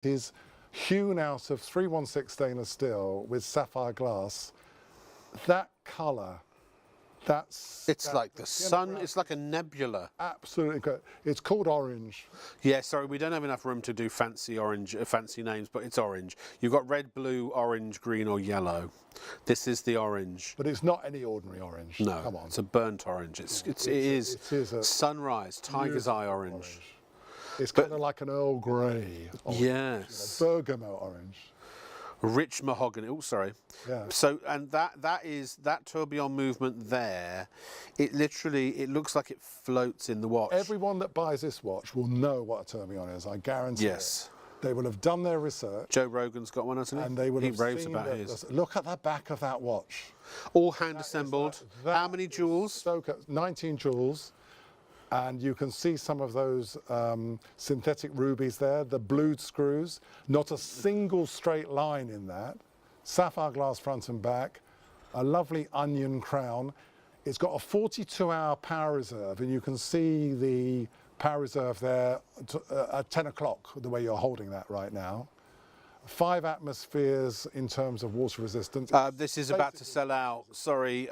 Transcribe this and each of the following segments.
is hewn out of 316 stainless steel with sapphire glass. That colour, it's like the sun, it's like a nebula. Absolutely great. It's called orange. Yeah, sorry, we don't have enough room to do fancy orange, fancy names, but it's orange. You've got red, blue, orange, green or yellow. This is the orange. But it's not any ordinary orange. No, come on. It's a burnt orange. It is sunrise, tiger's eye orange. It's kind of like an Earl Grey orange. Yes. You know, bergamot orange. Rich mahogany. Oh, sorry. Yeah. So, and that tourbillon movement there, it looks like it floats in the watch. Everyone that buys this watch will know what a tourbillon is. I guarantee. Yes. They will have done their research. Joe Rogan's got one, hasn't he? And they will have raves seen about his. Look at the back of that watch. All hand assembled. How many jewels? 19 jewels. And you can see some of those synthetic rubies there, the blued screws, not a single straight line in that. Sapphire glass front and back, a lovely onion crown. It's got a 42-hour power reserve, and you can see the power reserve there at 10 o'clock, the way you're holding that right now. 5 atmospheres in terms of water resistance. This is about to sell out. Sorry,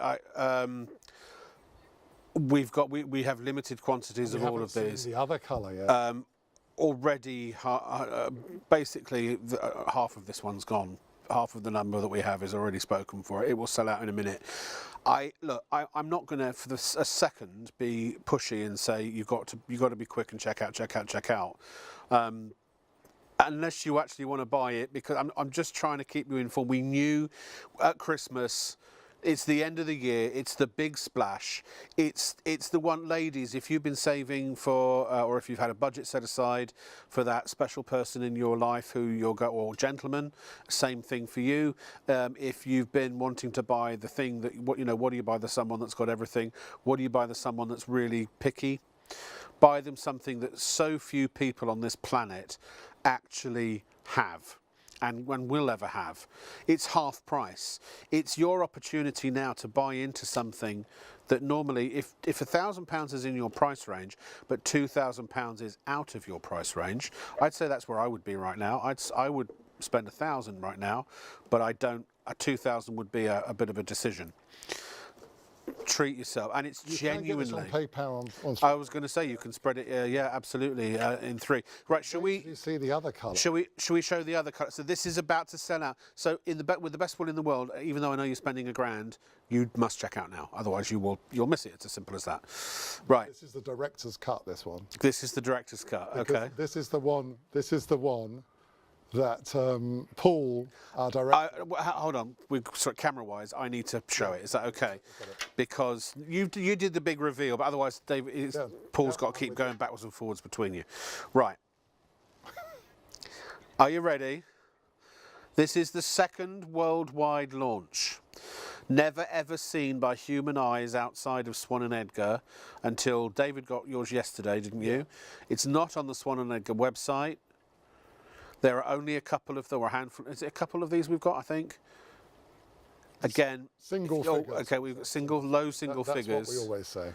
we have limited quantities of all of these. The other colour, yeah. Already, basically, half of this one's gone. Half of the number that we have is already spoken for. It will sell out in a minute. I'm not going to, for a second, be pushy and say you've got to be quick and check out. Unless you actually want to buy it, because I'm just trying to keep you informed. We knew at Christmas. It's the end of the year. It's the big splash. It's the one, ladies. If you've been saving for, or if you've had a budget set aside for that special person in your life who you'll go, or gentlemen, same thing for you. If you've been wanting to buy the thing that what do you buy the someone that's got everything? What do you buy the someone that's really picky? Buy them something that so few people on this planet actually have. And when we'll ever have. It's half price. It's your opportunity now to buy into something that normally, if £1,000 is in your price range, but £2,000 is out of your price range, I'd say that's where I would be right now. I would spend £1,000 right now, but I don't. A £2,000 would be a bit of a decision. Treat yourself, and it's genuinely. You can get this on PayPal on I was going to say you can spread it. Yeah, absolutely. In 3. Right? Shall we? You see the other colour. Shall we show the other colour? So this is about to sell out. So with the best one in the world, even though I know you're spending £1,000, you must check out now. Otherwise, you'll miss it. It's as simple as that. Right. This is the director's cut. This one. This is the director's cut. Because okay. This is the one. This is the one that Paul, our director. Hold on, camera-wise, I need to show it. Is that okay? Because you did the big reveal, but otherwise, Paul's got to keep going backwards and forwards between you. Right. Are you ready? This is the second worldwide launch. Never ever seen by human eyes outside of Swan and Edgar until David got yours yesterday, didn't you? Yeah. It's not on the Swan and Edgar website. There are only a couple of a handful. Is it a couple of these we've got? I think. Again, single figures. Okay, we've got low single figures. That's what we always say.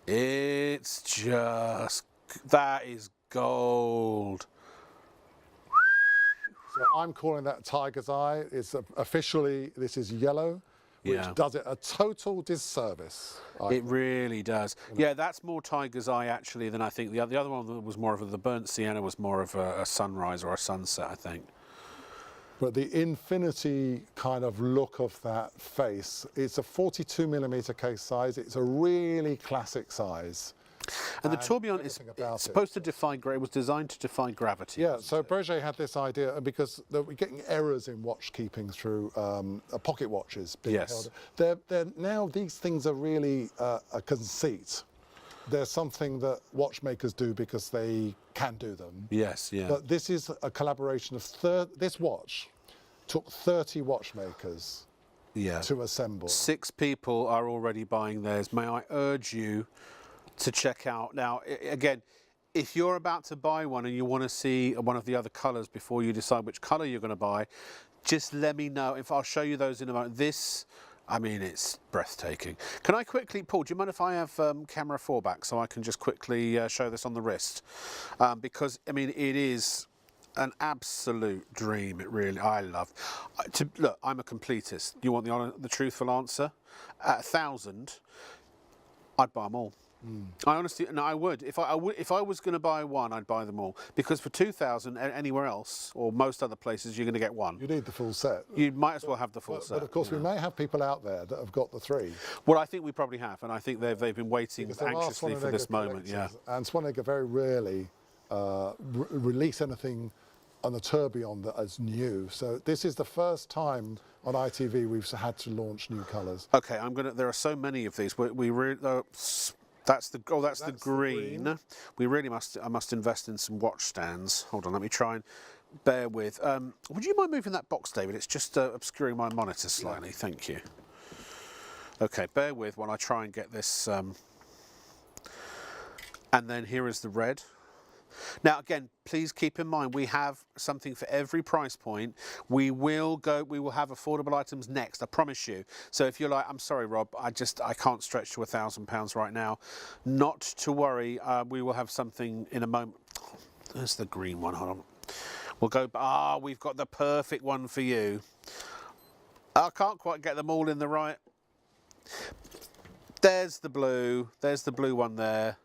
It's just that is gold. So I'm calling that tiger's eye. It's officially this is yellow. Which does it a total disservice. It really does. Yeah, that's more tiger's eye actually than I think. The other one was more of the burnt sienna was more of a sunrise or a sunset, I think. But the infinity kind of look of that face, it's a 42mm case size. It's a really classic size. And the tourbillon is supposed to defy gravity. It was designed to defy gravity. Yeah, so Breguet had this idea because we're getting errors in watch keeping through pocket watches being held. They're now these things are really a conceit. They're something that watchmakers do because they can do them. Yes, yeah. But this is a collaboration of this watch took 30 watchmakers to assemble. 6 people are already buying theirs. May I urge you to check out. Now, again, if you're about to buy one and you want to see one of the other colours before you decide which colour you're going to buy, just let me know. I'll show you those in a moment. This, I mean, it's breathtaking. Can I quickly, Paul, do you mind if I have camera 4 back so I can just quickly show this on the wrist? Because, I mean, it is an absolute dream. It really, I love. Look, I'm a completist. You want the truthful answer? At 1,000, I'd buy them all. I honestly, no, I would. If I was going to buy one, I'd buy them all, because for 2,000, anywhere else or most other places, you're going to get one. You need the full set. You might as well have the full set. But of course, we may have people out there that have got the 3. Well, I think we probably have, and I think they've been waiting anxiously for this moment. Yeah. And Swan and Edgar very rarely release anything on the tourbillon that is new. So this is the first time on ITV we've had to launch new colours. Okay, there are so many of these. That's the green. I must invest in some watch stands. Hold on, let me try and bear with. Would you mind moving that box, David? It's just obscuring my monitor slightly. Yeah. Thank you. Okay, bear with while I try and get this. And then here is the red. Now, again, please keep in mind we have something for every price point. We will have affordable items next, I promise you. So if you're like, I'm sorry, Rob, I can't stretch to £1,000 right now, not to worry. We will have something in a moment. There's the green one. Hold on. We'll go. We've got the perfect one for you. I can't quite get them all in the right. There's the blue. There's the blue one there.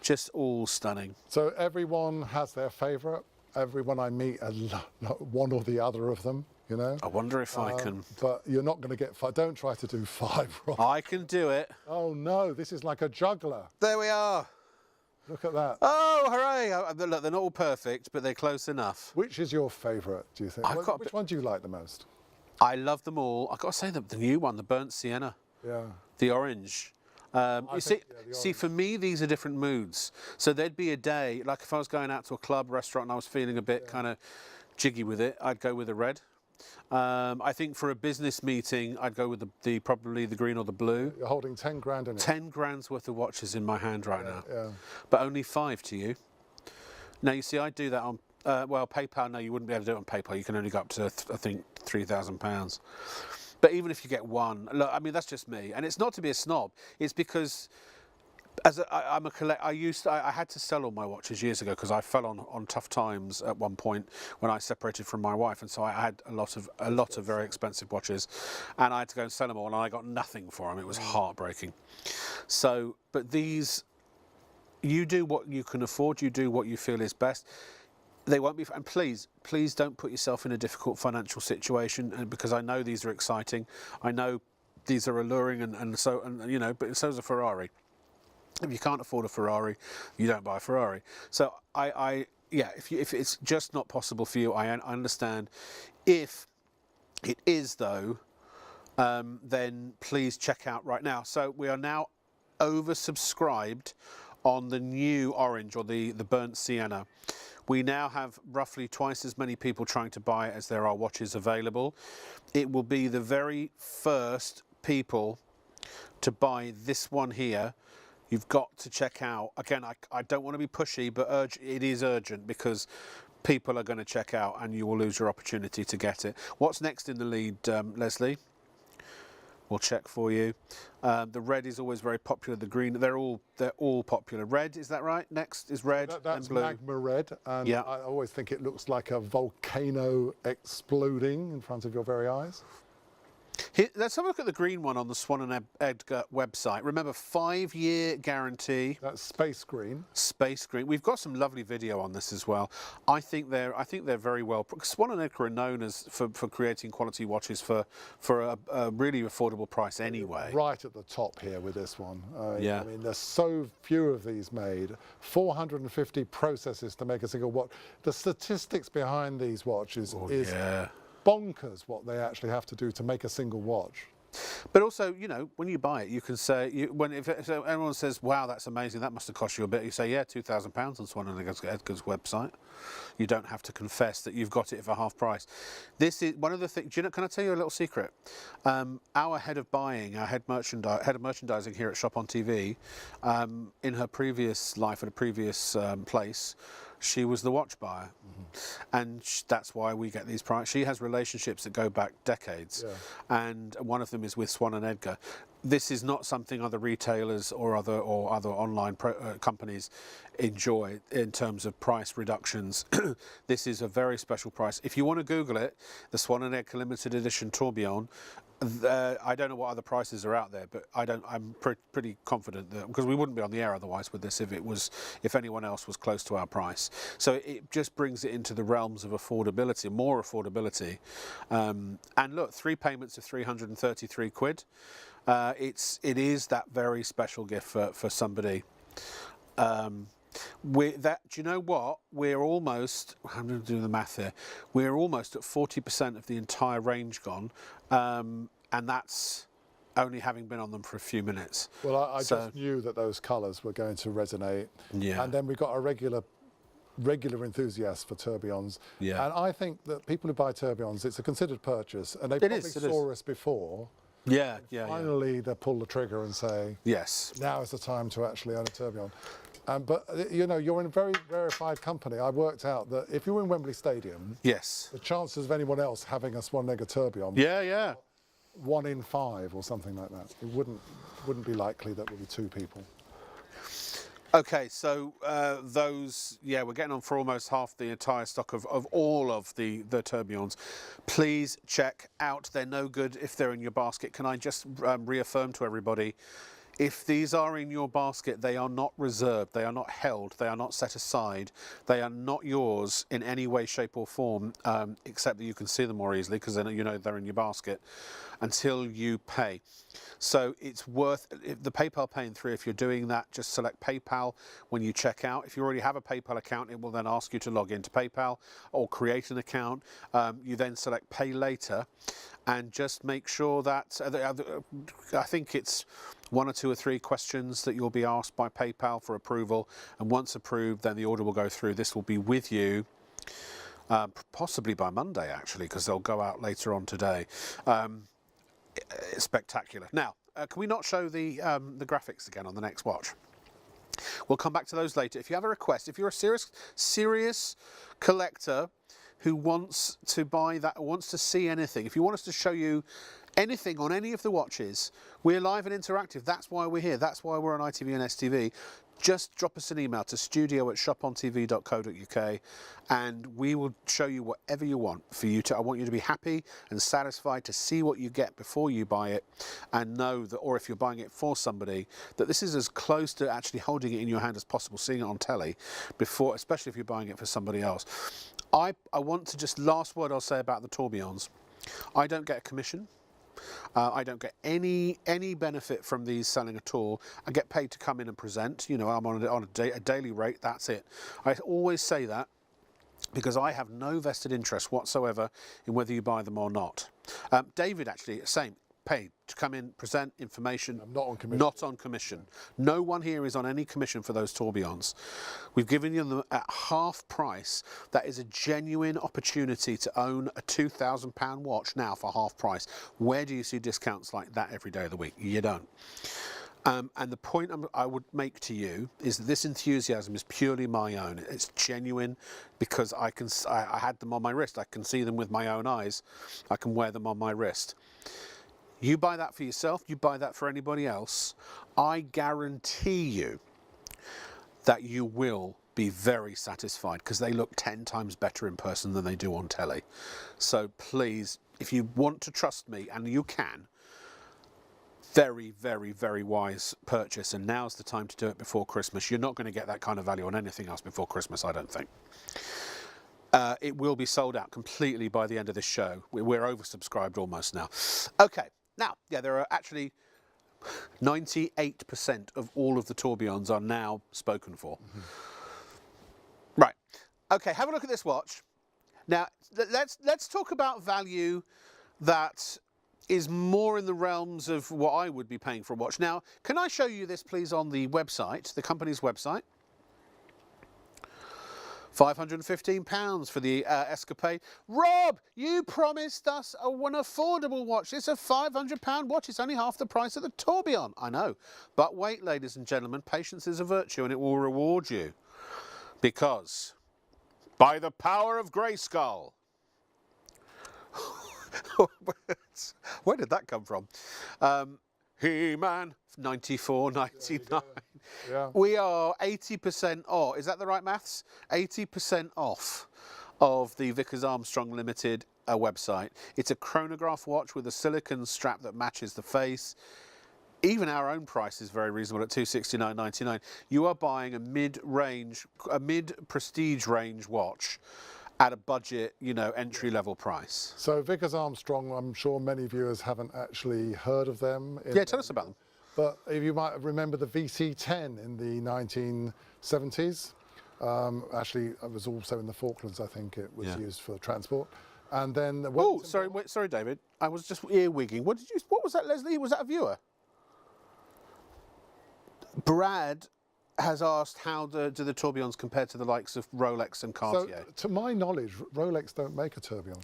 Just all stunning. So everyone has their favourite. Everyone I meet, one or the other of them, you know. I wonder if I can. But you're not going to get 5. Don't try to do 5, Rob. I can do it. Oh no, this is like a juggler. There we are. Look at that. Oh, hooray! Look, they're not all perfect, but they're close enough. Which is your favourite, do you think? Which one do you like the most? I love them all. I've got to say the new one, the burnt sienna. Yeah. The orange. See, for me, these are different moods. So there'd be a day, like if I was going out to a club, restaurant, and I was feeling a bit kind of jiggy with it, I'd go with the red. I think for a business meeting, I'd go with probably the green or the blue. You're holding 10 grand in it. 10 grand's worth of watches in my hand right now. Yeah. But only 5 to you. Now, you see, I do that on, PayPal. No, you wouldn't be able to do it on PayPal. You can only go up to, I think, £3,000. But even if you get one, look, I mean, that's just me. And it's not to be a snob. It's because I'm a collector. I had to sell all my watches years ago because I fell on tough times at one point when I separated from my wife, and so I had a lot of very expensive watches, and I had to go and sell them all, and I got nothing for them. It was heartbreaking. So, but these, you do what you can afford. You do what you feel is best. They won't be, and please don't put yourself in a difficult financial situation, and because I know these are exciting, I know these are alluring, and you know, but so is a Ferrari. If you can't afford a Ferrari, you don't buy a Ferrari. So yeah, if it's just not possible for you, I understand. If it is though, then please check out right now. So we are now oversubscribed on the new orange, or the burnt sienna. We now have roughly twice as many people trying to buy it as there are watches available. It will be the very first people to buy this one here. You've got to check out. Again, I don't want to be pushy, but it is urgent, because people are going to check out and you will lose your opportunity to get it. What's next in the lead, Leslie? We'll check for you. The red is always very popular. The green, they're all popular. Red, is that right? Next is red and blue. That's magma red, and yeah. I always think it looks like a volcano exploding in front of your very eyes. Here, let's have a look at the green one on the Swan and Edgar website. Remember, 5-year guarantee. That's space green. Space green. We've got some lovely video on this as well. I think they're very well. Swan and Edgar are known for creating quality watches for a really affordable price anyway. Right at the top here with this one. Yeah. I mean, there's so few of these made. 450 processes to make a single watch. The statistics behind these watches is bonkers what they actually have to do to make a single watch. But also, you know, when you buy it, you can say, if everyone says, wow, that's amazing, that must have cost you a bit, you say, yeah, £2,000 on Swan and Edgar's website. You don't have to confess that you've got it for half price. This is one of the things, can I tell you a little secret? Our head of buying, our head of merchandising here at ShopOnTV, in her previous life at a previous place, she was the watch buyer, and that's why we get these prices. She has relationships that go back decades, and one of them is with Swan and Edgar. this is not something other retailers or other online companies enjoy in terms of price reductions. This is a very special price. If you want to Google it, the Swan and Egg limited edition tourbillon. I don't know what other prices are out there, but I'm pretty confident that, because we wouldn't be on the air otherwise with this if anyone else was close to our price. So it just brings it into the realms of affordability, more affordability. And look, 3 payments of 333 quid. It is that very special gift for somebody. Do you know what? We're almost, I'm going to do the math here, we're almost at 40% of the entire range gone, and that's only having been on them for a few minutes. Well, I just knew that those colours were going to resonate. Yeah. And then we got a regular enthusiast for tourbillons. Yeah. And I think that people who buy tourbillons, it's a considered purchase, and they probably saw us before. Yeah, Finally, they pull the trigger and say, yes, now is the time to actually own a tourbillon. But you know, you're in a very rarefied company. I worked out that if you're in Wembley Stadium, yes, the chances of anyone else having a swan-legged tourbillon, 1 in 5 or something like that. It wouldn't be likely that would be 2 people. Okay, so we're getting on for almost half the entire stock of all of the tourbillons. Please check out. They're no good if they're in your basket. Can I just reaffirm to everybody, if these are in your basket, they are not reserved, they are not held, they are not set aside, they are not yours in any way, shape or form, except that you can see them more easily because then you know they're in your basket, until you pay. So it's worth the PayPal Pay in 3. If you're doing that, just select PayPal when you check out. If you already have a PayPal account, it will then ask you to log into PayPal or create an account. You then select Pay Later, and just make sure that I think it's 1 or 2 or 3 questions that you'll be asked by PayPal for approval, and once approved, then the order will go through. This will be with you possibly by Monday, actually, because they'll go out later on today. It's spectacular. Now, can we not show the graphics again on the next watch? We'll come back to those later. If you have a request, if you're a serious collector who wants to buy that, wants to see anything, if you want us to show you anything on any of the watches, we're live and interactive. That's why we're here. That's why we're on ITV and STV. Just drop us an email to studio@shopontv.co.uk and we will show you whatever you want for you to. I want you to be happy and satisfied to see what you get before you buy it, and know that, or if you're buying it for somebody, that this is as close to actually holding it in your hand as possible, seeing it on telly before, especially if you're buying it for somebody else. I want to just, last word I'll say about the tourbillons. I don't get a commission. I don't get any benefit from these selling at all. I get paid to come in and present. You know, I'm on a daily rate. That's it. I always say that because I have no vested interest whatsoever in whether you buy them or not. David, actually, same. Paid to come in, present information. I'm not on commission. Not on commission. No one here is on any commission for those tourbillons. We've given you them at half price. That is a genuine opportunity to own a £2,000 watch now for half price. Where do you see discounts like that every day of the week? You don't. And the point I would make to you is that this enthusiasm is purely my own. It's genuine because I had them on my wrist. I can see them with my own eyes. I can wear them on my wrist. You buy that for yourself, you buy that for anybody else, I guarantee you that you will be very satisfied because they look 10 times better in person than they do on telly. So please, if you want to trust me, and you can, very, very, very wise purchase, and now's the time to do it before Christmas. You're not going to get that kind of value on anything else before Christmas, I don't think. It will be sold out completely by the end of this show. We're oversubscribed almost now. Okay. Now, yeah, there are actually 98% of all of the tourbillons are now spoken for. Mm-hmm. Right. Okay, have a look at this watch. Now, let's talk about value that is more in the realms of what I would be paying for a watch. Now, can I show you this, please, on the website, the company's website? £515 for the Escapade. Rob, you promised us an affordable watch. It's a £500 watch. It's only half the price of the tourbillon. I know. But wait, ladies and gentlemen, patience is a virtue and it will reward you. Because by the power of Grayskull. Where did that come from? He-Man, 94.99. Yeah. We are 80% off. Is that the right maths? 80% off of the Vickers Armstrong Limited website. It's a chronograph watch with a silicone strap that matches the face. Even our own price is very reasonable at $269.99. You are buying a mid-prestige range watch at a budget, you know, entry-level price. So Vickers Armstrong, I'm sure many viewers haven't actually heard of them. Yeah, tell us about them. But if you might remember the VC10 in the 1970s. Actually, it was also in the Falklands, I think it was used for transport. And then... Oh, sorry, David. I was just earwigging. What was that, Leslie? Was that a viewer? Brad has asked how do the tourbillons compare to the likes of Rolex and Cartier? So, to my knowledge, Rolex don't make a tourbillon.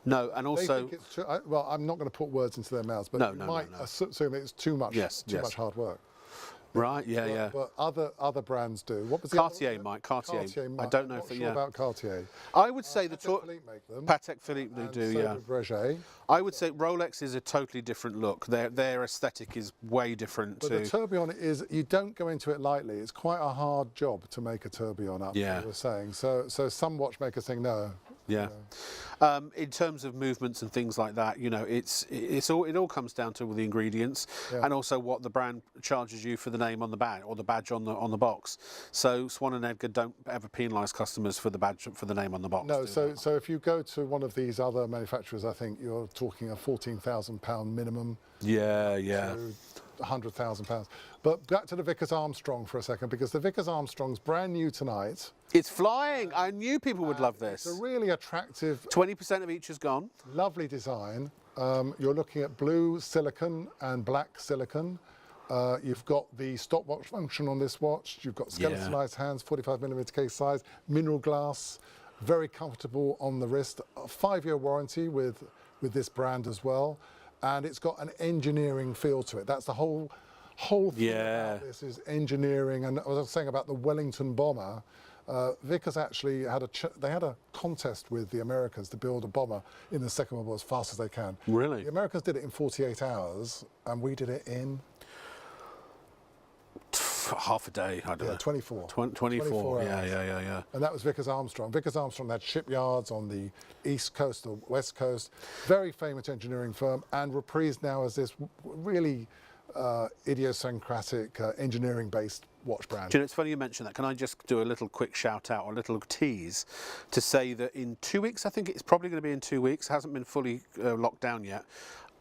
No, and also... They think it's well, I'm not going to put words into their mouths, but you might assume it's too much, much hard work. Right, yeah. But other brands do. What was the Cartier, Mike. Cartier. I don't know if sure about Cartier. I would say the Patek Philippe make them. Patek Philippe do, yeah. Breguet. I would say Rolex is a totally different look. Their aesthetic is way different But the tourbillon is, you don't go into it lightly. It's quite a hard job to make a tourbillon up. Yeah. You were saying. So some watchmakers think no. Yeah. You know. In terms of movements and things like that, you know, it all comes down to the ingredients and also what the brand charges you for the name on the badge or the badge on the box. So Swan and Edgar don't ever penalise customers for the badge for the name on the box. No. So if you go to one of these other manufacturers, I think you're talking a £14,000 minimum. Yeah. £100,000. But back to the Vickers Armstrong for a second, because the Vickers Armstrong's brand new tonight. It's flying. I knew people would love this. It's a really attractive. 20% of each is gone. Lovely design. You're looking at blue silicon and black silicon. You've got the stopwatch function on this watch. You've got skeletonized hands, 45mm case size, mineral glass, very comfortable on the wrist. A 5-year warranty with this brand as well. And it's got an engineering feel to it. That's the whole thing about this is engineering. And as I was saying about the Wellington bomber, Vickers actually had a contest with the Americans to build a bomber in the Second World War as fast as they can. Really? The Americans did it in 48 hours, and we did it in half a day. I don't know. 24. 24 hours. Yeah. And that was Vickers Armstrong. Vickers Armstrong had shipyards on the East Coast or West Coast. Very famous engineering firm, and reprised now as this really idiosyncratic engineering-based watch brand. Do you know, it's funny you mention that. Can I just do a little quick shout out, or a little tease, to say that in 2 weeks, I think it's probably going to be in 2 weeks, hasn't been fully locked down yet,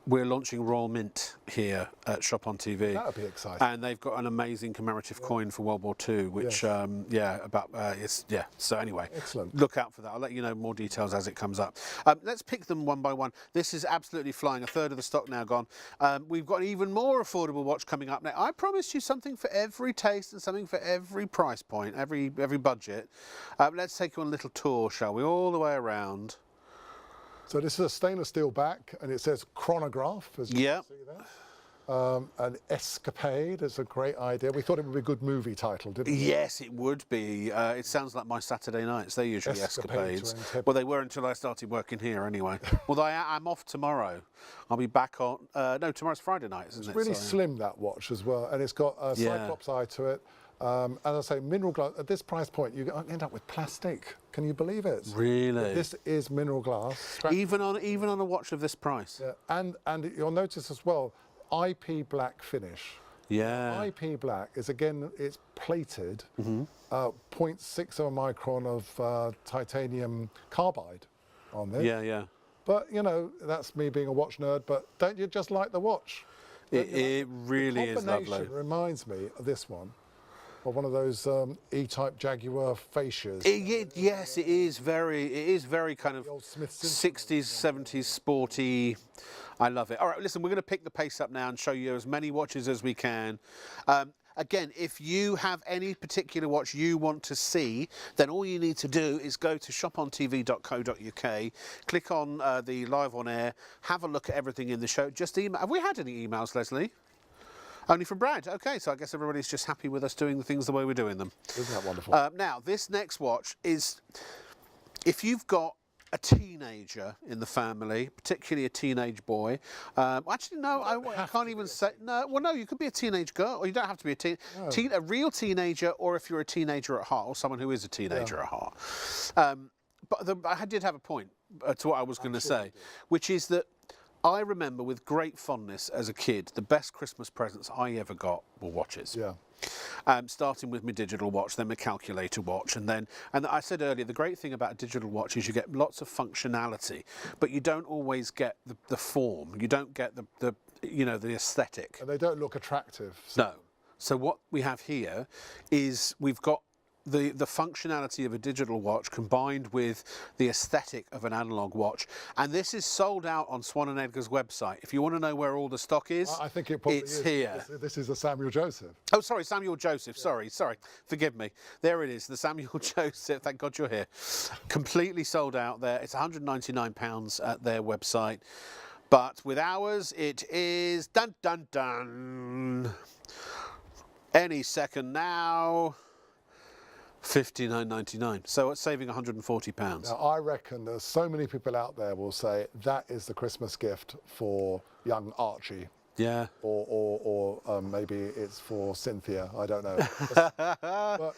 we're launching Royal Mint here at ShopOnTV. That would be exciting. And they've got an amazing commemorative coin for World War II, which, so anyway. Excellent. Look out for that. I'll let you know more details as it comes up. Let's pick them one by one. This is absolutely flying. A third of the stock now gone. We've got an even more affordable watch coming up now. I promised you something for every taste and something for every price point, every budget. Let's take you on a little tour, shall we? All the way around. So this is a stainless steel back, and it says chronograph, as you can see there. An escapade is a great idea. We thought it would be a good movie title, didn't we? Yes, it would be. It sounds like my Saturday nights. They're usually escapades. Well, they were until I started working here anyway. Although I'm off tomorrow. I'll be back on... no, tomorrow's Friday night, isn't it? It's really slim, that watch, as well. And it's got a Cyclops eye to it. As I say, mineral glass. At this price point, you end up with plastic. Can you believe it? Really? But this is mineral glass. Even on a watch of this price. Yeah. And you'll notice as well, IP black finish. Yeah. IP black is, again, it's plated. 0.6 of a micron of titanium carbide on this. Yeah. But you know, that's me being a watch nerd. But don't you just like the watch? It really is lovely. The combination reminds me of this one. Or one of those E-type Jaguar fascias. Yes, it is very kind of 60s, 70s sporty. I love it. All right, listen, we're going to pick the pace up now and show you as many watches as we can. Again, if you have any particular watch you want to see, then all you need to do is go to shopontv.co.uk, click on the live on air, have a look at everything in the show. Just email. Have we had any emails, Leslie? Only from Brad. Okay, so I guess everybody's just happy with us doing the things the way we're doing them. Isn't that wonderful? Now, this next watch is, if you've got a teenager in the family, particularly a teenage boy. Actually, no, I can't even say no. Well, no, you could be a teenage girl, or you don't have to be a real teenager, or if you're a teenager at heart, or someone who is a teenager at heart. But I did have a point to what I was going to say, which is that I remember with great fondness as a kid, the best Christmas presents I ever got were watches. Yeah. Starting with my digital watch, then my calculator watch, and I said earlier, the great thing about a digital watch is you get lots of functionality, but you don't always get the form. You don't get the aesthetic. And they don't look attractive. No. So what we have here is we've got the functionality of a digital watch combined with the aesthetic of an analog watch, and this is sold out on Swan and Edgar's website. If you want to know where all the stock is, I think it probably it's is. here. This is a Samuel Joseph. Oh, sorry, Samuel Joseph. Sorry, forgive me. There it is, the Samuel Joseph. Thank God you're here. Completely sold out there. It's £199 at their website, but with ours it is dun dun dun. Any second now. £59.99, so it's saving £140. Now, I reckon there's so many people out there will say that is the Christmas gift for young Archie. Yeah. Or maybe it's for Cynthia, I don't know. But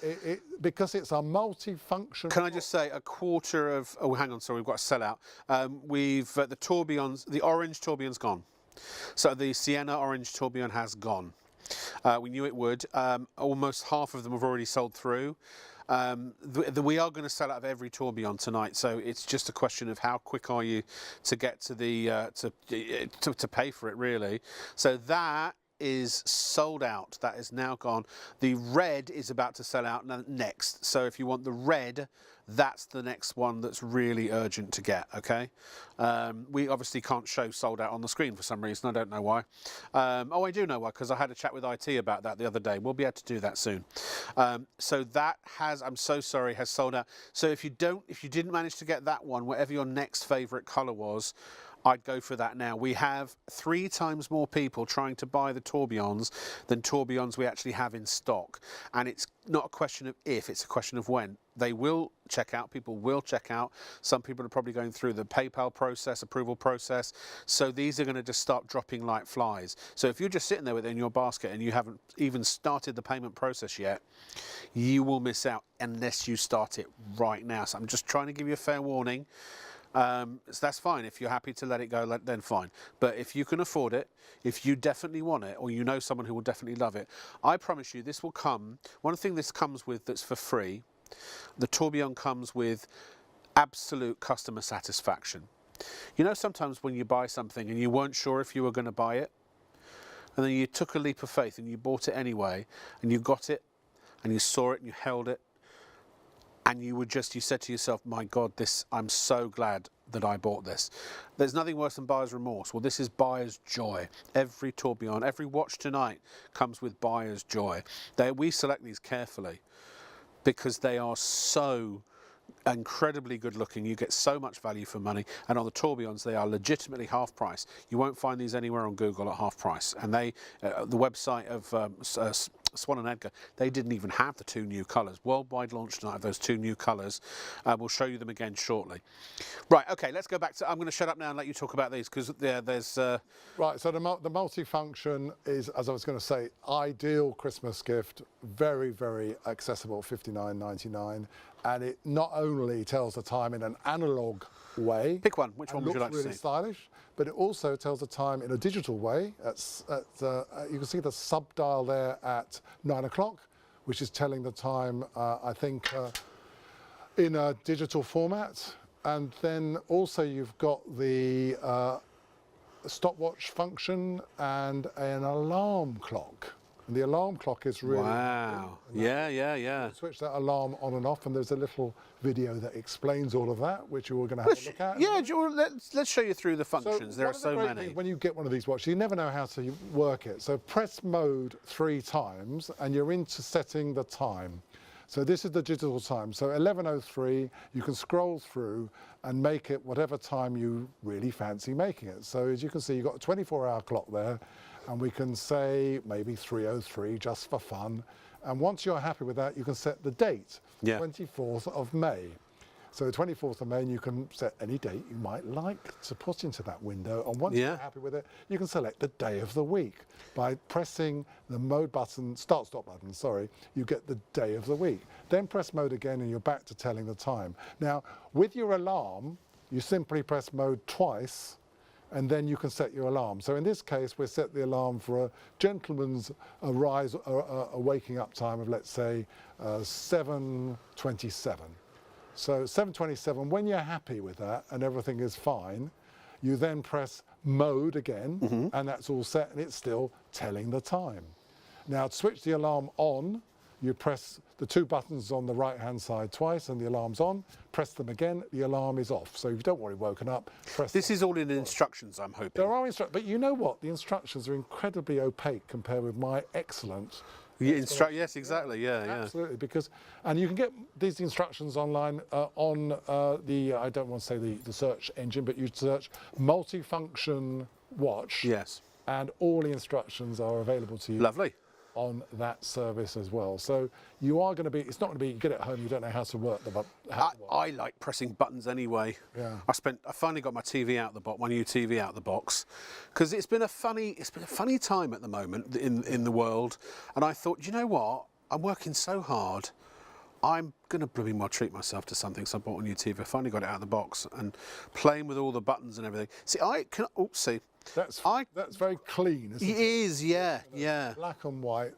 because it's a multi-function. Can I just say a quarter of, oh, hang on, sorry, we've got a sellout. We've, the tourbillons, the orange tourbillon's gone. So the Sienna orange tourbillon has gone. We knew it would. Almost half of them have already sold through. We are going to sell out of every tourbillon tonight, so it's just a question of how quick are you to get to the to pay for it, really. So that is sold out. That is now gone. The red is about to sell out next. So if you want the red, that's the next one that's really urgent to get, okay? We obviously can't show sold out on the screen for some reason. I don't know why. Oh, I do know why, because I had a chat with IT about that the other day. We'll be able to do that soon. So that has, I'm so sorry, has sold out. So if you didn't manage to get that one, whatever your next favourite colour was, I'd go for that now. We have 3 times more people trying to buy the tourbillons than tourbillons we actually have in stock. And it's not a question of if, it's a question of when. They will check out, people will check out. Some people are probably going through the PayPal process, approval process. So these are going to just start dropping like flies. So if you're just sitting there with it in your basket and you haven't even started the payment process yet, you will miss out unless you start it right now. So I'm just trying to give you a fair warning. So that's fine. If you're happy to let it go, then fine. But if you can afford it, if you definitely want it, or you know someone who will definitely love it, I promise you this will come. One thing this comes with that's for free, the tourbillon comes with absolute customer satisfaction. You know, sometimes when you buy something and you weren't sure if you were going to buy it, and then you took a leap of faith and you bought it anyway, and you got it, and you saw it and you held it, and you said to yourself, my God, I'm so glad that I bought this. There's nothing worse than buyer's remorse. Well, this is buyer's joy. Every tourbillon, every watch tonight comes with buyer's joy. We select these carefully because they are so incredibly good looking. You get so much value for money, and on the tourbillons they are legitimately half price. You won't find these anywhere on Google at half price. And the website of Swan and Edgar, they didn't even have the 2 new colours. Worldwide launch tonight of those 2 new colours. We'll show you them again shortly. Right, okay, let's go back to, I'm going to shut up now and let you talk about these, because there's... Right, so the multifunction is, as I was going to say, ideal Christmas gift, very, very accessible, £59.99, and it not only tells the time in an analogue way. Pick one, which one would you like to see? Looks really stylish, but it also tells the time in a digital way. You can see the sub-dial there at 9 o'clock, which is telling the time, I think, in a digital format. And then also you've got the stopwatch function and an alarm clock. And the alarm clock is really... Wow. Yeah. Switch that alarm on and off, and there's a little video that explains all of that, which we're going to have a look at. Yeah, let's show you through the functions. There are so many. When you get one of these watches, you never know how to work it. So press mode 3 times, and you're into setting the time. So this is the digital time. So 11:03, you can scroll through and make it whatever time you really fancy making it. So as you can see, you've got a 24-hour clock there, and we can say maybe 3:03 just for fun. And once you're happy with that, you can set the date, 24th of May. So the 24th of May, and you can set any date you might like to put into that window. And once Yeah. you're happy with it, you can select the day of the week. By pressing the mode button, start-stop button, sorry, you get the day of the week. Then press mode again and you're back to telling the time. Now, with your alarm, you simply press mode twice and then you can set your alarm. So in this case, we set the alarm for a gentleman's a waking up time of, let's say, 7:27. So 7:27, when you're happy with that and everything is fine, you then press mode again, and that's all set, and it's still telling the time. Now, to switch the alarm on, you press the two buttons on the right-hand side twice, and the alarm's on. Press them again, the alarm is off. So if you don't want it woken up, press. This is all in the instructions, I'm hoping. There are instructions, but you know what? The instructions are incredibly opaque compared with my excellent. Yes, exactly. Yeah, yeah. Absolutely, because and you can get these instructions online on the I don't want to say the search engine, but you search multifunction watch. Yes. And all the instructions are available to you. Lovely. On that service as well. So you are going to be, it's not going to be, you get it at home, you don't know how to work the button. I like pressing buttons anyway. Yeah. I finally got my TV out the box, my new TV out the box, because it's been a funny time at the moment in the world. And I thought, you know what? I'm working so hard. I'm going to blooming well treat myself to something. So I bought a new TV. I finally got it out of the box and playing with all the buttons and everything. See, That's very clean, isn't it? It is, yeah, yeah. Black and white,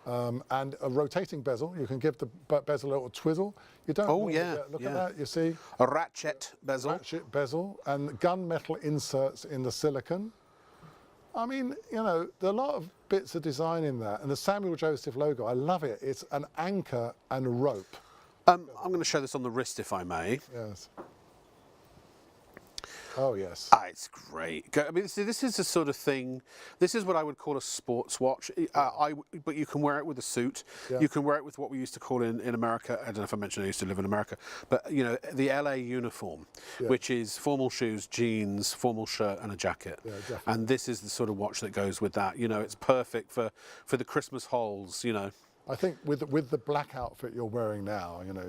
and a rotating bezel. You can give the bezel a little twizzle. You don't. Oh yeah. Look at that. You see. A ratchet bezel. Ratchet bezel and gunmetal inserts in the silicon. I mean, you know, there are a lot of bits of design in that, and the Samuel Joseph logo. I love it. It's an anchor and a rope. I'm going to show this on the wrist, if I may. Yes. Oh yes. It's great. I mean, see, this is the sort of thing. This is what I would call a sports watch. But you can wear it with a suit. Yeah. You can wear it with what we used to call in America. I don't know if I mentioned I used to live in America, but you know, the LA uniform, which is formal shoes, jeans, formal shirt, and a jacket. Yeah, definitely. And this is the sort of watch that goes with that. You know, it's perfect for the Christmas holes. You know. I think with the black outfit you're wearing now, you know,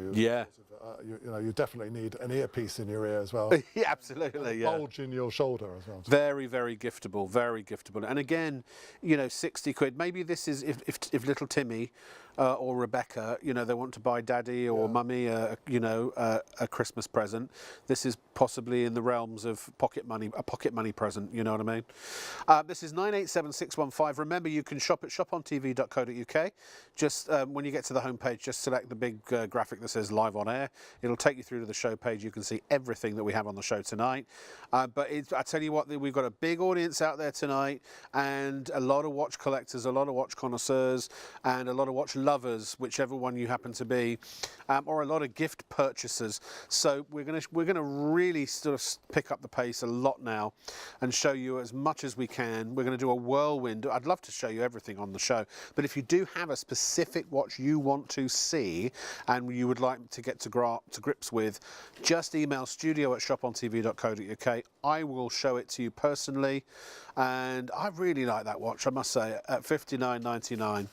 you definitely need an earpiece in your ear as well. Yeah, absolutely. Yeah. Bulge in your shoulder as well. Very, very giftable. Very giftable. And again, you know, 60 quid. Maybe this is if little Timmy or Rebecca, you know, they want to buy Daddy or Mummy, a Christmas present. This is possibly in the realms of pocket money, a pocket money present. You know what I mean? This is 987615. Remember, you can shop at ShopOnTV.co.uk. Just when you get to the homepage, just select the big graphic that says live on air. It'll take you through to the show page. You can see everything that we have on the show tonight. But I tell you what, we've got a big audience out there tonight, and a lot of watch collectors, a lot of watch connoisseurs, and a lot of watch lovers, whichever one you happen to be, or a lot of gift purchasers. So we're gonna really sort of pick up the pace a lot now, and show you as much as we can. We're going to do a whirlwind. I'd love to show you everything on the show, but if you do have a specific watch you want to see and you would like to get to grips with, just email studio@shopontv.co.uk. I will show it to you personally, and I really like that watch, I must say, at £59.99.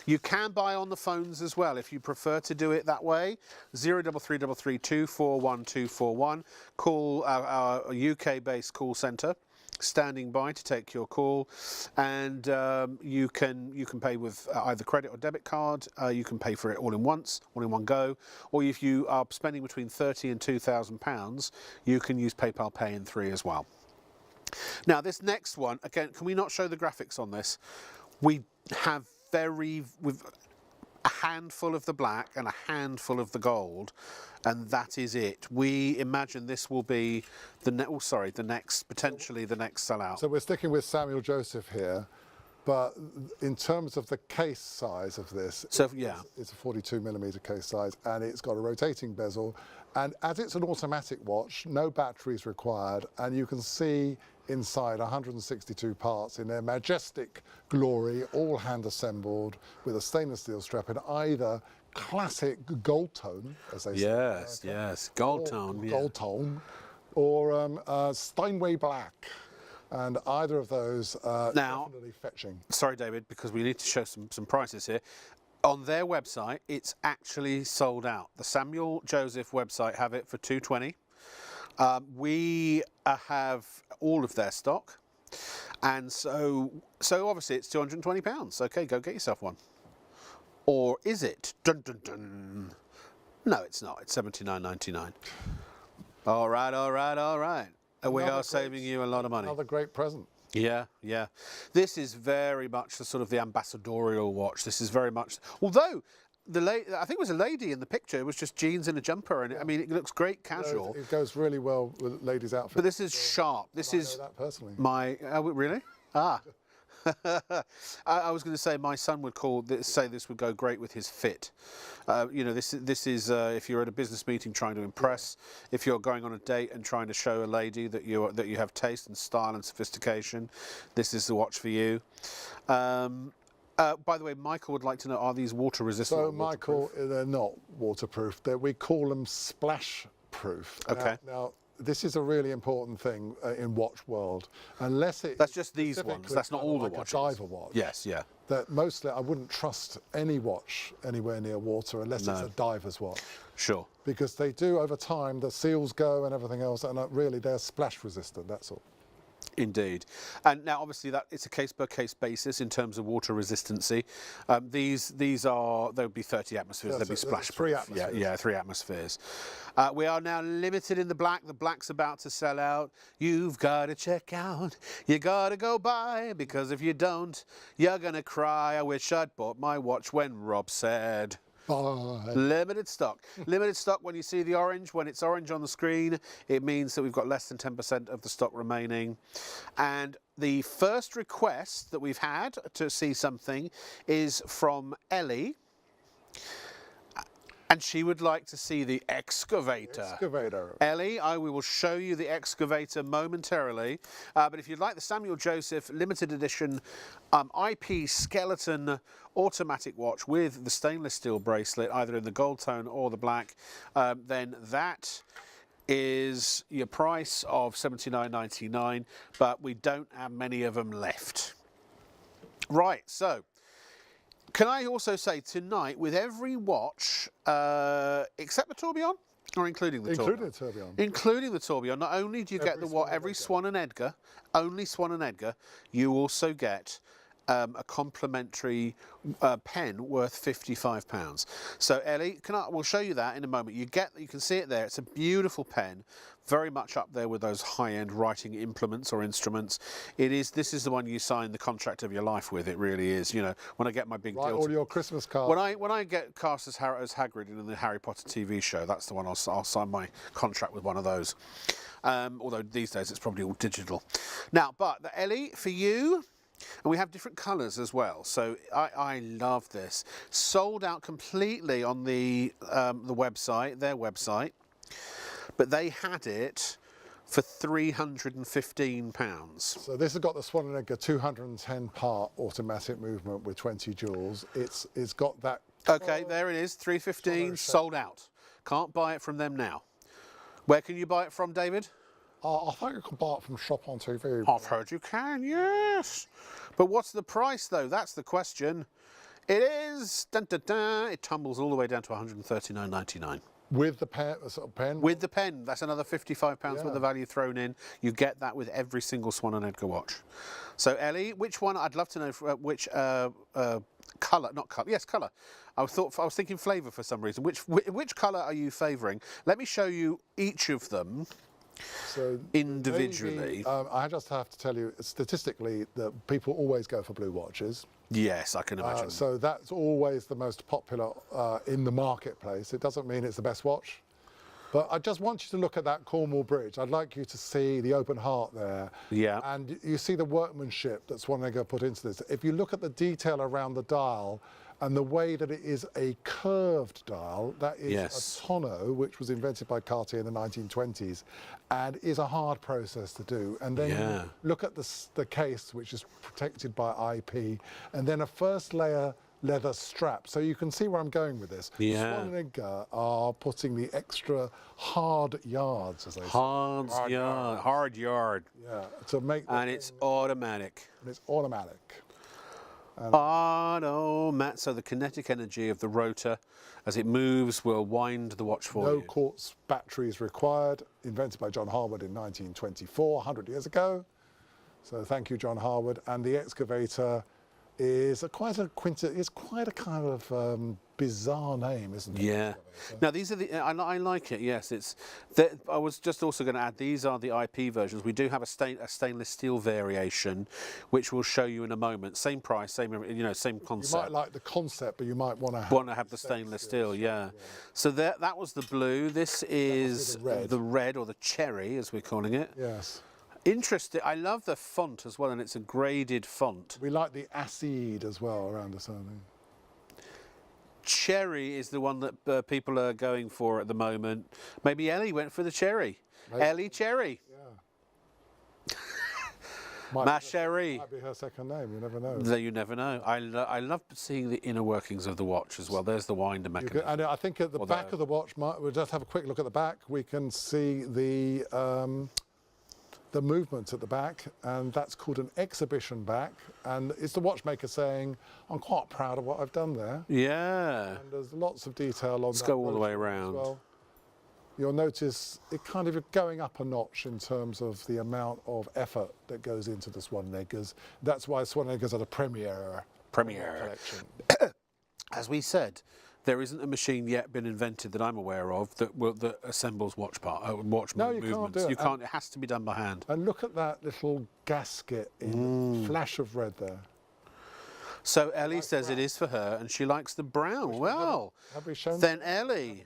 You can buy on the phones as well if you prefer to do it that way. 03333 241 241. Call our UK-based call centre, standing by to take your call, and you can pay with either credit or debit card. You can pay for it all in one go, or if you are spending between £30 and £2,000, you can use PayPal Pay in 3 as well. Now this next one, again, can we not show the graphics on this? We have with a handful of the black and a handful of the gold, and that is it. We imagine this will be potentially the next sellout. So we're sticking with Samuel Joseph here, but in terms of the case size of this, it's a 42mm case size, and it's got a rotating bezel, and as it's an automatic watch, no batteries required, and you can see inside 162 parts in their majestic glory, all hand assembled with a stainless steel strap in either classic gold tone, as they say. Yes, gold tone. Gold tone, or Steinway black. And either of those are definitely fetching. Sorry, David, because we need to show some prices here. On their website, it's actually sold out. The Samuel Joseph website have it for $220. We have all of their stock, and so obviously it's £220. Okay, go get yourself one. Or is it? Dun, dun, dun. No, it's not. It's $79.99. All right, all right, all right. We are saving you a lot of money. Another great present. Yeah, yeah. This is very much the sort of the ambassadorial watch. This is very much, although I think it was a lady in the picture. It was just jeans and a jumper, and I mean, it looks great casual. It goes really well with ladies' outfits. But this is sharp. This is I know that personally. my. Really? Ah. I was going to say my son would say this would go great with his fit. You know, this is if you're at a business meeting trying to impress, if you're going on a date and trying to show a lady that you have taste and style and sophistication, this is the watch for you. By the way, Michael would like to know: are these water resistant? So, Michael, they're not waterproof. We call them splash proof. Okay. Now, this is a really important thing in watch world. Unless it that's just these ones. That's not all the watches. A diver watch. Yes, yeah. That mostly I wouldn't trust any watch anywhere near water unless it's a diver's watch. Sure. Because they do over time, the seals go and everything else, and really they're splash resistant. That's all. Indeed. And now obviously that it's a case by case basis in terms of water resistancy. These are, there would be 30 atmospheres, Yeah, there'd be so splash 3 proof. atmospheres. Yeah, 3 atmospheres. We are now limited in the black. The black's about to sell out. You've got to check out. You got to go buy, because if you don't, you're going to cry. I wish I'd bought my watch when Rob said. Bye. Limited stock. Limited stock. When you see the orange, when it's orange on the screen, it means that we've got less than 10% of the stock remaining. And the first request that we've had to see something is from Ellie. And she would like to see the excavator. Excavator. Ellie, we will show you the excavator momentarily. But if you'd like the Samuel Joseph limited edition IP skeleton automatic watch with the stainless steel bracelet, either in the gold tone or the black, then that is your price of $79.99. But we don't have many of them left. Right, so. Can I also say tonight, with every watch, except the tourbillon, or including the tourbillon? Including the tourbillon. Including the tourbillon. Not only do you get every Swan and Edgar, only Swan and Edgar, you also get a complimentary pen worth £55. So Ellie, we'll show you that in a moment. You can see it there. It's a beautiful pen, very much up there with those high-end writing implements or instruments. This is the one you sign the contract of your life with. It really is. You know, when I get my big deal, all your Christmas cards. When I get cast as Hagrid in the Harry Potter TV show, that's the one I'll sign my contract with, one of those. Although these days it's probably all digital. Now, but the Ellie for you. And we have different colours as well, so I love this. Sold out completely on the website, their website, but they had it for £315. So this has got the Swan and Edgar 210 part automatic movement with 20 jewels. It's got that. Okay, there it is, £315, sold out. Can't buy it from them now. Where can you buy it from, David? I think you can buy it from ShopOnTV. I've heard you can, yes. But what's the price, though? That's the question. It is, dun, dun, dun, it tumbles all the way down to £139.99. With the pen, pen? With the pen, that's another £55 worth of value thrown in. You get that with every single Swan and Edgar watch. So Ellie, which one? I'd love to know which colour, not colour. Yes, colour. I was thinking flavour for some reason. Which colour are you favouring? Let me show you each of them. So individually. I just have to tell you, statistically, that people always go for blue watches. Yes, I can imagine. So that's always the most popular in the marketplace. It doesn't mean it's the best watch. But I just want you to look at that Cornwall Bridge. I'd like you to see the open heart there. Yeah. And you see the workmanship that Swan and Edgar put into this. If you look at the detail around the dial, and the way that it is a curved dial, that is a tonneau, which was invented by Cartier in the 1920s, and is a hard process to do. And then look at the case, which is protected by IP, and then a first layer leather strap. So you can see where I'm going with this. Swan and Edgar are putting the extra hard yards, as they say. Hard yard. Yeah, to make. And it's automatic. And it's automatic. Matt, so the kinetic energy of the rotor as it moves will wind the watch for No you. quartz batteries required, invented by John Harwood in 1924, 100 years ago. So thank you, John Harwood. And the excavator is quite a kind of bizarre name, isn't it? Yeah. Now these are the. I like it. Yes, I was just also going to add. These are the IP versions. We do have a stainless steel variation, which we'll show you in a moment. Same price, same same concept. You might like the concept, but you might want to have the stainless steel. Yeah. So that was the blue. This is the red or the cherry, as we're calling it. Yes. Interesting. I love the font as well, and it's a graded font. We like the acid as well around the something. Cherry is the one that people are going for at the moment. Maybe Ellie went for the cherry. Maybe. Ellie Cherry. Yeah. Ma Chérie. Might be her second name. You never know. No, you never know. I love seeing the inner workings of the watch as well. There's the winder mechanism. And I think at the back of the watch, we'll just have a quick look at the back. We can see the movement at the back, and that's called an exhibition back, and it's the watchmaker saying, I'm quite proud of what I've done there. Yeah. And there's lots of detail on Let's that. go all the way around. Well. You'll notice it kind of going up a notch in terms of the amount of effort that goes into the Swan-Neggers. That's why Swan-Neggers are the premier collection. As we said, there isn't a machine yet been invented that I'm aware of that assembles watch movements. Can't do it. You can't. It has to be done by hand. And look at that little gasket in flash of red there. So Ellie says it is for her, and she likes the brown. Well, have we shown then Ellie,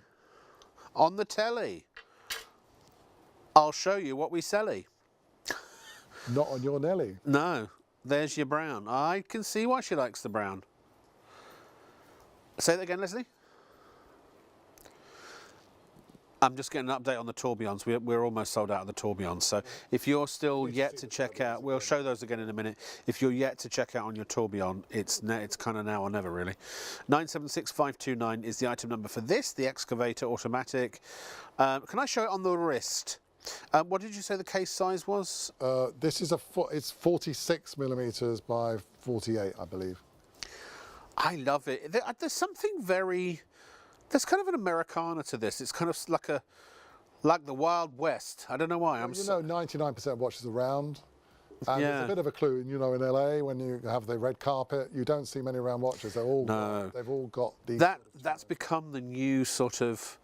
on the telly, I'll show you what we selly. Not on your Nelly. No, there's your brown. I can see why she likes the brown. Say that again, Leslie. I'm just getting an update on the tourbillons. We're almost sold out of the tourbillons. So if you're still yet to check out, we'll show those again in a minute. If you're yet to check out on your tourbillon, it's kind of now or never, really. 976529 is the item number for this, the excavator automatic. Can I show it on the wrist? What did you say the case size was? This is it's 46 millimeters by 48, I believe. I love it. There's something there's kind of an Americana to this. It's kind of like the Wild West. I don't know why. Well, 99% of watches are round. And there's a bit of a clue, in LA, when you have the red carpet, you don't see many round watches. They've all got these. That's become the new sort of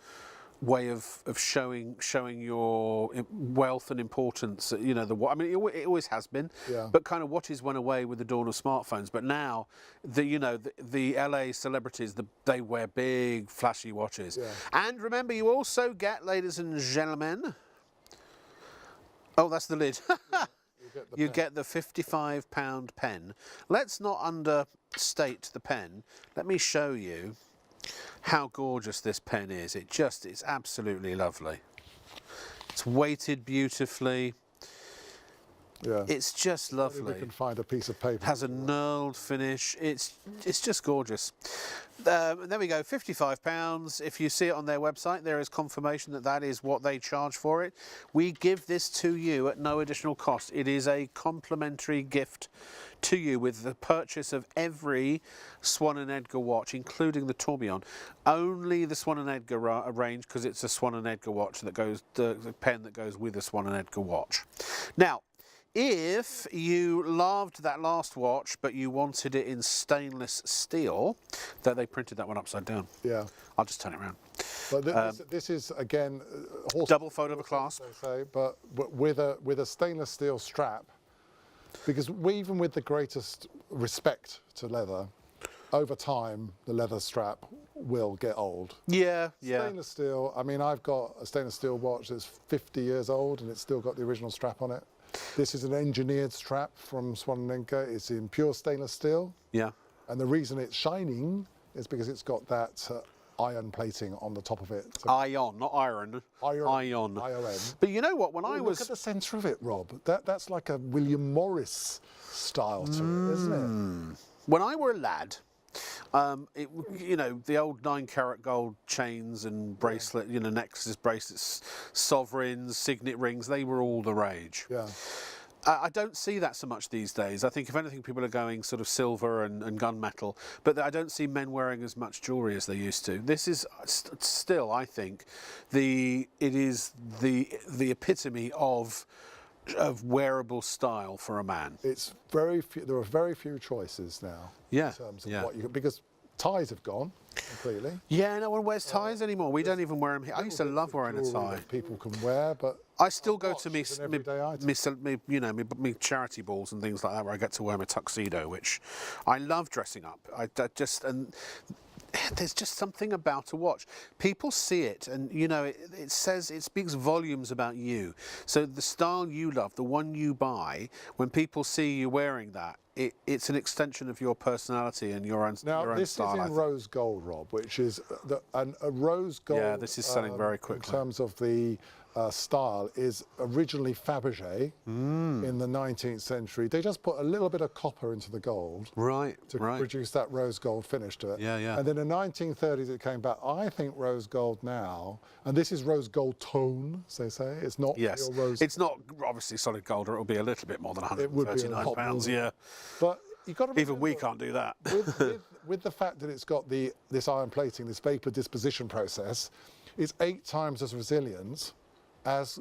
way of showing your wealth and importance. I mean, it always has been, but kind of watches went away with the dawn of smartphones. But now, the LA celebrities, they wear big flashy watches. Yeah. And remember, you also get, ladies and gentlemen, oh, that's the lid. You get the £55 pen. Let's not understate the pen. Let me show you how gorgeous this pen is. It's absolutely lovely. It's weighted beautifully. Yeah. It's just lovely. Maybe we can find a piece of paper. It has a knurled finish. It's just gorgeous. There we go, £55. If you see it on their website, there is confirmation that is what they charge for it. We give this to you at no additional cost. It is a complimentary gift to you with the purchase of every Swan & Edgar watch, including the tourbillon. Only the Swan & Edgar range, because it's a Swan & Edgar watch that goes, the pen that goes with the Swan & Edgar watch. Now, if you loved that last watch, but you wanted it in stainless steel, that they printed that one upside down. Yeah. I'll just turn it around. But this is, again, double fold over clasp. They say, but with a stainless steel strap, because even with the greatest respect to leather, over time, the leather strap will get old. Yeah. Stainless steel, I mean, I've got a stainless steel watch that's 50 years old and it's still got the original strap on it. This is an engineered strap from Swan & Edgar. It's in pure stainless steel. Yeah. And the reason it's shining is because it's got that iron plating on the top of it. So iron, not iron. Iron. But you know what? When I was... Look at the centre of it, Rob. That's like a William Morris style to it, isn't it? When I were a lad, the old 9-carat gold chains and bracelet, necklaces, bracelets, sovereigns, signet rings, they were all the rage. Yeah. I don't see that so much these days. I think if anything, people are going sort of silver and gunmetal, but I don't see men wearing as much jewellery as they used to. This is still, I think, it is the epitome of wearable style for a man. It's very few, there are very few choices now. Yeah, In terms of what you, because ties have gone completely. Yeah, no one wears ties anymore. We don't even wear them here. I used to love wearing a tie. That people can wear, but I still go to me charity balls and things like that where I get to wear my tuxedo, which I love dressing up. And there's just something about a watch. People see it, and it speaks volumes about you. So the style you love, the one you buy, when people see you wearing that, it's an extension of your personality and your own style. Now this is in rose gold, Rob, which is a rose gold. Yeah, this is selling very quickly. In terms of the style, is originally Fabergé in the 19th century. They just put a little bit of copper into the gold, to produce that rose gold finish to it. Yeah, yeah. And then in the 1930s it came back. I think rose gold now, and this is rose gold tone, as they say. It's not real rose. It's not obviously solid gold, or it'll be a little bit more than £139. Yeah, but you got to even we can't do that. with the fact that it's got this iron plating, this vapor disposition process, it's 8 times as resilient as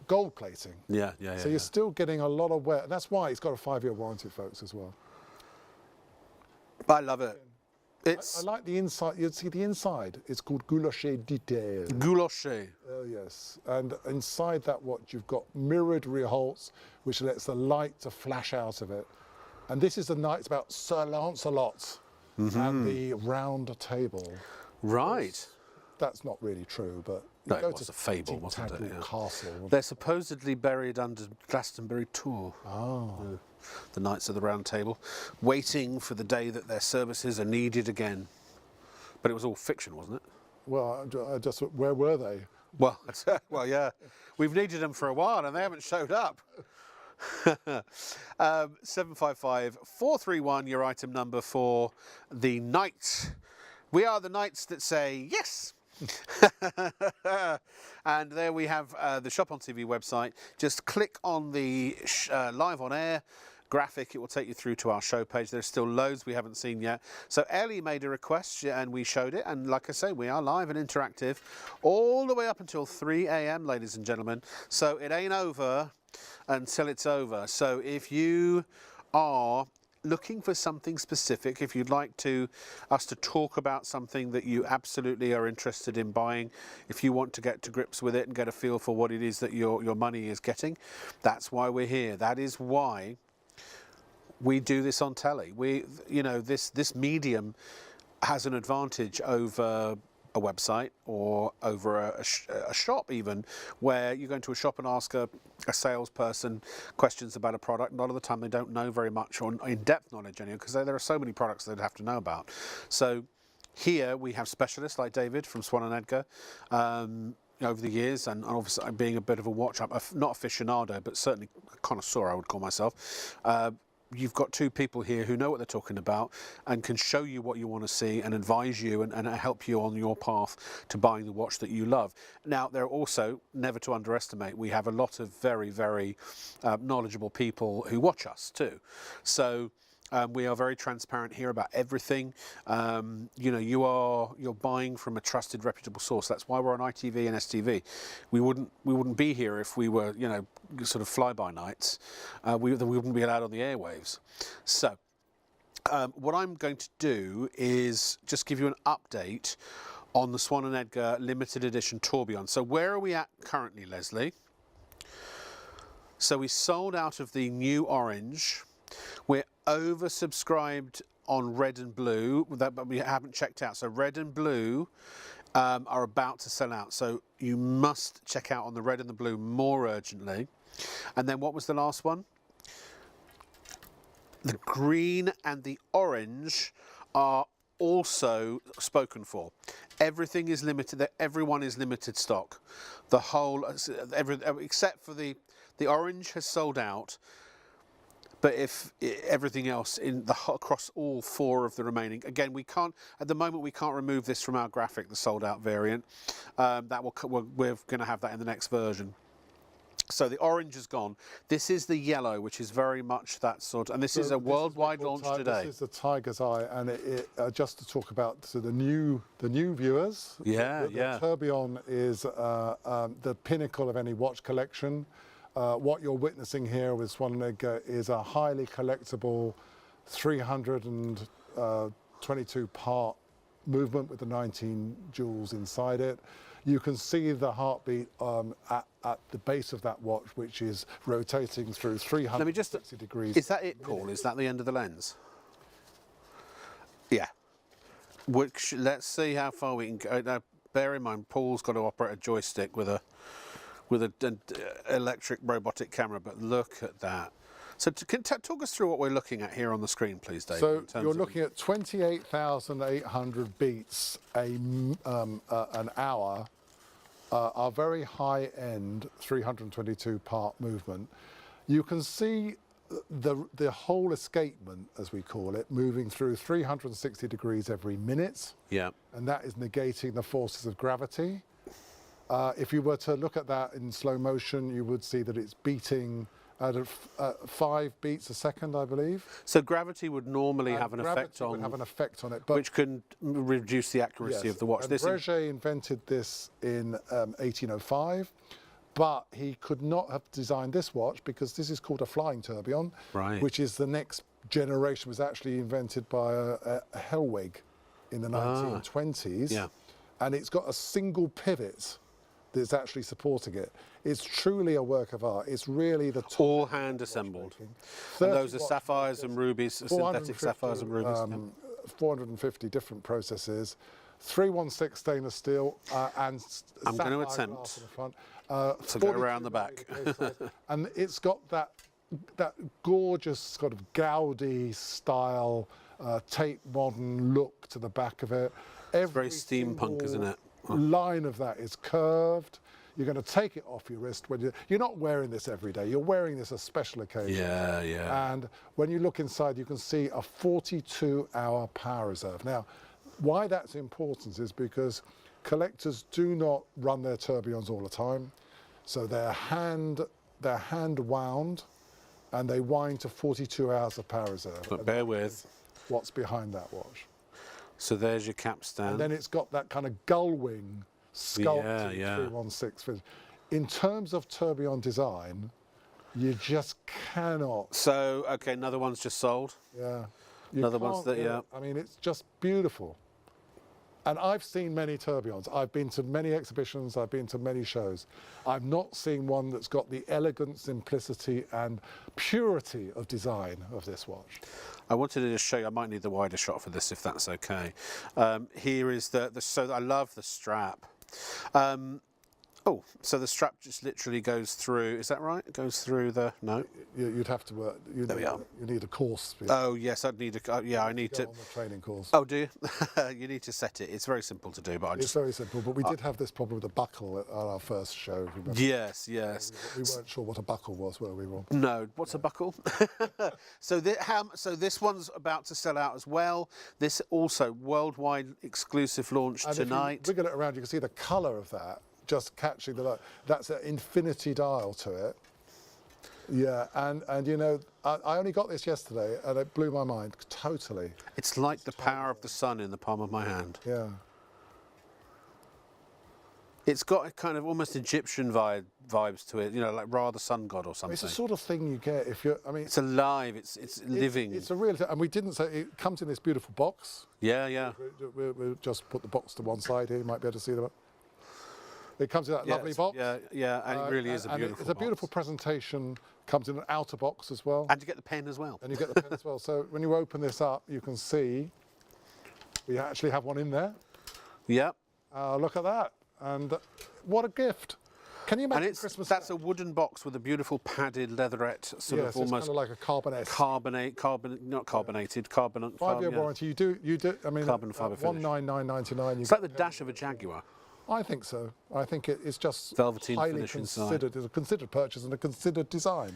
gold plating. Yeah. So you're still getting a lot of wear. That's why it's got a 5-year warranty, folks, as well. I love it. I like the inside. You'd see the inside. It's called Goulocher detail. Goulocher. Oh yes. And inside that watch, you've got mirrored reholts, which lets the light to flash out of it. And this is the night. It's about Sir Lancelot and the round table. Right. That's not really true, but no, it was a fable, wasn't it? Yeah. Castle. They're supposedly buried under Glastonbury Tor. Oh. The Knights of the Round Table, waiting for the day that their services are needed again. But it was all fiction, wasn't it? Well, where were they? Well, yeah. We've needed them for a while and they haven't showed up. 755-431, your item number for the Knights. We are the Knights that say yes. And there we have the ShopOnTV website. Just click on the live on air graphic. It will take you through to our show page. There's still loads we haven't seen yet. So Ellie made a request and we showed it. And like I say, we are live and interactive all the way up until 3 a.m, ladies and gentlemen. So it ain't over until it's over. So if you are looking for something specific, if you'd like us to talk about something that you absolutely are interested in buying, if you want to get to grips with it and get a feel for what it is that your money is getting, that's why we're here. That is why we do this on telly. This medium has an advantage over a website or over a shop even, where you go into a shop and ask a salesperson questions about a product. A lot of the time they don't know very much or in-depth knowledge anyway, because there are so many products they'd have to know about. So here we have specialists like David from Swan and Edgar over the years, and obviously being a bit of a watch, I'm not aficionado, but certainly a connoisseur I would call myself. You've got 2 people here who know what they're talking about and can show you what you want to see and advise you and help you on your path to buying the watch that you love. Now, they're also, never to underestimate, we have a lot of very, very knowledgeable people who watch us too. So we are very transparent here about everything. You're buying from a trusted, reputable source. That's why we're on ITV and STV. We wouldn't be here if we were, sort of fly-by-nights. We wouldn't be allowed on the airwaves. So what I'm going to do is just give you an update on the Swan and Edgar limited edition tourbillon. So where are we at currently, Leslie? So we sold out of the new orange. We're oversubscribed on red and blue, but we haven't checked out. So red and blue are about to sell out. So you must check out on the red and the blue more urgently. And then what was the last one? The green and the orange are also spoken for. Everything is limited. Everyone is limited stock. The whole, except for the orange has sold out. But if everything else across all 4 of the remaining, again, we can't at the moment. We can't remove this from our graphic, the sold out variant. We're going to have that in the next version. So the orange is gone. This is the yellow, which is very much that sort. And this is a worldwide launch today. This is the Tiger's Eye, and just to talk about the new viewers. Yeah, the Tourbillon is the pinnacle of any watch collection. What you're witnessing here with Swanenegger is a highly collectible 322 part movement with the 19 jewels inside it. You can see the heartbeat at the base of that watch, which is rotating through 360 degrees. Is that it, Paul? Is that the end of the lens? Yeah. Which, let's see how far we can go. Now, bear in mind, Paul's got to operate a joystick with an electric robotic camera, but look at that. So talk us through what we're looking at here on the screen, please, David. So you're looking at 28,800 beats an hour, our very high-end 322 part movement. You can see the whole escapement, as we call it, moving through 360 degrees every minute. Yeah. And that is negating the forces of gravity. If you were to look at that in slow motion, you would see that it's beating at 5 beats a second, I believe. So gravity would normally have an effect on it, but which can reduce the accuracy of the watch. And Breguet invented this in 1805, but he could not have designed this watch because this is called a flying tourbillon, right, which is the next generation. Was actually invented by a Hellwig in the 1920s, yeah, and it's got a single pivot that's actually supporting it. It's truly a work of art. It's really the top all hand assembled. And those are sapphires and rubies, synthetic sapphires and rubies. 450 different processes, 316 stainless steel, and I'm going to sapphire attempt glass in the front. to go around the back. And it's got that gorgeous sort of Gaudi style, Tate modern look to the back of it. It's very steampunk, isn't it? Line of that is curved. You're going to take it off your wrist when you're not wearing this every day. You're wearing this a special occasion. Yeah, yeah. And when you look inside, you can see a 42-hour power reserve. Now, why that's important is because collectors do not run their tourbillons all the time, so they're hand wound, and they wind to 42 hours of power reserve. But bear with. What's behind that watch? So there's your capstan. And then it's got that kind of gull wing sculpted 316 finish. In terms of tourbillon design, you just cannot. So, okay, another one's just sold. Yeah. Another one's that, yeah. I mean, it's just beautiful. And I've seen many tourbillons. I've been to many exhibitions, I've been to many shows. I've not seen one that's got the elegance, simplicity and purity of design of this watch. I wanted to just show you, I might need the wider shot for this if that's okay. Here is so I love the strap. Oh, so the strap just literally goes through, is that right? It goes through the, no? You'd have to, there we are. You need a course. Oh yes, I'd need a, yeah, I need to. On the training course. Oh, do you? You need to set it. It's very simple to do, but It's very simple, but we did have this problem with the buckle at our first show. Remember? Yes, yes. We weren't sure what a buckle was, were we, Ron? No, what's a buckle? So this one's about to sell out as well. This also worldwide exclusive launch tonight. If you wiggle it around, you can see the colour of that. Just catching the light. That's an infinity dial to it. Yeah, and you know, I only got this yesterday and it blew my mind totally. It's like the power of the sun in the palm of my hand. Yeah. It's got a kind of almost Egyptian vibes to it, you know, like Ra the sun god or something. It's the sort of thing you get if you're, I mean... It's alive, it's living. It's a real, and we didn't say, it comes in this beautiful box. Yeah, yeah. We'll just put the box to one side here, you might be able to see them. It comes in that lovely box. Yeah, yeah, and it really is a beautiful box. It's a beautiful presentation, comes in an outer box as well. And you get the pen as well. And you get the pen as well. So when you open this up, you can see we actually have one in there. Yep. Look at that. And what a gift. Can you imagine Christmas? That's a wooden box with a beautiful padded leatherette, sort of almost it's kind of like a carbonate. Not carbonated, carbonate. 5-year warranty. You do. I mean, carbon fibre finish. 199.99. It's like the dash of a Jaguar. I think so. I think it's just velveteen highly finish considered. inside. It's a considered purchase and a considered design.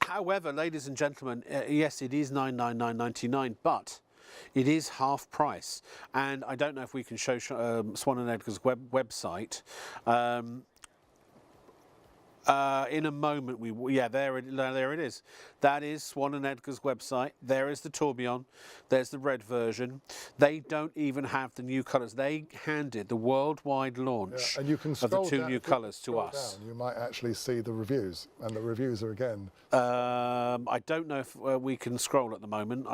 However, ladies and gentlemen, yes, it is $999.99, but it is half price. And I don't know if we can show Swan and Edgar's website. In a moment, there it is. That is Swan and Edgar's website. There is the tourbillon. There's the red version. They don't even have the new colours. They handed the worldwide launch and you can of the scroll two down, new colours to us. down, you might actually see the reviews, and the reviews are again. I don't know if we can scroll at the moment.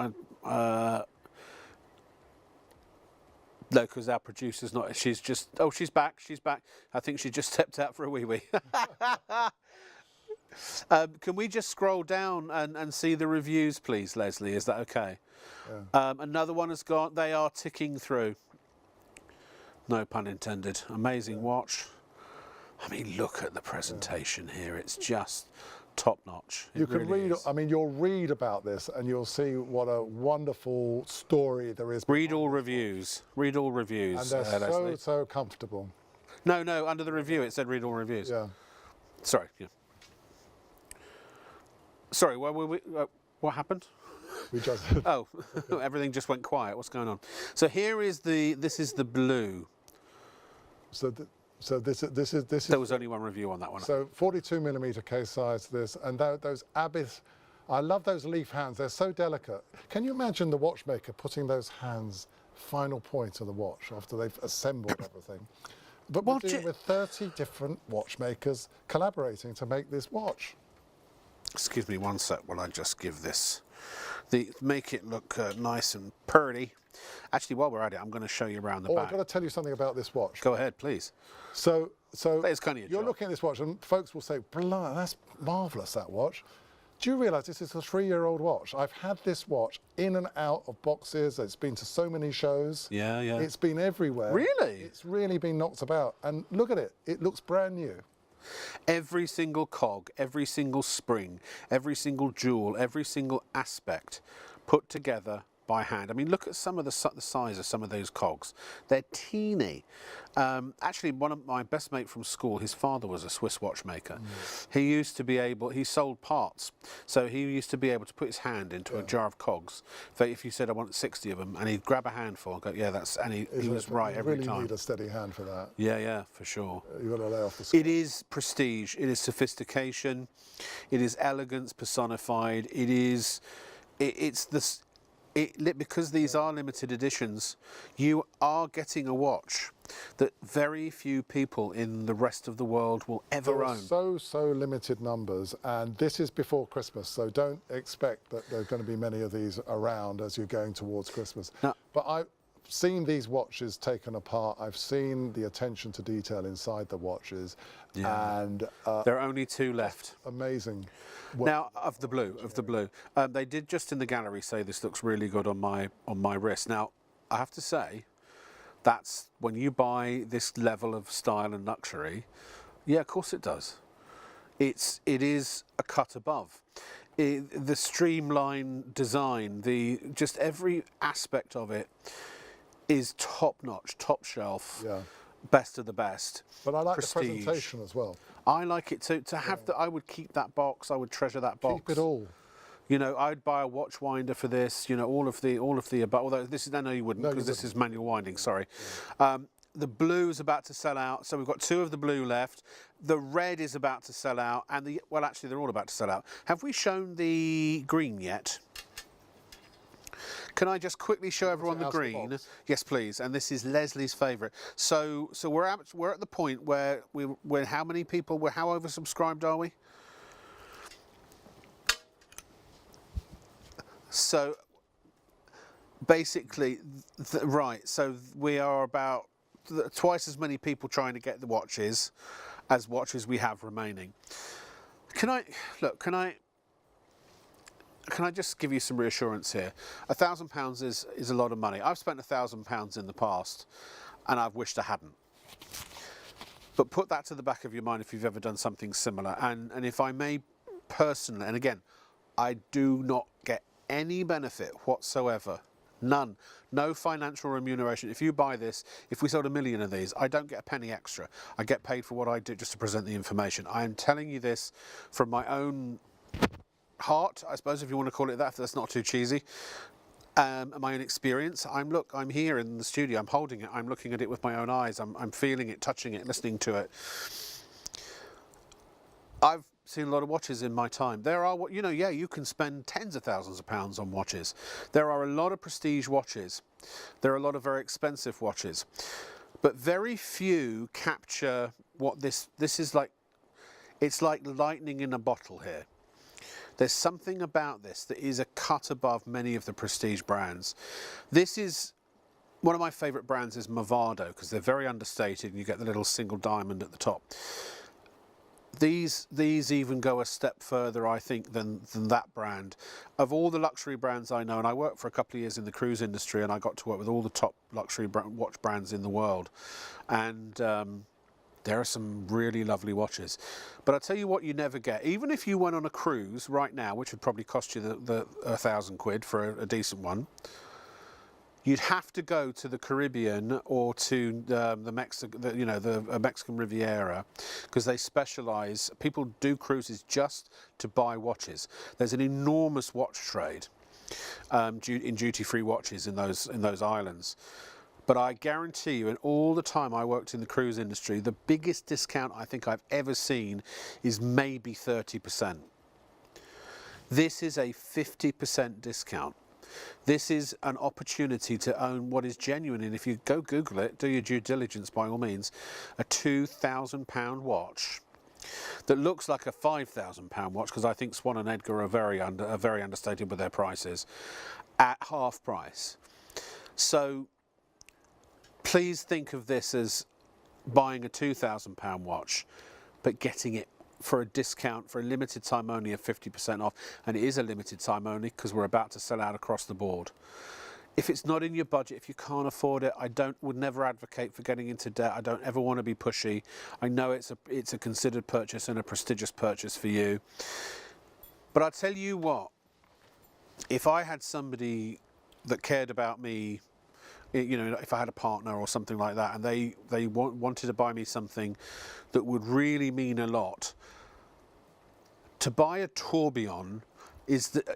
No, because our producer's not. She's just. Oh, she's back. She's back. I think she just stepped out for a wee wee. Can we just scroll down and see the reviews, please, Leslie? Is that okay? Yeah. Another one has gone. They are ticking through. No pun intended. Amazing watch. I mean, look at the presentation here. It's just top notch. You can read. I mean, you'll read about this, and you'll see what a wonderful story there is. Read all reviews. Read all reviews. And they're so comfortable. No. Under the review, it said read all reviews. Yeah. Sorry. Yeah. Sorry. Where were we? What happened? We just. Oh, everything just went quiet. What's going on? So here is the. This is the blue. So this is. There was only one review on that one. So 42mm case size this, and those Abyss. I love those leaf hands. They're so delicate. Can you imagine the watchmaker putting those hands final point of the watch after they've assembled everything? But we're dealing with 30 different watchmakers collaborating to make this watch. Excuse me one sec while I just give this, make it look nice and pretty. Actually, while we're at it, I'm going to show you around the back. I've got to tell you something about this watch. Go ahead, please. So that is kind of your you're job. looking at this watch, and folks will say, "Blimey, that's marvellous, that watch." Do you realise this is a 3-year-old watch? I've had this watch in and out of boxes. It's been to so many shows. Yeah. It's been everywhere. Really? It's really been knocked about. And look at it. It looks brand new. Every single cog, every single spring, every single jewel, every single aspect put together by hand. I mean, look at some of the size of some of those cogs. They're teeny. Actually, one of my best mate from school, his father was a Swiss watchmaker. He used to be able, he sold parts, so he used to be able to put his hand into a jar of cogs. So if you said, I want 60 of them, and he'd grab a handful and go, yeah, that's, and he was right every time. You really need a steady hand for that. Yeah, for sure. You've got to lay off the scale. It is prestige, it is sophistication, it is elegance personified, because these are limited editions, you are getting a watch that very few people in the rest of the world will ever own. There are so limited numbers, and this is before Christmas, so don't expect that there are going to be many of these around as you're going towards Christmas. No. But I've seen these watches taken apart. I've seen the attention to detail inside the watches, and there are only 2 left. Amazing. Now, of the blue, they did just in the gallery say this looks really good on my wrist. Now, I have to say, that's when you buy this level of style and luxury. Yeah, of course it does. It is a cut above. The streamlined design, just every aspect of it is top notch, top shelf. Yeah. Best of the best. But I like prestige. the presentation as well. I like it too. To have I would keep that box. I would treasure that box. Keep it all. You know, I'd buy a watch winder for this. You know, all of the above. Although this is, no, you wouldn't, because this is manual winding. Sorry. Yeah. The blue is about to sell out, so we've got 2 of the blue left. The red is about to sell out, and well, actually, they're all about to sell out. Have we shown the green yet? Can I just quickly show everyone the green? Yes, please. And this is Leslie's favourite. So we're at the point where how many people? How oversubscribed are we? So basically, right. So we are about twice as many people trying to get the watches as watches we have remaining. Can I just give you some reassurance here? £1,000 is a lot of money. I've spent £1,000 in the past, and I've wished I hadn't. But put that to the back of your mind if you've ever done something similar. And if I may personally, and again, I do not get any benefit whatsoever. None. No financial remuneration. If you buy this, if we sold 1 million of these, I don't get a penny extra. I get paid for what I do just to present the information. I am telling you this from my own heart, I suppose, if you want to call it that, if that's not too cheesy. My own experience. I'm here in the studio, I'm holding it, I'm looking at it with my own eyes, I'm feeling it, touching it, listening to it. I've seen a lot of watches in my time. There are, you know, yeah, you can spend tens of thousands of pounds on watches. There are a lot of prestige watches. There are a lot of very expensive watches. But very few capture what this is like. It's like lightning in a bottle here. There's something about this that is a cut above many of the prestige brands. This is one of my favourite brands is Movado, because they're very understated and you get the little single diamond at the top. These even go a step further, I think, than that brand. Of all the luxury brands I know, and I worked for a couple of years in the cruise industry, and I got to work with all the top luxury watch brands in the world, and there are some really lovely watches. But I'll tell you what you never get. Even if you went on a cruise right now, which would probably cost you the £1,000 for a decent one, you'd have to go to the Caribbean or to the Mexican Riviera, because they specialise. People do cruises just to buy watches. There's an enormous watch trade in duty-free watches in those islands. But I guarantee you, in all the time I worked in the cruise industry, the biggest discount I think I've ever seen is maybe 30%. This is a 50% discount. This is an opportunity to own what is genuine, and if you go Google it, do your due diligence by all means, a £2,000 watch that looks like a £5,000 watch, because I think Swan and Edgar are very understated with their prices, at half price. So please think of this as buying a £2,000 watch, but getting it for a discount for a limited time only of 50% off, and it is a limited time only because we're about to sell out across the board. If it's not in your budget, if you can't afford it, would never advocate for getting into debt. I don't ever want to be pushy. I know it's a considered purchase and a prestigious purchase for you. But I'll tell you what, if I had somebody that cared about me, you know, if I had a partner or something like that, and they wanted to buy me something that would really mean a lot, to buy a tourbillon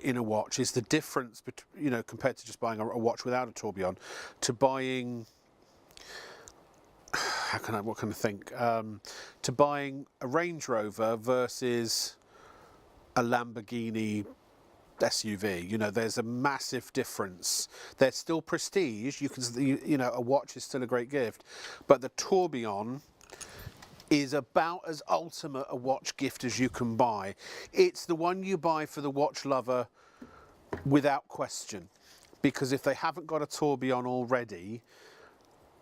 in a watch is the difference between, you know, compared to just buying a watch without a tourbillon, to buying, what can I think, to buying a Range Rover versus a Lamborghini SUV. You know, there's a massive difference. They're still prestige. You know, a watch is still a great gift, but the tourbillon is about as ultimate a watch gift as you can buy. It's the one you buy for the watch lover without question, because if they haven't got a tourbillon already,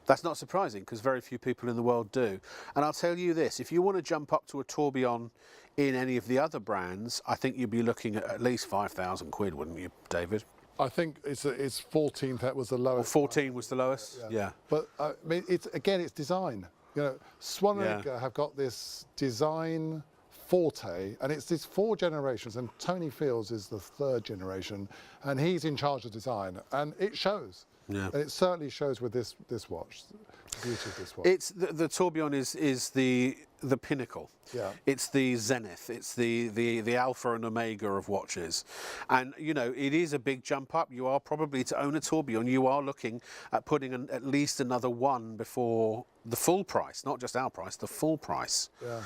that's not surprising, because very few people in the world do. And I'll tell you this, if you want to jump up to a tourbillon in any of the other brands, I think you'd be looking at least £5,000, wouldn't you, David? I think it's 14. That was the lowest. 14 was the lowest. Yeah. But I mean, it's design. You know, Swan and Edgar have got this design forte, and it's these 4 generations, and Tony Fields is the 3rd generation, and he's in charge of design, and it shows. Yeah. And it certainly shows with this watch, the beauty of this watch. It's the tourbillon is the pinnacle. Yeah. It's the zenith. It's the alpha and omega of watches, and you know, it is a big jump up. You are probably, to own a tourbillon, you are looking at putting at least another one before the full price, not just our price, the full price. Yeah.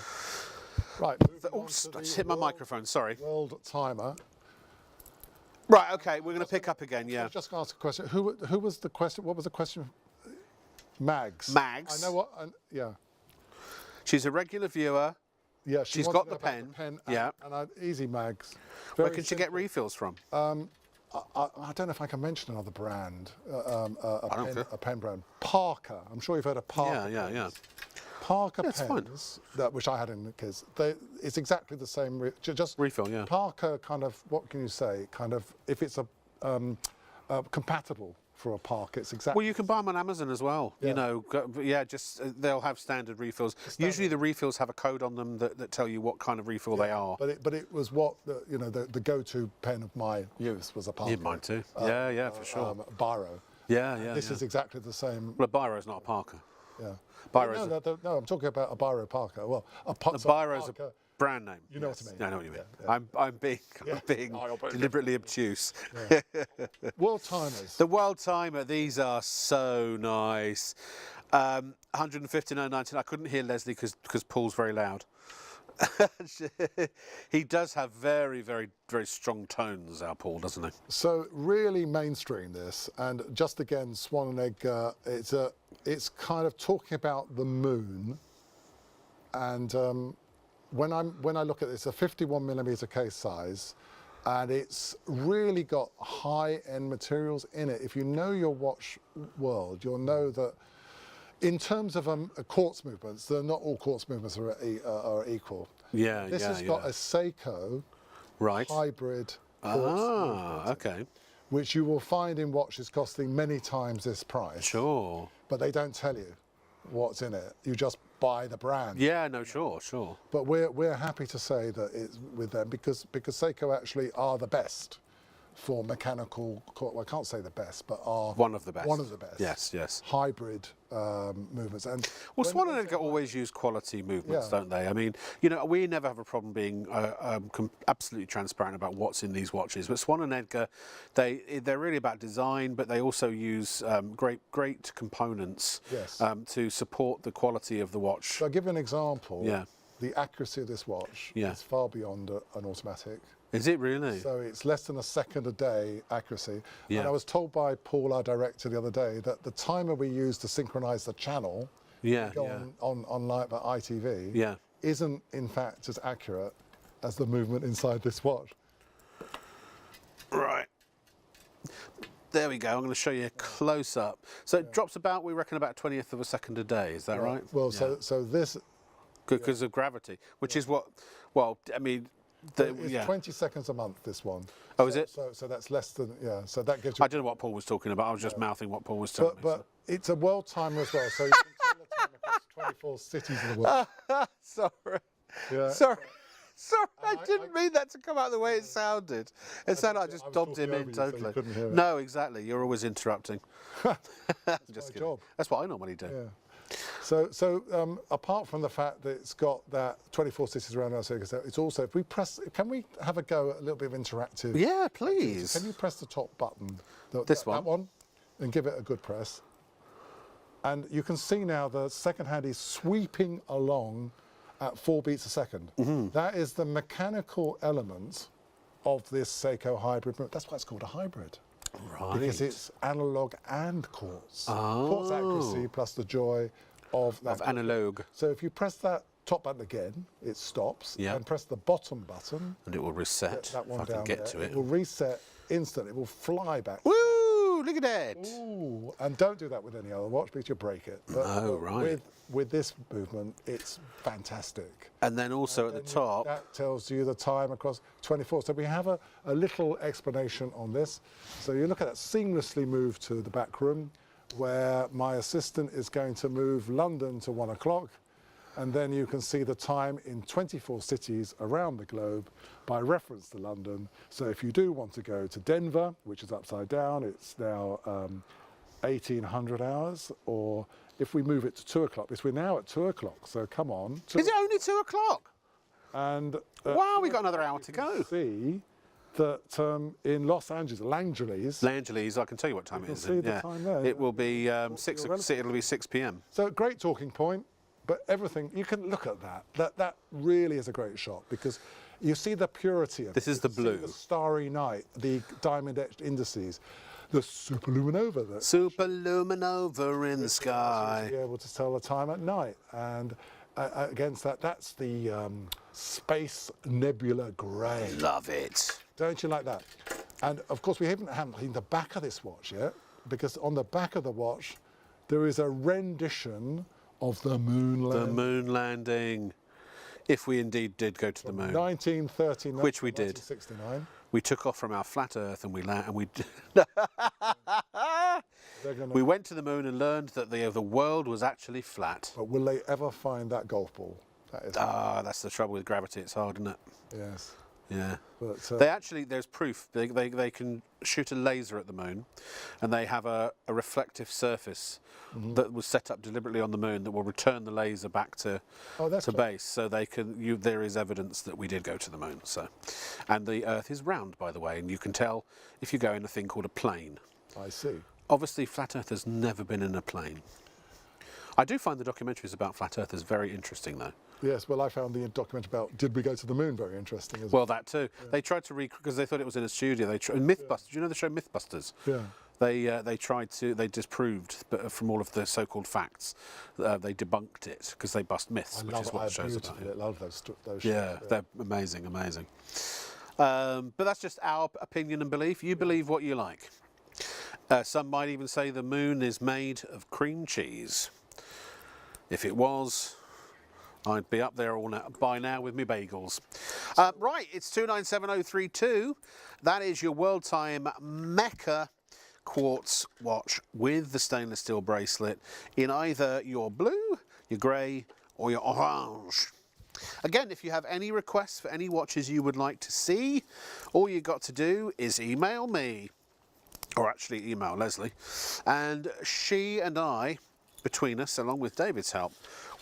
Right. I just hit my microphone. Sorry. World timer. Right. Okay. We're going to pick up again. Yeah. I was just going to ask a question. Who was the question? What was the question? Mags. Mags. I know what. Yeah. She's a regular viewer. Yeah. She's got the pen. And easy Mags. Where can she get refills from? I don't know if I can mention another brand. A pen brand. Parker. I'm sure you've heard of Parker. Yeah. Parker pens, which I had in the kids, it's exactly the same, just refill, yeah. Parker kind of, what can you say, kind of, if it's compatible for a Parker, it's exactly. Well, you can buy them on Amazon as well, you know, just they'll have standard refills. Usually the refills have a code on them that tell you what kind of refill they are. But it was what, the go-to pen of my youth was a Parker. Yeah, mine too. Yeah, for sure. Biro. Yeah. This is exactly the same. Well, a Biro's not a Parker. Yeah. No, I'm talking about a Biro Parker. Well, a Biro's a brand name. You know what I mean? I know what you mean. Yeah. I'm being deliberately obtuse. Yeah. World timers. The world timer. These are so nice. 159.19. I couldn't hear Leslie because Paul's very loud. He does have very, very, very strong tones, our Paul, doesn't he? So really mainstream this, and just again, Swan and Edgar, it's kind of talking about the moon. And when I look at it, it's a 51mm case size, and it's really got high-end materials in it. If you know your watch world, you'll know that in terms of quartz movements, not all quartz movements are equal. Yeah, This has got a Seiko hybrid quartz movement, okay. which you will find in watches costing many times this price. Sure. But they don't tell you what's in it. You just buy the brand. Yeah, no, sure. But we're happy to say that it's with them because Seiko actually are the best for mechanical, well, I can't say the best, but are one of the best. One of the best. Yes. Hybrid movements. And well, Swan and Edgar always use quality movements, don't they? I mean, you know, we never have a problem being absolutely transparent about what's in these watches. But Swan and Edgar, they're really about design, but they also use great components to support the quality of the watch. So I'll give you an example. Yeah. The accuracy of this watch is far beyond an automatic. Is it really? So it's less than a second a day accuracy. Yeah. And I was told by Paul, our director, the other day that the timer we use to synchronise the channel on live at ITV isn't in fact as accurate as the movement inside this watch. Right. There we go. I'm going to show you a close up. So it drops about, we reckon, about 1/20th of a second a day. Is that right? Well, so this because of gravity, which is what. Well, I mean. It's 20 seconds a month, this one. Oh, is it? So that's less than, so that gives you... I don't know what Paul was talking about. I was just mouthing what Paul was telling me. But it's a world timer as well, so you can tell the time across 24 cities in the world. Sorry. Yeah. Sorry, I didn't mean that to come out the way it sounded. It sounded like I just dobbed him in totally. So you couldn't hear it. No, exactly. You're always interrupting. That's just my job. That's what I normally do. Yeah. So apart from the fact that it's got that 24 cities around our circus, it's also, if we press, can we have a go at a little bit of interactive? Yeah, please. Can you press the top button? This one? That one, and give it a good press. And you can see now the second hand is sweeping along at 4 beats a second. That is the mechanical element of this Seiko hybrid. That's why it's called a hybrid. Right. Because it's analog and quartz. Quartz accuracy plus the joy of that. Of analog. So if you press that top button again, it stops. And press the bottom button. And it will reset. That one if I can get to it. It will reset instantly. It will fly back. Woo! Look at that. Ooh. And don't do that with any other watch because you break it. But right. With this movement, it's fantastic. And then also at the top. That tells you the time across 24. So we have a little explanation on this. So you look at that seamlessly move to the back room where my assistant is going to move London to 1 o'clock. And then you can see the time in 24 cities around the globe by reference to London. So if you do want to go to Denver, which is upside down, it's now 1800 hours, or if we move it to 2 o'clock, because we're now at 2 o'clock, so come on. Is it only 2 o'clock? And wow, we got another hour to go. See that in Los Angeles, Langeles, I can tell you what time it is. See the time there. It will be it'll be 6 p.m. So great talking point, but everything you can look at that. That really is a great shot because you see the purity of it. This is the blue, the starry night, the diamond etched indices. The superluminova. Superluminova in the sky. Be able to tell the time at night, and against that, that's the space nebula grey. Love it. Don't you like that? And of course, we haven't seen the back of this watch yet, because on the back of the watch, there is a rendition of the moon landing. The moon landing. If we indeed did go to the moon. 1939. Which we did. 1969. We took off from our flat Earth and we we went to the moon and learned that the world was actually flat. But will they ever find that golf ball? That is that's the trouble with gravity. It's hard, isn't it? Yes. Yeah. But, they actually, there's proof. They can shoot a laser at the moon, and they have a reflective surface that was set up deliberately on the moon that will return the laser back to base. So they can. There is evidence that we did go to the moon. So, and the Earth is round, by the way, and you can tell if you go in a thing called a plane. I see. Obviously, flat Earth has never been in a plane. I do find the documentaries about flat Earthers very interesting, though. Yes, well, I found the documentary about Did We Go to the Moon very interesting as Well, that too. They tried to because they thought it was in a studio. Mythbusters. Do you know the show Mythbusters? Yeah. They tried to. They disproved, but from all of the so-called facts, they debunked it because they bust myths, which is what the show's about. I love those shows. Yeah, they're amazing, amazing. But that's just our opinion and belief. You believe what you like. Some might even say the moon is made of cream cheese. If it was, I'd be up there by now with me bagels. Right, it's 297032. That is your World Time Mecca quartz watch with the stainless steel bracelet in either your blue, your grey or your orange. Again, if you have any requests for any watches you would like to see, all you got to do is email me, or actually email Leslie, and she and I, between us, along with David's help,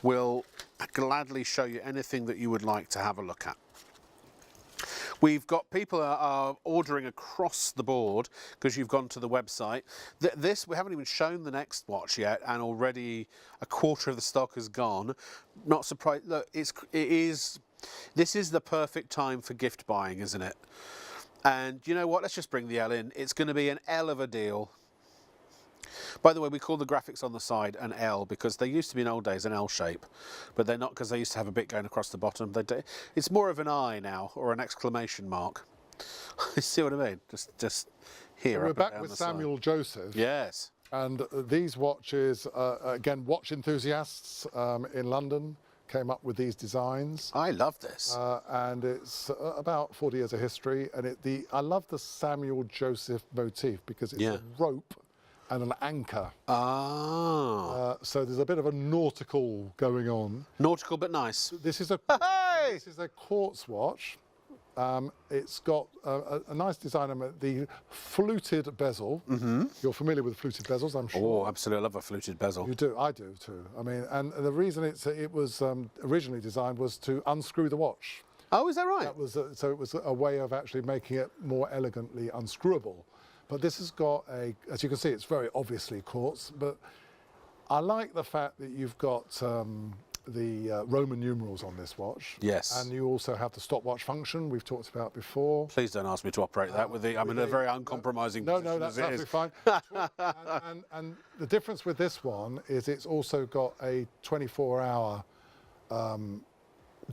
will gladly show you anything that you would like to have a look at. We've got people are ordering across the board because you've gone to the website. We haven't even shown the next watch yet, and already a quarter of the stock has gone. Not surprised. Look, this is the perfect time for gift buying, isn't it? And you know what? Let's just bring the L in. It's going to be an L of a deal. By the way, we call the graphics on the side an L because they used to be in old days an L shape, but they're not because they used to have a bit going across the bottom. It's more of an I now, or an exclamation mark. You see what I mean? Just here. So we're back with Samuel Joseph. Yes. And these watches, again, watch enthusiasts in London came up with these designs. I love this. And it's about 40 years of history. And I love the Samuel Joseph motif because it's a rope and an anchor. So there's a bit of a nautical going on. Nautical but nice. This is a quartz watch. It's got a nice design on it. The fluted bezel. You're familiar with fluted bezels, I'm sure. Oh, absolutely. I love a fluted bezel. You do. I do too. I mean, and the reason it was originally designed was to unscrew the watch. Oh, is that right? That was so it was a way of actually making it more elegantly unscrewable. But this has got as you can see, it's very obviously quartz, but I like the fact that you've got the Roman numerals on this watch. Yes. And you also have the stopwatch function we've talked about before. Please don't ask me to operate that I'm in a very uncompromising position. No, that's absolutely fine. and the difference with this one is it's also got a 24-hour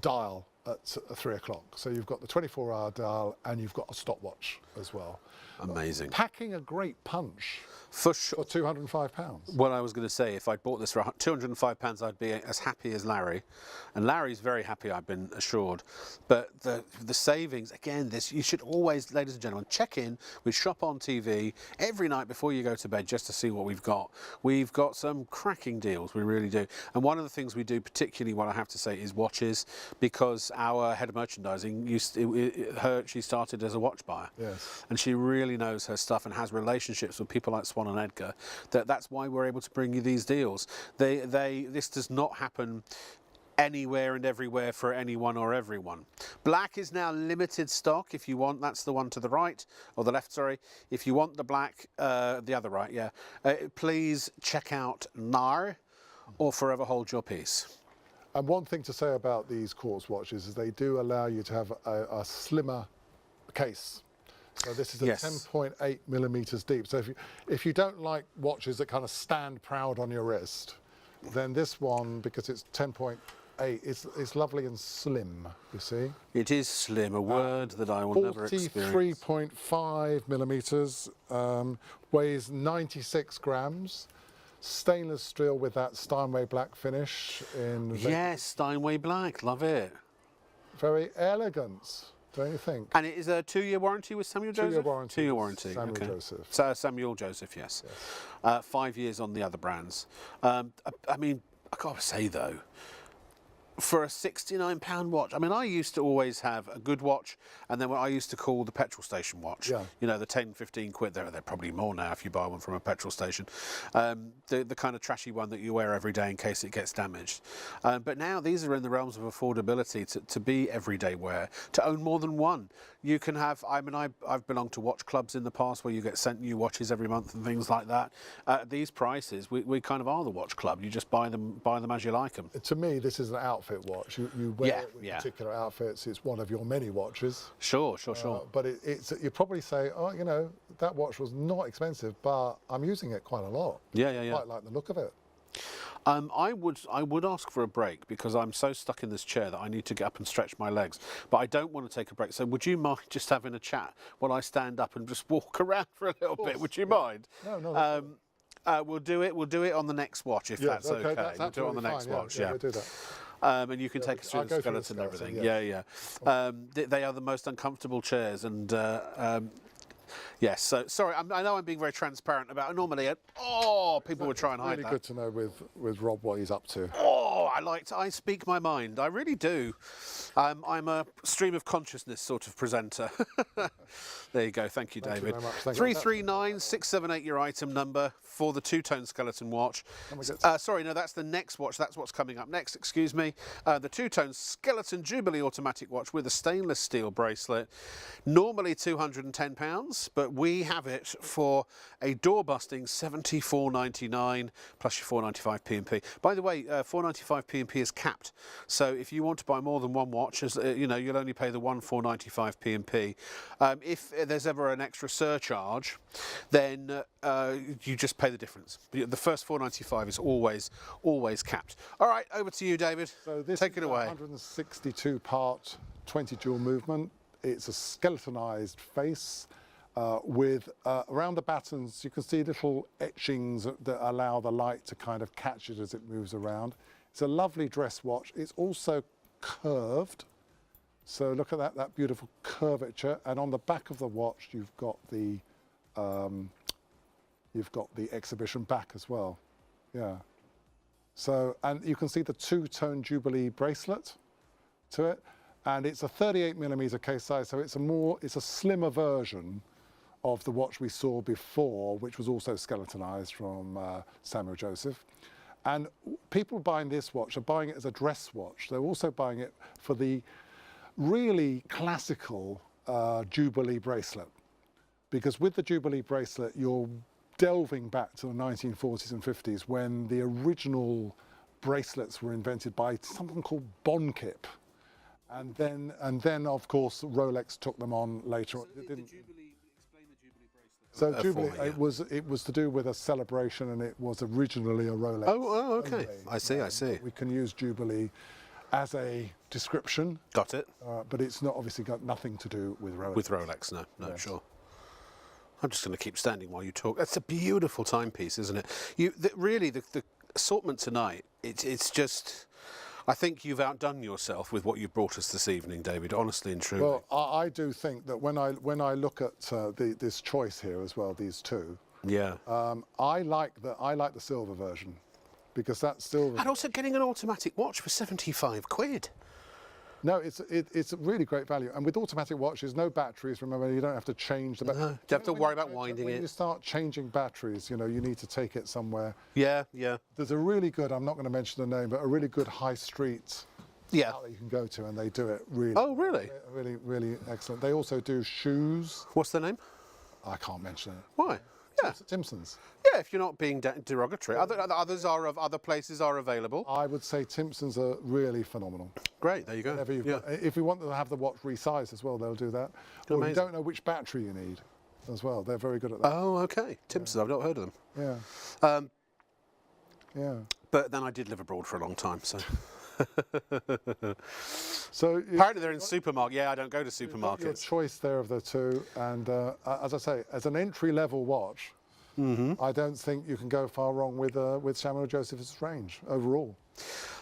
dial at 3 o'clock. So you've got the 24-hour dial and you've got a stopwatch as well. Amazing. Packing a great punch for sure. For £205. What I was going to say, if I'd bought this for £205, I'd be as happy as Larry. And Larry's very happy, I've been assured. But the savings, again, you should always, ladies and gentlemen, check in with ShopOnTV every night before you go to bed just to see what we've got. We've got some cracking deals, we really do. And one of the things we do, particularly what I have to say, is watches, because our head of merchandising, she started as a watch buyer. Yes. And she really knows her stuff and has relationships with people like Swan and Edgar. That's why we're able to bring you these deals. This does not happen anywhere and everywhere for anyone or everyone. Black is now limited stock. If you want, that's the one to the right, or the left, sorry. If you want the black, the other right, yeah. Please check out NAR or Forever Hold Your Peace. And one thing to say about these quartz watches is they do allow you to have a slimmer case. So this is a 10.8 millimeters deep. So if you don't like watches that kind of stand proud on your wrist, then this one, because it's 10.8, it's lovely and slim, you see. It is slim, a word that I will never experience. 43.5 millimeters, weighs 96 grams. Stainless steel with that Steinway black finish. Yes, Steinway black, love it. Very elegant. Don't you think? And it is a 2-year warranty with Samuel Joseph? 2-year warranty. 2-year warranty. Samuel Joseph. Samuel Joseph, yes. 5 years on the other brands. I mean, I gotta say though, for a £69 watch, I mean, I used to always have a good watch, and then what I used to call the petrol station watch. Yeah. You know, the 10, 15 quid. They're probably more now if you buy one from a petrol station. The kind of trashy one that you wear every day in case it gets damaged. But now these are in the realms of affordability to be everyday wear, to own more than one. You can have, I mean, I've belonged to watch clubs in the past where you get sent new watches every month and things like that. At these prices, we kind of are the watch club. You just buy them as you like them. To me, this is an outfit outfit watch. You wear it with particular outfits. It's one of your many watches. Sure. But you probably say, oh, you know, that watch was not expensive, but I'm using it quite a lot. Yeah. I quite like the look of it. I would ask for a break because I'm so stuck in this chair that I need to get up and stretch my legs. But I don't want to take a break. So would you mind just having a chat while I stand up and just walk around for a little bit? Would you mind? No. We'll do it. We'll do it on the next watch if that's okay. That's we'll do it on the next watch. We'll do that. And you can take us through the skeleton and everything. Yeah. They are the most uncomfortable chairs, and yes. So sorry, I know I'm being very transparent about it. Normally, people would try and hide that. Really good to know with Rob what he's up to. I speak my mind. I really do. I'm a stream of consciousness sort of presenter. There you go. Thank you, David. Thank you very much. 339678, your item number for the two-tone skeleton watch. Sorry, no, that's the next watch. That's what's coming up next. Excuse me. The two-tone skeleton Jubilee automatic watch with a stainless steel bracelet. Normally £210, but we have it for a door-busting $74.99 plus your $4.95 P&P. By the way, $4.95 P&P is capped. So if you want to buy more than one watch, you know, you'll only pay the one $4.95 P&P. If there's ever an extra surcharge, then you just pay the difference. The first $4.95 is always capped. All right, over to you, David. So this Take it away. 162-part 20 dual movement. It's a skeletonized face with around the battens you can see little etchings that allow the light to kind of catch it as it moves around. It's a lovely dress watch. It's also curved. So look at that beautiful curvature, and on the back of the watch you've got the exhibition back as well. Yeah. So, and you can see the two-tone Jubilee bracelet to it, and it's a 38mm case size, so it's a slimmer version of the watch we saw before, which was also skeletonized from Samuel Joseph. And people buying this watch are buying it as a dress watch. They're also buying it for the really classical Jubilee bracelet, because with the Jubilee bracelet you're delving back to the 1940s and 50s when the original bracelets were invented by someone called Bonkip, and then of course Rolex took them on later on. So Jubilee, it was to do with a celebration, and it was originally a Rolex. Oh, okay. I see. We can use Jubilee as a description. Got it. But it's not obviously got nothing to do with Rolex. With Rolex, no, yes. Sure. I'm just going to keep standing while you talk. That's a beautiful timepiece, isn't it? Really, the assortment tonight, it's just... I think you've outdone yourself with what you brought us this evening, David, honestly and truly. Well, I do think that when I look at this choice here as well, these two, I like the silver version, because that silver... And also getting an automatic watch for 75 quid. No, it's a really great value. And with automatic watches, no batteries, remember, you don't have to change the battery. No, you have to worry about winding it. When you start changing batteries, you know, you need to take it somewhere. Yeah. There's a really good, I'm not going to mention the name, but a really good high street outlet you can go to, and they do it really. Oh, really? Really, really excellent. They also do shoes. What's the name? I can't mention it. Why? Yeah. Timpson's. Yeah, if you're not being derogatory. Other places are available. I would say Timpson's are really phenomenal. Great, there you go. If you want to have the watch resized as well, they'll do that. Or if you don't know which battery you need as well, they're very good at that. Oh, okay. Timpson's, I've not heard of them. Yeah. Yeah. But then I did live abroad for a long time, so... So apparently they're in supermarket. Yeah, I don't go to supermarkets. Your choice there of the two, and as I say, as an entry-level watch, I don't think you can go far wrong with Samuel Joseph's range overall.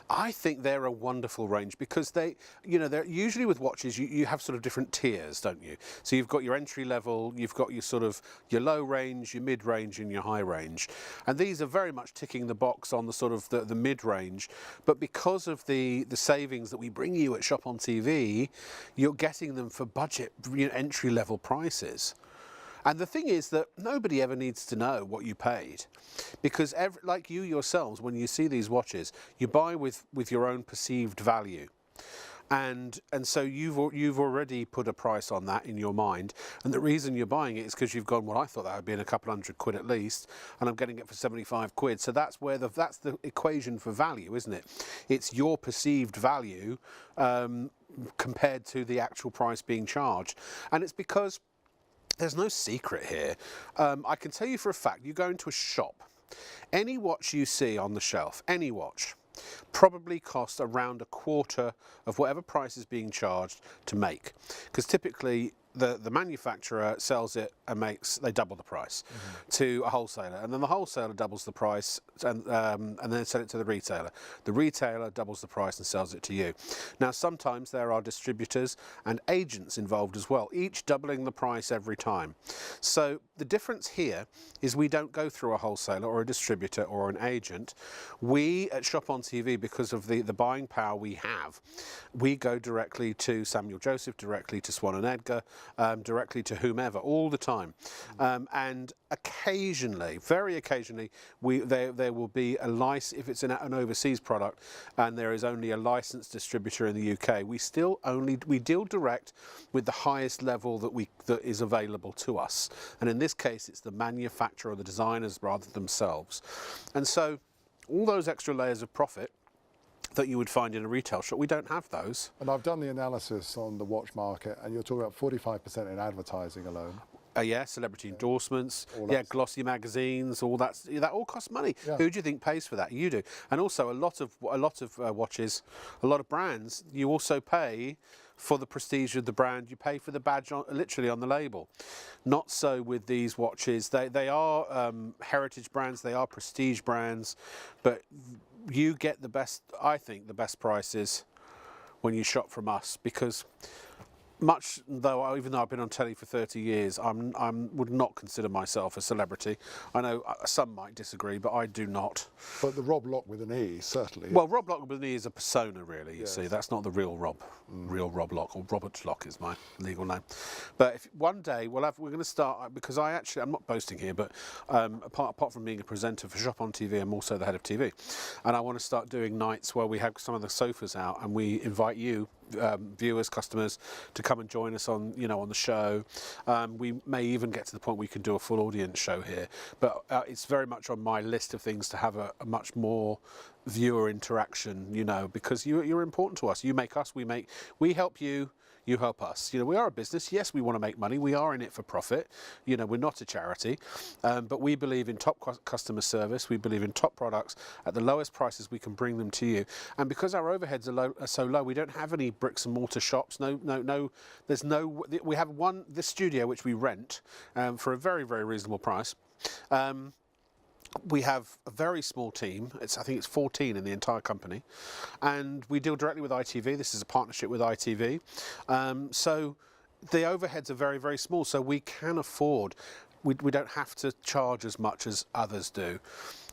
I think they're a wonderful range because they're usually with watches you have sort of different tiers, don't you? So you've got your entry level, you've got your sort of your low range, your mid range, and your high range, and these are very much ticking the box on the sort of the mid range. But because of the savings that we bring you at ShopOnTV, you're getting them for budget entry level prices. And the thing is that nobody ever needs to know what you paid, because like you yourselves, when you see these watches, you buy with your own perceived value. and so you've already put a price on that in your mind, and the reason you're buying it is because you've gone, well, I thought that would be in a couple £100 at least, and I'm getting it for 75 quid. So that's where that's the equation for value, isn't it? It's your perceived value compared to the actual price being charged, and it's because there's no secret here. I can tell you for a fact, you go into a shop, any watch you see on the shelf, any watch, probably costs around a quarter of whatever price is being charged to make, because typically the manufacturer sells it and they double the price to a wholesaler, and then the wholesaler doubles the price and then sell it to the retailer. The retailer doubles the price and sells it to you. Now sometimes there are distributors and agents involved as well, each doubling the price every time. So the difference here is we don't go through a wholesaler or a distributor or an agent. We at ShopOnTV, because of the buying power we have, we go directly to Samuel Joseph, directly to Swan and Edgar, directly to whomever, all the time. And occasionally, very occasionally, there will be a license, if it's an overseas product and there is only a licensed distributor in the UK, we deal direct with the highest level that is available to us. And in this case, it's the manufacturer or the designers rather than themselves. And so all those extra layers of profit that you would find in a retail shop, we don't have those. And I've done the analysis on the watch market, and you're talking about 45% in advertising alone. Yeah, celebrity endorsements, glossy magazines, all that all costs money. Yeah. Who do you think pays for that? You do. And also a lot of watches, a lot of brands, you also pay for the prestige of the brand. You pay for the badge literally on the label. Not so with these watches. They are heritage brands, they are prestige brands, but you get the best, I think, the best prices when you shop from us, because even though I've been on telly for 30 years, I would not consider myself a celebrity. I know some might disagree, but I do not. But the Rob Lock with an E, certainly. Well, Rob Lock with an E is a persona, really, you see. That's not the real Rob. Real Rob Lock, or Robert Lock is my legal name. But if one day we're going to start, because I'm not boasting here, but apart from being a presenter for ShopOnTV, I'm also the head of TV. And I want to start doing nights where we have some of the sofas out and we invite you, viewers, customers, to come and join us on the show. We may even get to the point we can do a full audience show here, but it's very much on my list of things to have a much more viewer interaction, because you're important to us. You make us, we help you, you help us. We are a business. Yes, we want to make money. We are in it for profit. We're not a charity, but we believe in top customer service. We believe in top products at the lowest prices we can bring them to you. And because our overheads are so low, we don't have any bricks and mortar shops. No. We have this studio which we rent for a very, very reasonable price. We have a very small team. I think it's 14 in the entire company, and we deal directly with ITV. This is a partnership with ITV, so the overheads are very, very small. So we can afford. We don't have to charge as much as others do.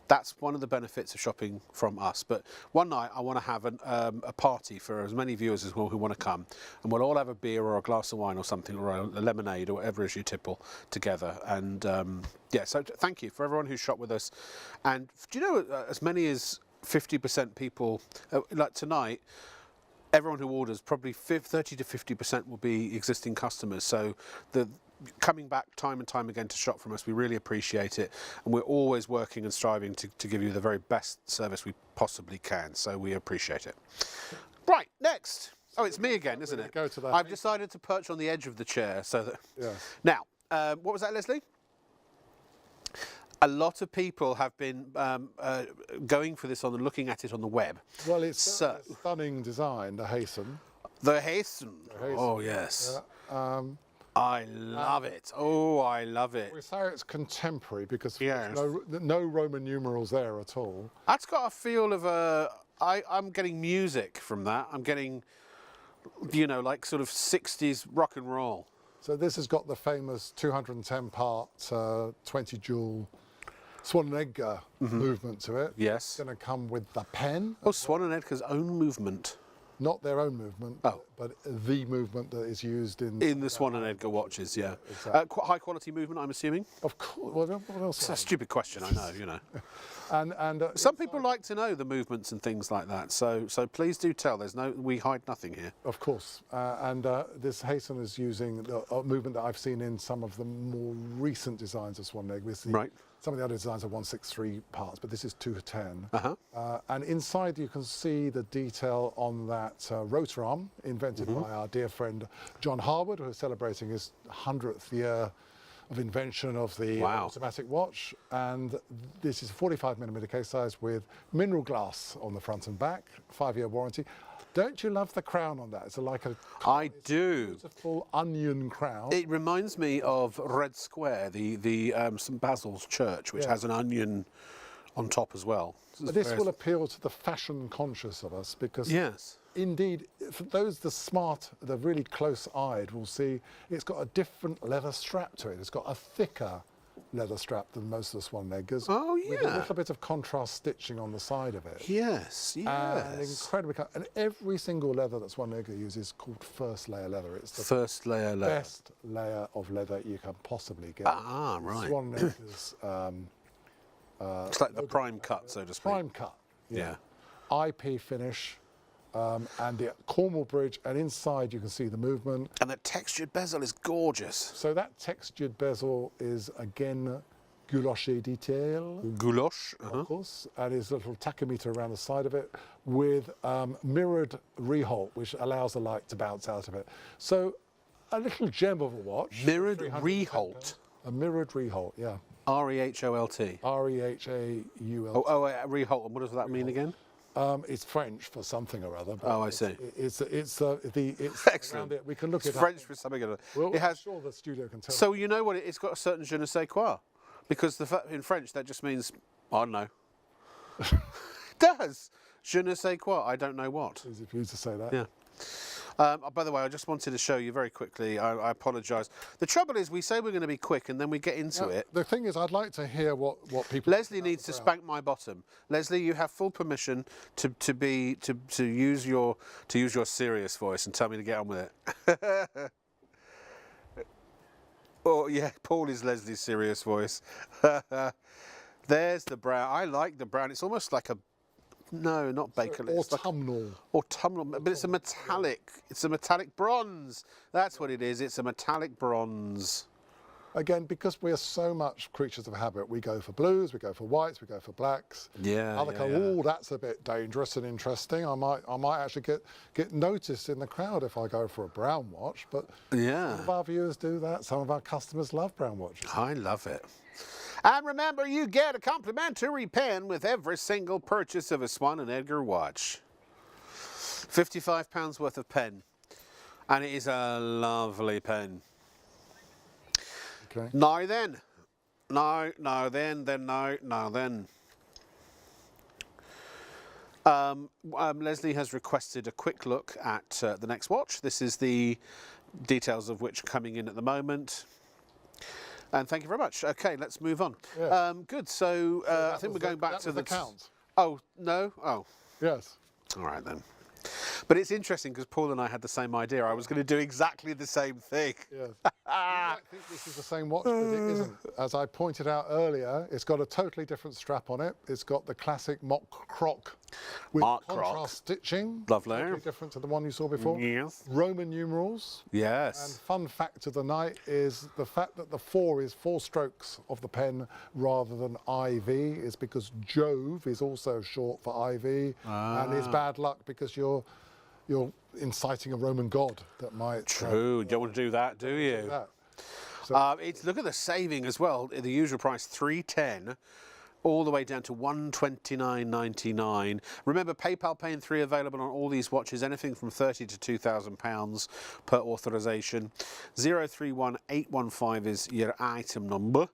That's one of the benefits of shopping from us. But one night I want to have a party for as many viewers as well who want to come, and we'll all have a beer or a glass of wine or something, or a lemonade or whatever is you tipple together. And so thank you for everyone who's shopped with us. And do you know, as many as 50% people, like tonight, everyone who orders, probably 30 to 50% will be existing customers. So coming back time and time again to shop from us, we really appreciate it, and we're always working and striving to give you the very best service we possibly can, so we appreciate it. Right, next. Oh, it's me again, isn't it? Go to that. I've decided to perch on the edge of the chair so that... Yes. Now, what was that, Leslie? A lot of people have been going for this and looking at it on the web. Well, it's a stunning design, the Hasten. The Hasten. Oh, yes. Yeah. I love it. Oh, I love it. We say it's contemporary because there's no Roman numerals there at all. That's got a feel of I'm getting music from that. I'm getting, like sort of 60s rock and roll. So this has got the famous 210-part, 20 jewel Swan and Edgar movement to it. Yes. It's going to come with the pen. Oh, Swan and Edgar's own movement. Not their own movement, but the movement that is used in the Swan and Edgar watches, yeah. Exactly. Quite high quality movement, I'm assuming. Of course. What else? It's a stupid question, I know, you know. And Some people like to know the movements and things like that, so please do tell. We hide nothing here. Of course, this Hayson is using a movement that I've seen in some of the more recent designs of Swan and Edgar. Right. Some of the other designs are 163 parts, but this is 210. Uh-huh. And inside you can see the detail on that rotor arm invented by our dear friend John Harwood, who is celebrating his 100th year of invention of the automatic watch. And this is a 45mm case size with mineral glass on the front and back, 5-year warranty. Don't you love the crown on that? It's like a beautiful onion crown. It reminds me of Red Square, the St Basil's Church, which has an onion on top as well. This will appeal to the fashion conscious of us because, indeed, for those the really close-eyed will see it's got a different leather strap to it. It's got a thicker leather strap than most of the Swan and Edgars. Oh, yeah. With a little bit of contrast stitching on the side of it. Yes, yes. And incredibly, and every single leather that Swan and Edgar uses is called first layer leather. It's the first layer leather. Best layer of leather you can possibly get. Ah, right. Swan and Edgar's. It's like the prime cut, so to speak. Prime cut. Yeah. IP finish. And the Cornwall bridge, and inside you can see the movement. And the textured bezel is gorgeous. So that textured bezel is again gouloché detail. Gouloche, of course, and is a little tachymeter around the side of it with mirrored reholt, which allows the light to bounce out of it. So a little gem of a watch. Mirrored reholt. A mirrored reholt, yeah. R-E-H-O-L-T. R-E-H-A-U-L-T. Oh, reholt. And what does that mean again? It's French for something or other. Oh, I see. It's excellent. We can look it's it French up. for something or other. Well, I'm sure the studio can tell. So you know what? It's got a certain je ne sais quoi, because in French that just means I don't know. It does. Je ne sais quoi. I don't know what. Easy for you to say that. Yeah. By the way, I just wanted to show you very quickly. I apologise. The trouble is, we say we're going to be quick, and then we get into it. The thing is, I'd like to hear what people. Leslie needs to spank my bottom. Leslie, you have full permission to use your serious voice and tell me to get on with it. Oh yeah, Paul is Leslie's serious voice. There's the brown. I like the brown. It's almost like a. No, not bakelite. Autumnal. Autumnal, but it's a metallic. It's a metallic bronze. That's what it is. It's a metallic bronze. Again, because we are so much creatures of habit, we go for blues, we go for whites, we go for blacks. Yeah. Other colour. Oh, that's a bit dangerous and interesting. I might actually get noticed in the crowd if I go for a brown watch. But some of our viewers do that. Some of our customers love brown watches. I love it. And remember, you get a complimentary pen with every single purchase of a Swan and Edgar watch. £55 worth of pen. And it is a lovely pen. Okay. Now then. Leslie has requested a quick look at the next watch. This is the details of which are coming in at the moment. And thank you very much. Okay, let's move on. Yeah. Good. So I think we're going back to the count. Oh no! Oh. Yes. All right then. But it's interesting because Paul and I had the same idea. I was going to do exactly the same thing. Yes. You might think this is the same watch, but it isn't. As I pointed out earlier, it's got a totally different strap on it. It's got the classic mock croc with contrast stitching. Lovely. Totally different to the one you saw before. Yes. Roman numerals. Yes. And fun fact of the night is the fact that the 4 is 4 strokes of the pen rather than IV is because Jove is also short for IV and is bad luck because you're inciting a Roman god that might. True. You don't want to do that, do you? So, look at the saving as well. The usual price $310, all the way down to $129.99. Remember, PayPal Pay in 3 available on all these watches. Anything from £30 to £2,000 per authorization. 031815 is your item number.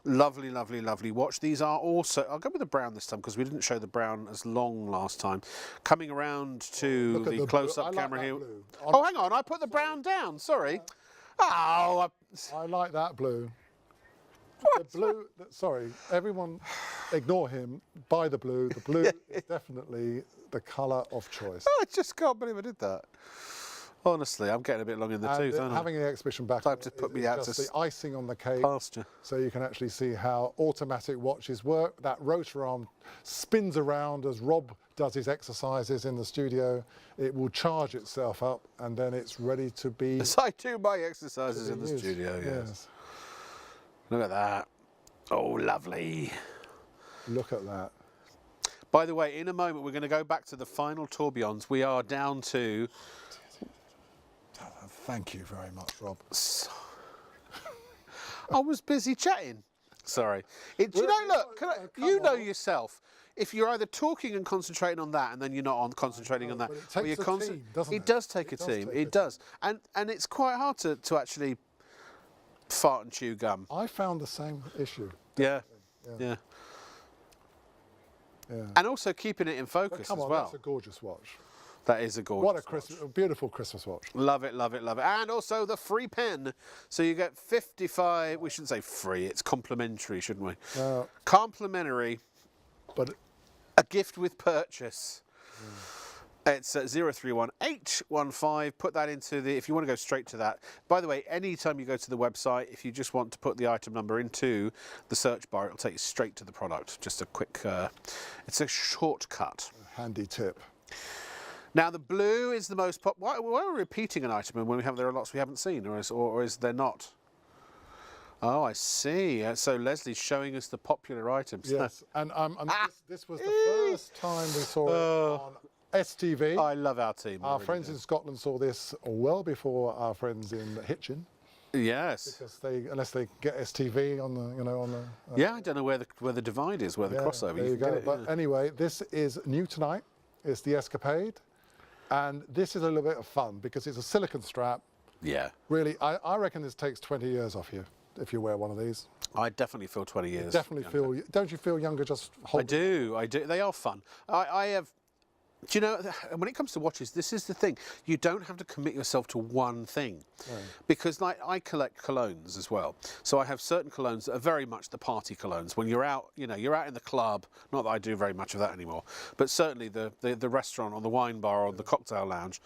Lovely, lovely, lovely watch. These are also. I'll go with the brown this time because we didn't show the brown as long last time. Coming around to the close-up camera here. Oh, hang on. I put the brown down. Sorry. Oh. I like that blue. The blue, sorry, everyone ignore him, buy the blue. The blue is definitely the colour of choice. Oh, I just can't believe I did that. Honestly, I'm getting a bit long in the tooth, aren't I? Having the exhibition back Time to put me out just to the icing on the cake. pasture. So you can actually see how automatic watches work. That rotor arm spins around as Rob does his exercises in the studio. It will charge itself up and then it's ready to be... As I do my exercises in the used. studio, yes. Yes. Look at that. Oh, lovely. Look at that. By the way, in a moment, we're going to go back to the final tourbillons. We are down to... Thank you very much, Rob. I was busy chatting. Sorry. Do you know, look, you know yourself. If you're either talking and concentrating on that and then you're not on concentrating on that. But it takes a team, doesn't it? It does take a team. It does. And it's quite hard to actually fart and chew gum. I found the same issue. Yeah. Yeah. And also keeping it in focus Come as on, well. that's a gorgeous watch. That is a gorgeous What a beautiful Christmas watch. Love it, love it, love it. And also the free pen. So you get 55, we shouldn't say free, it's complimentary, shouldn't we? Complimentary, but a gift with purchase. It's 031815. Put that into the, if you want to go straight to that. By the way, anytime you go to the website, if you just want to put the item number into the search bar, it'll take you straight to the product. Just a quick, it's a shortcut. Handy tip. Now the blue is the most pop. Why are we repeating an item and when there are lots we haven't seen, or is there not? Oh, I see. So Leslie's showing us the popular items. Yes, and this was the first time we saw it on STV. I love our team. Our friends in Scotland saw this well before our friends in Hitchin. Yes. Because unless they get STV on the, yeah, I don't know where the divide is, where the crossover. There you go. But anyway, this is new tonight. It's the Escapade. And this is a little bit of fun because it's a silicone strap. Yeah. Really, I reckon this takes 20 years off you if you wear one of these. I definitely feel 20 years. Definitely younger. Don't you feel younger just holding? I do. They are fun. I have... Do you know, when it comes to watches, this is the thing. You don't have to commit yourself to one thing. No. Because like, I collect colognes as well. So I have certain colognes that are very much the party colognes. When you're out, you're out in the club, not that I do very much of that anymore, but certainly the restaurant or the wine bar or the cocktail lounge.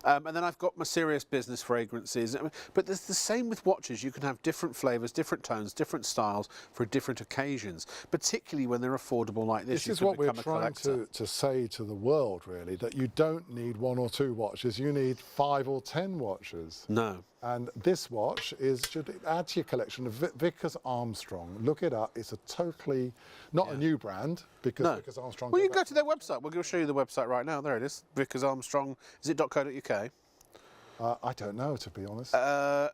And then I've got my serious business fragrances. But there's the same with watches. You can have different flavours, different tones, different styles for different occasions, particularly when they're affordable like this. This is what we're trying to say to the world. Really, that you don't need 1 or 2 watches, you need 5 or 10 watches. No. And this watch should add to your collection of Vickers Armstrong. Look it up. It's a totally, not a new brand, because Vickers Armstrong... Well, you can go to their website. We'll show you the website right now. There it is. Vickers Armstrong. Is it .co.uk? I don't know, to be honest. By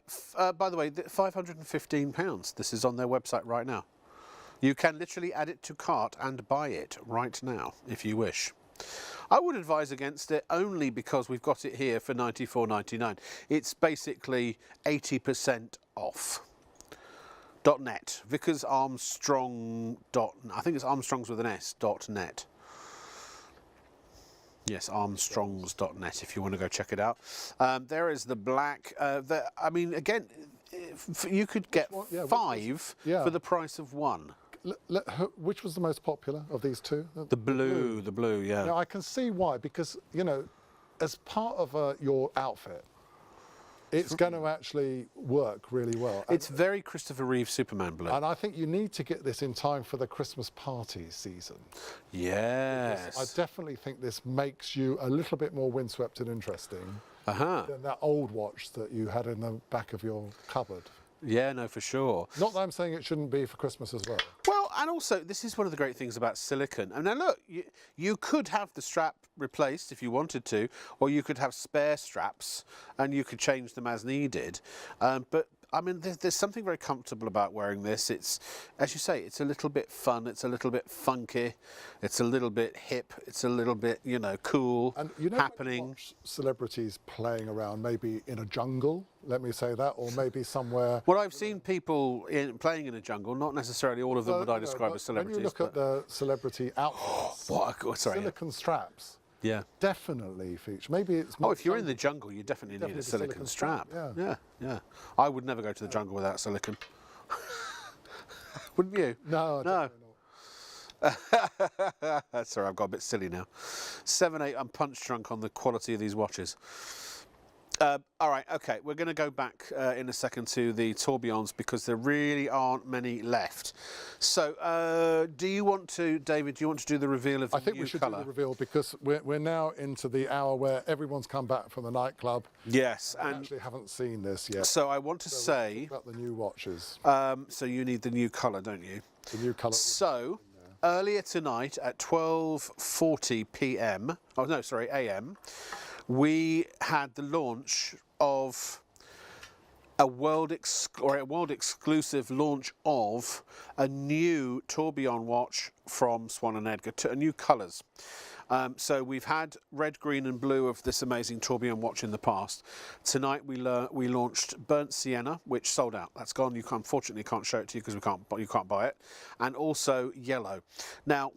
the way, £515. This is on their website right now. You can literally add it to cart and buy it right now, if you wish. I would advise against it only because we've got it here for $94.99. It's basically 80% off. .net. Vickers Armstrong. I think it's Armstrongs with an S. .net. Yes, Armstrongs.net if you want to go check it out. There is the black. I mean, again, you could get 5 for the price of 1. Which was the most popular of these 2? The blue, yeah. Now, I can see why, because, as part of your outfit, it's going to actually work really well. It's very Christopher Reeve Superman blue. And I think you need to get this in time for the Christmas party season. Yes. Because I definitely think this makes you a little bit more windswept and interesting than that old watch that you had in the back of your cupboard. Yeah, no, for sure. Not that I'm saying it shouldn't be for Christmas as well. Well, and also, this is one of the great things about silicone. And now look, you could have the strap replaced if you wanted to, or you could have spare straps and you could change them as needed. But I mean, there's something very comfortable about wearing this. It's, as you say, it's a little bit fun, it's a little bit funky, it's a little bit hip, it's a little bit, cool, and happening. Watch celebrities playing around, maybe in a jungle, let me say that, or maybe somewhere. Well, I've seen people playing in a jungle, not necessarily all of them would I describe as celebrities. When you look at the celebrity outfits, silicone straps. Yeah, definitely feature. Maybe it's. If you're in the jungle, you definitely need a silicone strap. Yeah. I would never go to the jungle without silicone. Wouldn't you? No. Sorry, I've got a bit silly now. 7-8. I'm punch drunk on the quality of these watches. All right, okay, we're going to go back in a second to the tourbillons because there really aren't many left. So, do you want to, David, do you want to do the reveal of the new colour? I think we should do the reveal because we're now into the hour where everyone's come back from the nightclub. Yes, I and actually haven't seen this yet. so I want to say, about the new watches, so you need the new colour, don't you? the new colour. So, earlier tonight at 12:40 p.m. Oh no, sorry, a.m. we had the launch of a world exclusive launch of a new tourbillon watch from Swan & Edgar, a new colours. So we've had red, green and blue of this amazing tourbillon watch in the past. Tonight we launched burnt sienna, which sold out. That's gone. You unfortunately can't show it to you because you can't buy it. And also yellow. Now,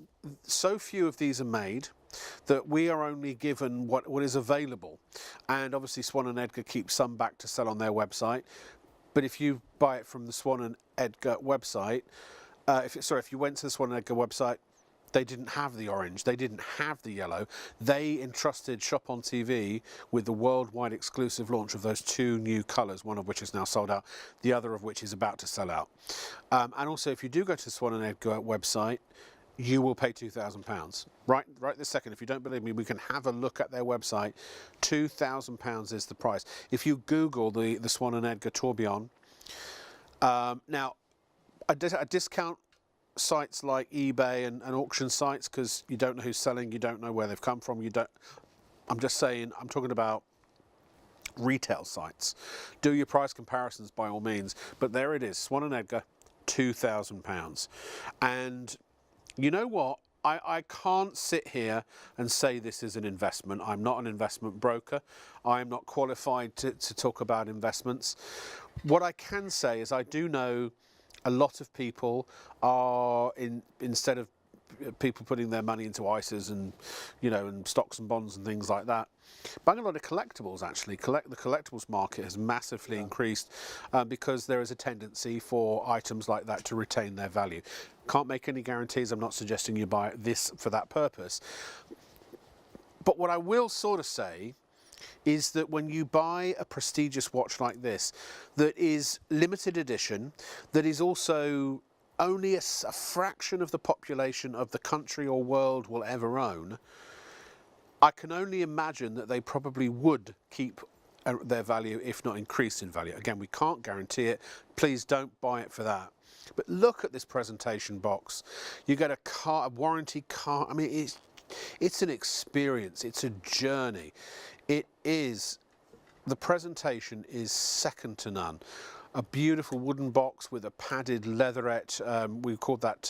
so few of these are made that we are only given what is available. And obviously Swan & Edgar keeps some back to sell on their website. But if you buy it from the Swan & Edgar website, if you went to the Swan & Edgar website, they didn't have the orange, they didn't have the yellow. They entrusted ShopOnTV with the worldwide exclusive launch of those two new colours, one of which is now sold out, the other of which is about to sell out. And also, if you do go to the Swan & Edgar website, you will pay £2,000. Right this second, if you don't believe me, we can have a look at their website. £2,000 is the price. If you Google the Swan & Edgar tourbillon, now I discount sites like eBay and auction sites because you don't know who's selling, you don't know where they've come from, I'm just saying, I'm talking about retail sites. Do your price comparisons by all means, but there it is, Swan & Edgar, £2,000. And you know what? I can't sit here and say this is an investment. I'm not an investment broker. I am not qualified to talk about investments. What I can say is I do know a lot of people are, instead of people putting their money into ISAs and, and stocks and bonds and things like that, buying a lot of collectibles actually. The collectibles market has massively increased because there is a tendency for items like that to retain their value. Can't make any guarantees. I'm not suggesting you buy this for that purpose. But what I will sort of say is that when you buy a prestigious watch like this, that is limited edition, that is also only a fraction of the population of the country or world will ever own, I can only imagine that they probably would keep their value, if not increase in value. Again, we can't guarantee it. Please don't buy it for that. But look at this presentation box. You get a warranty card. I mean, it's an experience. It's a journey. It is. The presentation is second to none. A beautiful wooden box with a padded leatherette. We called that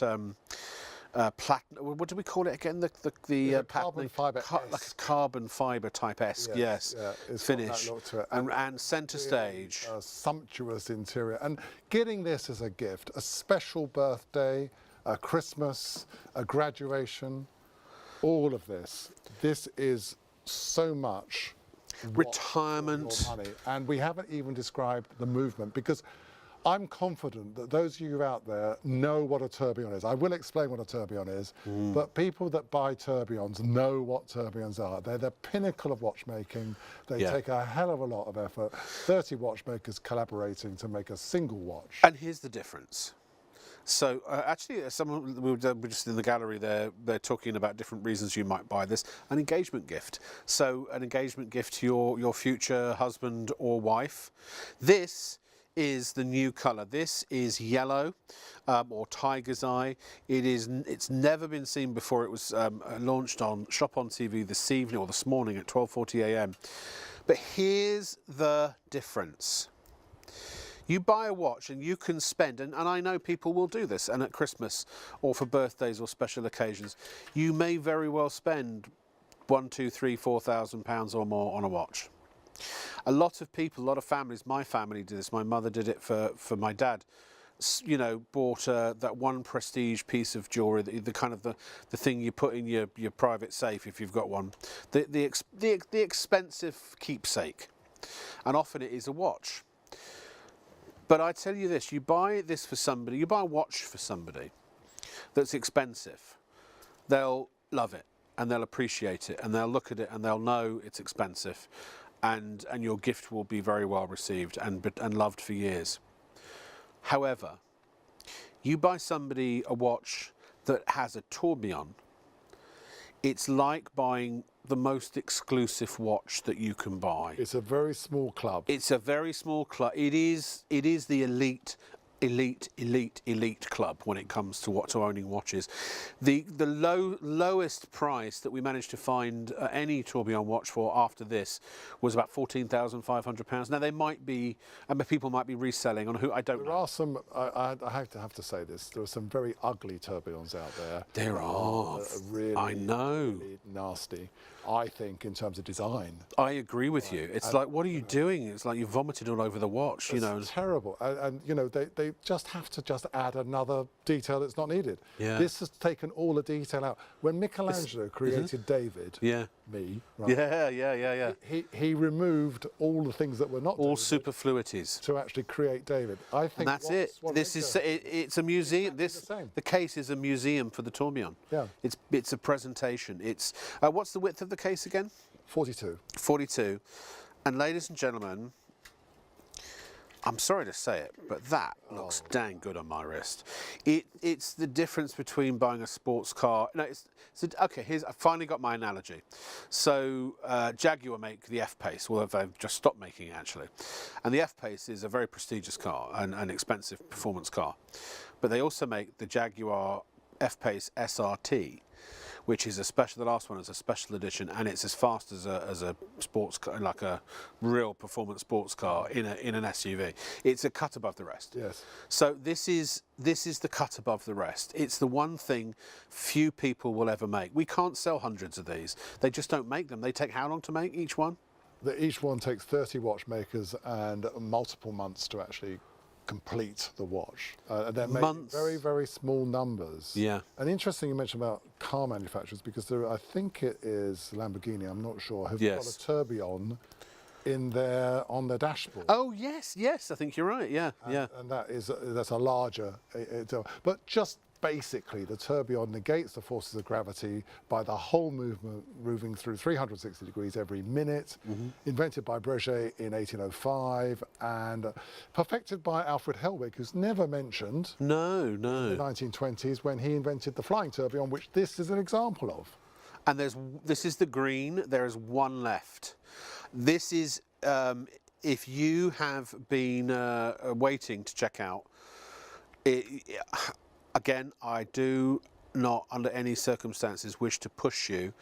platinum. What do we call it again? The carbon fibre, like a carbon fibre type esque. Yes. Yeah, finish and centre stage. A sumptuous interior, and getting this as a gift, a special birthday, a Christmas, a graduation, all of this. This is so much retirement money, and we haven't even described the movement, because I'm confident that those of you out there know what a tourbillon is. I will explain what a tourbillon is, but people that buy tourbillons know what tourbillons are. They're the pinnacle of watchmaking. They take a hell of a lot of effort. 30 watchmakers collaborating to make a single watch. And here's the difference. So actually, someone we were just in the gallery there. They're talking about different reasons you might buy this. An engagement gift. So an engagement gift to your future husband or wife. This is the new colour. This is yellow, or tiger's eye. It's never been seen before. It was launched on ShopOnTV this evening or this morning at 12:40 a.m. But here's the difference. You buy a watch and you can spend, and I know people will do this, and at Christmas or for birthdays or special occasions, you may very well spend £1,000, £2,000, £3,000, £4,000 or more on a watch. A lot of people, a lot of families, my family did this, my mother did it for my dad, bought that one prestige piece of jewellery, the kind of the thing you put in your private safe if you've got one, the expensive keepsake, and often it is a watch. But I tell you this, you buy this for somebody, you buy a watch for somebody that's expensive, they'll love it and they'll appreciate it and they'll look at it and they'll know it's expensive. and your gift will be very well received and loved for years. However, you buy somebody a watch that has a tourbillon, it's like buying the most exclusive watch that you can buy. It's a very small club. It's a very small club. It is the elite club when it comes to owning watches. The lowest price that we managed to find any tourbillon watch for after this was about £14,500. Now they might be, people might be reselling on who I don't know. There are some. I have to say this. There are some very ugly tourbillons out there. There are. Really, I know. really nasty. I think in terms of design. I agree with you. It's like, what are you doing? It's like you vomited all over the watch. It's terrible. And you know, they just have to just add another detail that's not needed. Yeah. This has taken all the detail out. When Michelangelo created David, me, right, yeah. he removed all the things that were not All David superfluities. to actually create David. I think And that's it. This is it's a museum. Exactly The case is a museum for the tourbillon. Yeah. It's a presentation. It's what's the width of the case again? 42. 42. And ladies and gentlemen, I'm sorry to say it, but that looks dang good on my wrist. It's the difference between buying a sports car. No, okay. I finally got my analogy. So Jaguar make the F-Pace, well, they've just stopped making it actually. And the F-Pace is a very prestigious car and an expensive performance car. But they also make the Jaguar F-Pace SRT, which is the last one is a special edition, and it's as fast as a sports car, like a real performance sports car in an SUV. It's a cut above the rest. Yes. So this is the cut above the rest. It's the one thing few people will ever make. We can't sell hundreds of these. They just don't make them. They take how long to make each one? Each one takes 30 watchmakers and multiple months to actually complete the watch. And they're made in very, very small numbers. Yeah. And interesting you mentioned about car manufacturers, because I think it is Lamborghini, I'm not sure, have got a tourbillon on their dashboard. Oh yes, I think you're right. Yeah, And that's a larger. But just basically, the tourbillon negates the forces of gravity by the whole movement moving through 360 degrees every minute. Invented by Breguet in 1805 and perfected by Alfred Hellwig, who's never mentioned. No. In the 1920s, when he invented the flying tourbillon, which this is an example of. And this is the green. There is one left. This is if you have been waiting to check out. Again, I do not, under any circumstances, wish to push you,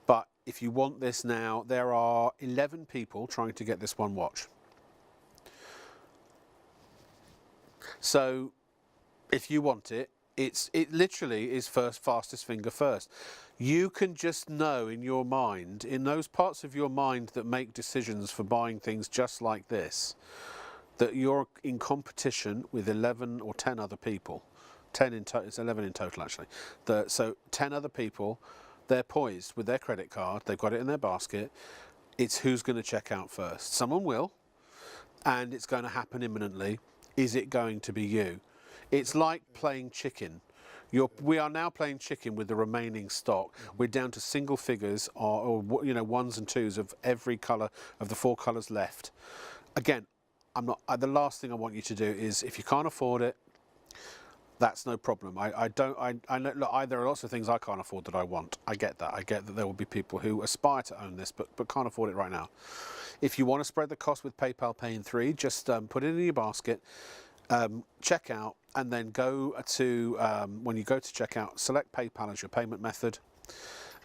but if you want this now, there are 11 people trying to get this one watch. So, if you want it, it literally is fastest finger first. You can just know in your mind, in those parts of your mind that make decisions for buying things just like this, that you're in competition with 11 or 10 other people. 10 in total, it's 11 in total actually. So 10 other people, they're poised with their credit card, they've got it in their basket. It's who's going to check out first. Someone will, and it's going to happen imminently. Is it going to be you? It's like playing chicken. We are now playing chicken with the remaining stock. We're down to single figures or ones and twos of every colour of the 4 colours left. Again, the last thing I want you to do is, if you can't afford it, that's no problem. I know, look, there are lots of things I can't afford that I want. I get that. I get that there will be people who aspire to own this but can't afford it right now. If you want to spread the cost with PayPal Pay in 3, just put it in your basket, check out, and then go to, when you go to checkout, select PayPal as your payment method.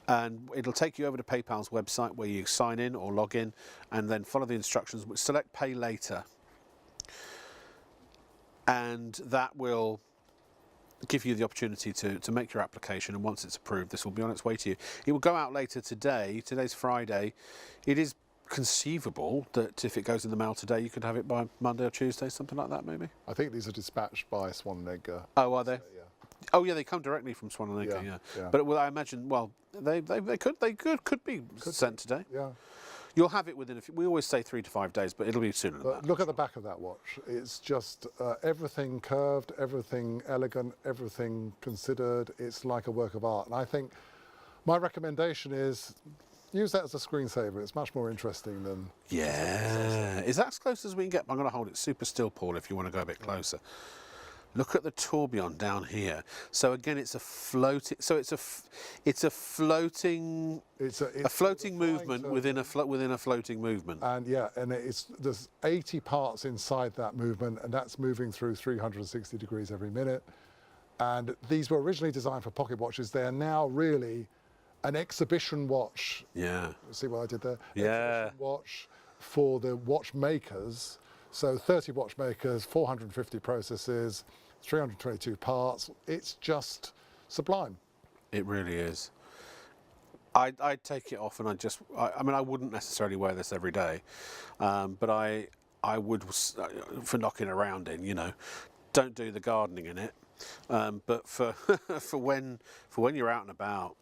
And it'll take you over to PayPal's website where you sign in or log in, and then follow the instructions. Select Pay Later. And that will give you the opportunity to make your application, and once it's approved, this will be on its way to you. It will go out later today. Today's Friday. It is conceivable that if it goes in the mail today, you could have it by Monday or Tuesday, something like that maybe. I think these are dispatched by Swan & Edgar. Oh, are they? Yeah. Oh yeah, they come directly from Swan & Edgar, yeah. But I imagine, well, they could be sent today. Yeah. You'll have it within we always say 3 to 5 days, but it'll be sooner than that. Look at the back of that watch. It's just everything curved, everything elegant, everything considered. It's like a work of art. And I think my recommendation is use that as a screensaver. It's much more interesting than... Yeah. Is that as close as we can get? I'm going to hold it super still, Paul, if you want to go a bit closer. Look at the tourbillon down here. So again, it's a floating. So it's a floating. It's a floating movement within a floating movement. And yeah, and there's 80 parts inside that movement, and that's moving through 360 degrees every minute. And these were originally designed for pocket watches. They're now really an exhibition watch. Yeah. See what I did there? Yeah. Exhibition watch for the watchmakers. So 30 watchmakers, 450 processes, 322 parts. It's just sublime. It really is. I'd take it off, and I mean, I wouldn't necessarily wear this every day, but I would for knocking around in. You know, don't do the gardening in it, but for for when you're out and about.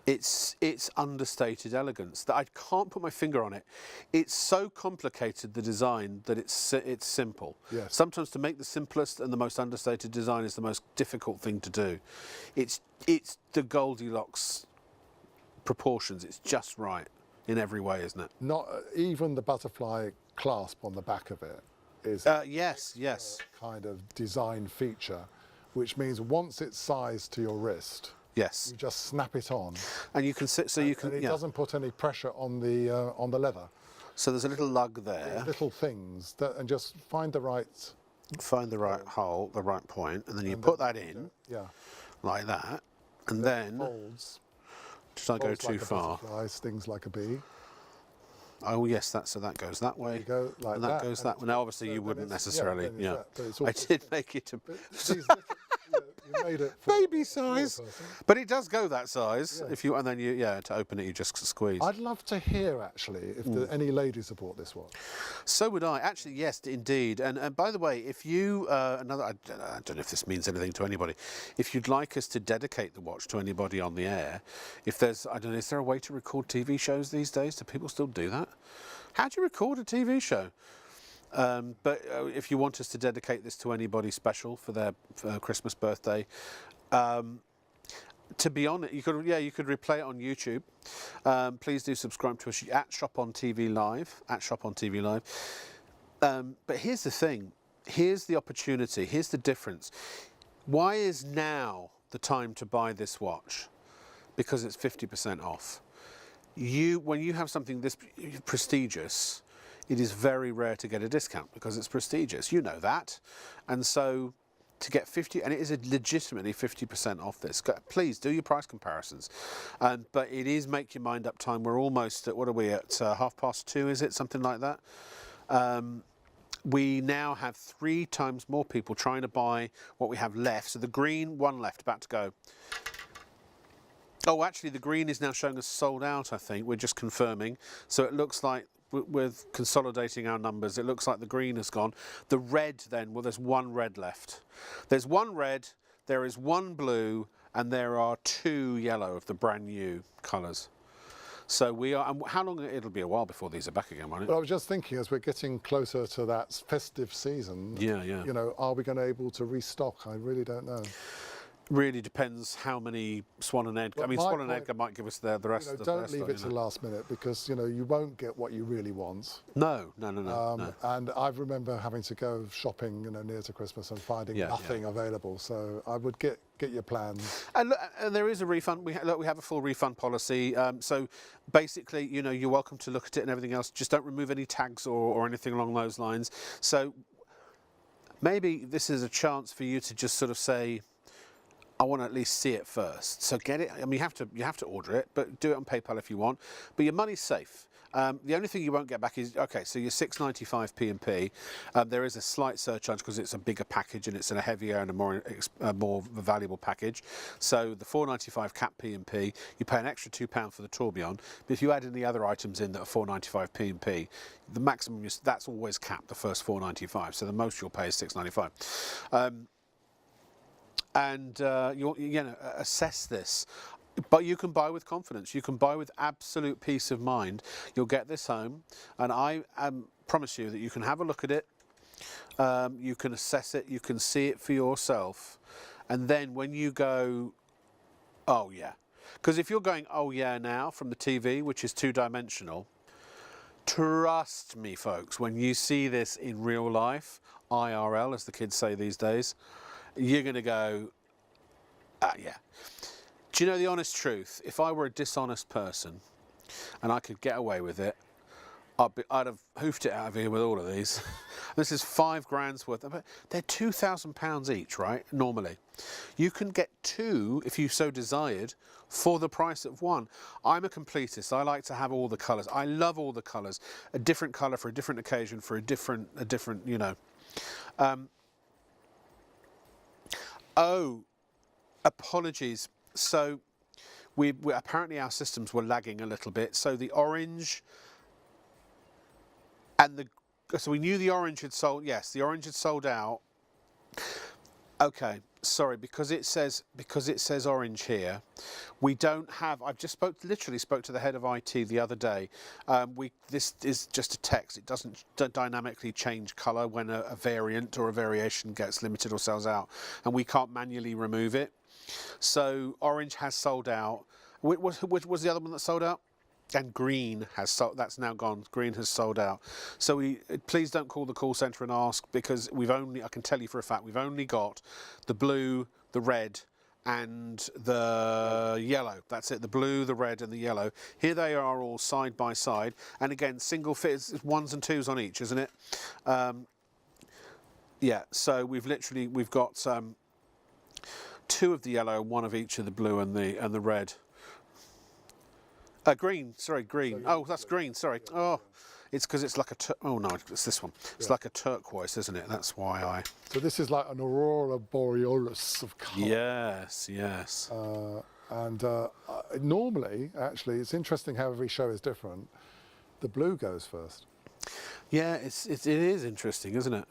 It's understated elegance that I can't put my finger on it. It's so complicated, the design, that it's simple. Yes. Sometimes to make the simplest and the most understated design is the most difficult thing to do. It's the Goldilocks proportions. It's just right in every way, isn't it? Not even the butterfly clasp on the back of it is yes. kind of design feature, which means once it's sized to your wrist. Yes. You just snap it on, and you can sit. So you can. And it doesn't put any pressure on the leather. So there's a little lug there. Little things that, and just find the right hole, the right point, and then you put that in. Yeah. Like that, and then folds. Just not go folds too like far. Stings like a bee. Oh yes, so that goes that way. You go like and that goes that way. Now obviously you wouldn't necessarily. Yeah. I did make it a. You made it baby size, but it does go that size. Yes. If you and then to open it you just squeeze. I'd love to hear actually if any ladies have bought this watch. So would I. Actually, yes, indeed. And by the way, if you I don't know if this means anything to anybody. If you'd like us to dedicate the watch to anybody on the air, if there's is there a way to record TV shows these days? Do people still do that? How do you record a TV show? But if you want us to dedicate this to anybody special for their Christmas birthday, to be honest, you could replay it on YouTube. Please do subscribe to us at ShopOnTV Live, but here's the thing, here's the opportunity, here's the difference. Why is now the time to buy this watch? Because it's 50% off. When you have something this prestigious, it is very rare to get a discount because it's prestigious. You know that. And so to get 50, and it is legitimately 50% off this. Please do your price comparisons. But it is make your mind up time. We're almost at, what are we at, 2:30, is it? Something like that. We now have 3 times more people trying to buy what we have left. So the green, 1 left, about to go. Oh, actually, the green is now showing us sold out, I think. We're just confirming. So it looks like with consolidating our numbers, it looks like the green has gone. The red then, well, there's 1 red left. There's 1 red, there is 1 blue, and there are 2 yellow of the brand new colours. So we are, and how long, it'll be a while before these are back again, won't it? Well, I was just thinking, as we're getting closer to that festive season, you know, are we going to be able to restock? I really don't know. Really depends how many Swan and Edgar. I mean, Swan and Edgar might give us the rest of the Don't leave it to the last minute, because you won't get what you really want. No. And I remember having to go shopping near to Christmas and finding nothing available. So I would get your plans. And look, there is a refund. We have a full refund policy. So basically, you're welcome to look at it and everything else. Just don't remove any tags or anything along those lines. So maybe this is a chance for you to just sort of say, I want to at least see it first. So get it. I mean, you have to order it, but do it on PayPal if you want. But your money's safe. The only thing you won't get back is, so your £6.95 P&P. There is a slight surcharge because it's a bigger package and it's in a heavier and a more valuable package. So the £4.95 cap P&P, you pay an extra £2 for the tourbillon. But if you add any other items in that are £4.95 P&P, the maximum that's always capped, the first £4.95. So the most you'll pay is £6.95. And assess this, but you can buy with confidence. You can buy with absolute peace of mind. You'll get this home, and I promise you that you can have a look at it, you can assess it, you can see it for yourself, and then when you go, oh yeah, Because if you're going, oh yeah, now from the TV, which is two-dimensional, trust me, folks, when you see this in real life, IRL, as the kids say these days, you're going to go, yeah. Do you know the honest truth? If I were a dishonest person and I could get away with it, I'd have hoofed it out of here with all of these. This is £5 worth. They're £2,000 each, right? Normally. You can get two, if you so desired, for the price of one. I'm a completist. I like to have all the colours. I love all the colours. A different colour for a different occasion, for a different, you know. Oh, apologies. So we apparently our systems were lagging a little bit. So the orange and so we knew the orange had sold. Yes, the orange had sold out. Okay, sorry, because it says orange here. We don't have. I've just literally spoke to the head of IT the other day. This is just a text. It doesn't dynamically change colour when a variant or a variation gets limited or sells out, and we can't manually remove it. So orange has sold out. Which was the other one that sold out? And green has sold. That's now gone. Green has sold out. So please don't call the call centre and ask, because I can tell you for a fact, we've only got the blue, the red, and the yellow. That's it. The blue, the red, and the yellow. Here they are all side by side. And again, single fit, it's 1s and 2s on each, isn't it? Yeah. So we've got 2 of the yellow, 1 of each of the blue and the red. Green, sorry, green. Oh, that's green, sorry. Oh, it's because it's like oh no, it's this one. It's like a turquoise, isn't it? That's why So this is like an aurora borealis of colour. Yes, yes. Normally, actually, it's interesting how every show is different. The blue goes first. Yeah, it is interesting, isn't it?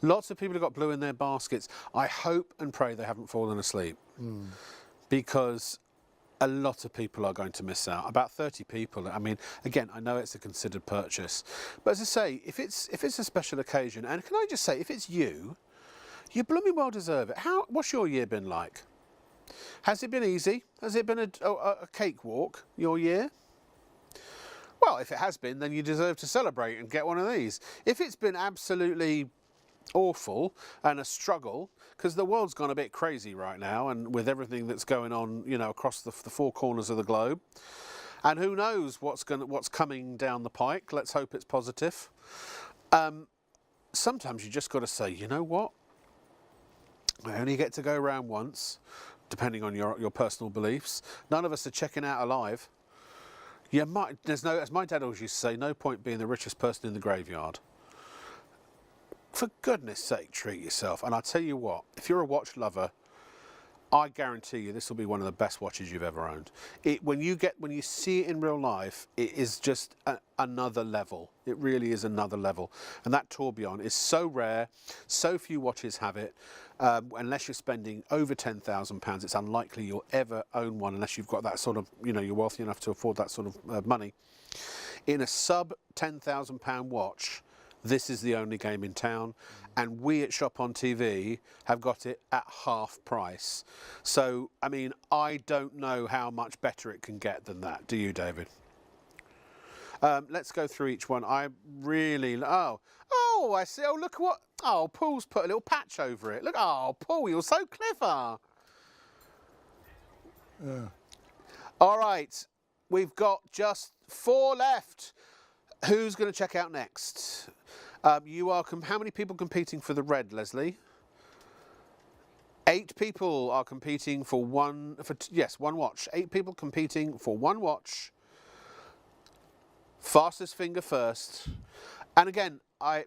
Lots of people have got blue in their baskets. I hope and pray they haven't fallen asleep, because a lot of people are going to miss out. About 30 people. I mean, again, I know it's a considered purchase, but as I say, if it's a special occasion, and can I just say, if it's you blooming well deserve it. What's your year been like? Has it been easy? Has it been a cakewalk, your year? Well, if it has been, then you deserve to celebrate and get one of these. If it's been absolutely awful and a struggle, because the world's gone a bit crazy right now, and with everything that's going on, you know, across the 4 corners of the globe, and who knows what's coming down the pike. Let's hope it's positive. Sometimes you just got to say, you know what, I only get to go around once, depending on your personal beliefs. None of us are checking out alive. As my dad always used to say, no point being the richest person in the graveyard. For goodness sake, treat yourself. And I tell you what, if you're a watch lover, I guarantee you this will be one of the best watches you've ever owned. When you see it in real life, it is just another level. It really is another level. And that tourbillon is so rare, so few watches have it. Unless you're spending over £10,000, it's unlikely you'll ever own one unless you've got that sort of, you know, you're wealthy enough to afford that sort of money. In a sub £10,000 watch, this is the only game in town, and we at ShopOnTV have got it at half price. So, I mean, I don't know how much better it can get than that. Do you, David? Let's go through each one. I really... Oh, I see. Oh, look what... Oh, Paul's put a little patch over it. Look. Oh, Paul, you're so clever. Yeah. All right. We've got just 4 left. Who's going to check out next? How many people competing for the red, Leslie? 8 people are competing for one watch. 8 people competing for 1 watch. Fastest finger first. And again, I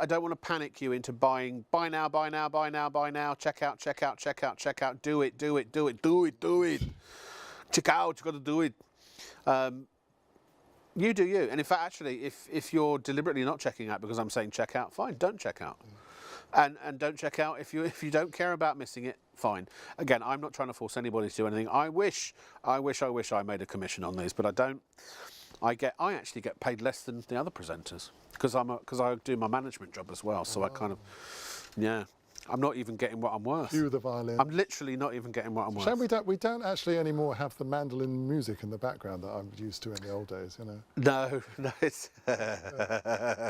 don't want to panic you into buying. Buy now, buy now, buy now, buy now. Check out, check out, check out, check out. Do it, do it, do it, do it, do it. Check out. You got to do it. You do you. And in fact, actually, if you're deliberately not checking out because I'm saying check out, fine, don't check out. And don't check out if you don't care about missing it, fine. Again, I'm not trying to force anybody to do anything. I wish I made a commission on these, but I don't. I actually get paid less than the other presenters because I do my management job as well. So I kind of, yeah. I'm not even getting what I'm worth. Cue the violin. I'm literally not even getting what I'm worth. Shame we don't actually anymore have the mandolin music in the background that I'm used to in the old days, you know. No, it's...